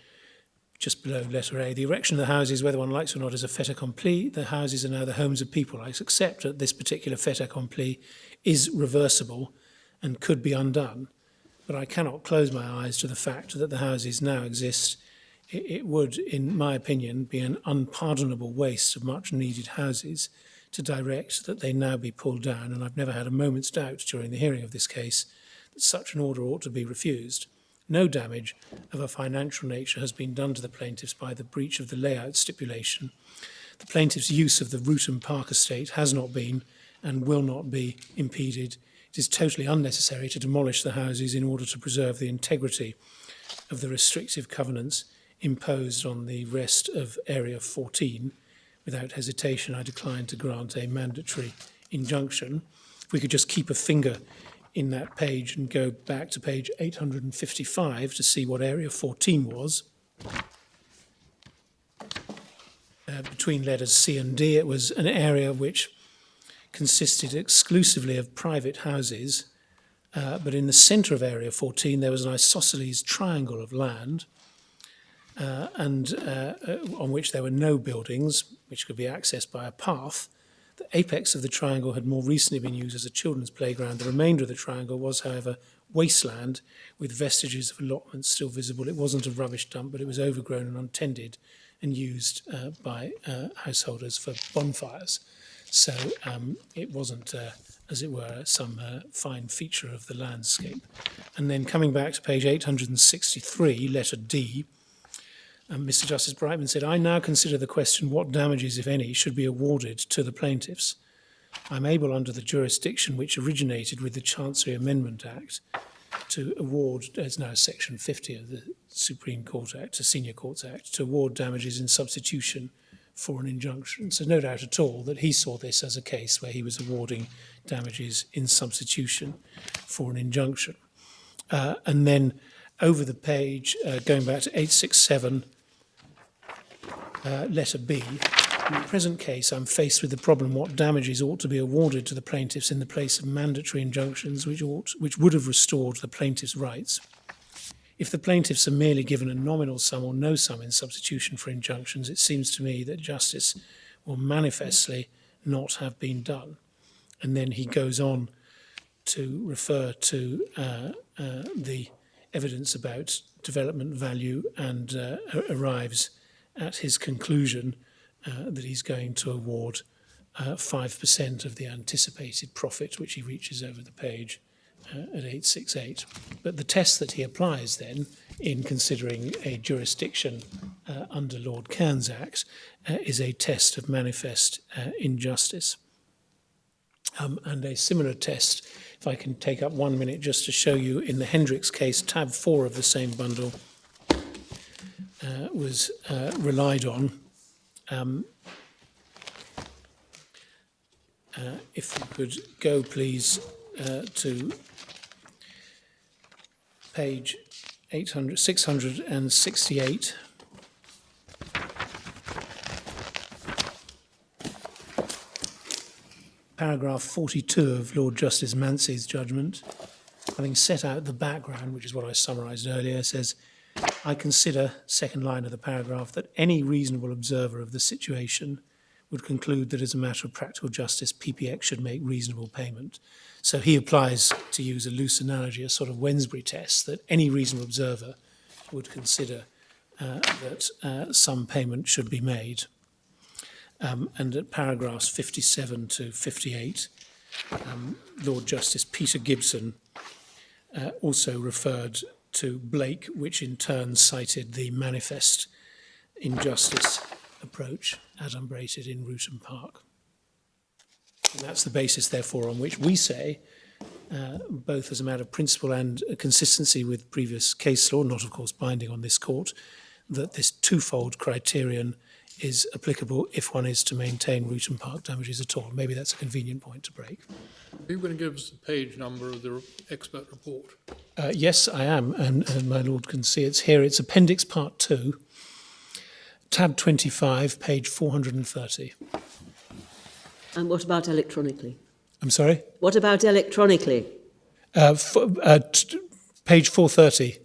just below letter A. The erection of the houses, whether one likes or not, is a fait accompli. The houses are now the homes of people. I accept that this particular fait accompli is reversible and could be undone, but I cannot close my eyes to the fact that the houses now exist. It would, in my opinion, be an unpardonable waste of much needed houses to direct that they now be pulled down, and I've never had a moment's doubt during the hearing of this case that such an order ought to be refused. no damage of a financial nature has been done to the plaintiffs by the breach of the layout stipulation. The plaintiff's use of the Rootham Park estate has not been and will not be impeded. It is totally unnecessary to demolish the houses in order to preserve the integrity of the restrictive covenants imposed on the rest of Area 14. Without hesitation, I decline to grant a mandatory injunction. If we could just keep a finger in that page and go back to page 855 to see what Area 14 was. Between letters C and D, it was an area which consisted exclusively of private houses, but in the centre of Area 14 there was an isosceles triangle of land on which there were no buildings, which could be accessed by a path. The apex of the triangle had more recently been used as a children's playground. The remainder of the triangle was, however, wasteland with vestiges of allotments still visible. It wasn't a rubbish dump, but it was overgrown and untended and used by householders for bonfires. So it wasn't, as it were, some fine feature of the landscape. And then coming back to page 863, letter D, Mr. Justice Brightman said, I now consider the question what damages, if any, should be awarded to the plaintiffs. I'm able, under the jurisdiction which originated with the Chancery Amendment Act, to award, as now Section 50 of the Supreme Court Act, the Senior Courts Act, to award damages in substitution for an injunction. So no doubt at all that he saw this as a case where he was awarding damages in substitution for an injunction. And then over the page, going back to 867, letter B, in the present case, I'm faced with the problem what damages ought to be awarded to the plaintiffs in the place of mandatory injunctions which would have restored the plaintiffs' rights. If the plaintiffs are merely given a nominal sum or no sum in substitution for injunctions, it seems to me that justice will manifestly not have been done. And then he goes on to refer to the evidence about development value and arrives at his conclusion that he's going to award 5% of the anticipated profit, which he reaches over the page at 868. But the test that he applies then in considering a jurisdiction under Lord Cairns Act is a test of manifest injustice. And a similar test, if I can take up 1 minute just to show you, in the Hendricks case, tab 4 of the same bundle was relied on. If you could go, please, to page 668. Paragraph 42 of Lord Justice Mancy's judgment, having set out the background, which is what I summarised earlier, says, I consider, second line of the paragraph, that any reasonable observer of the situation would conclude that as a matter of practical justice, PPX should make reasonable payment. So he applies, to use a loose analogy, a sort of Wensbury test, that any reasonable observer would consider that some payment should be made. And at paragraphs 57 to 58, Lord Justice Peter Gibson also referred to Blake, which in turn cited the manifest injustice approach adumbrated in Rootham Park. And that's the basis, therefore, on which we say, both as a matter of principle and a consistency with previous case law, not of course binding on this court, that this twofold criterion is applicable if one is to maintain Rootham Park damages at all. Maybe that's a convenient point to break. Are you going to give us the page number of the expert report? Yes, I am, and my lord can see it's here. It's Appendix Part 2, tab 25, page 430. And what about electronically? I'm sorry? What about electronically? Page 430.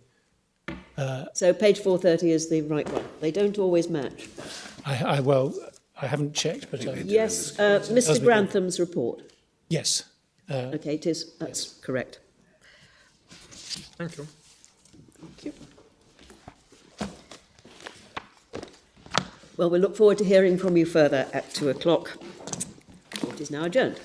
So page 430 is the right one. They don't always match. Well, I haven't checked, but Yes, Mr. Grantham's report. yes. Okay, it is. That's correct. Thank you. Thank you. Well, we look forward to hearing from you further at 2 o'clock. Court is now adjourned.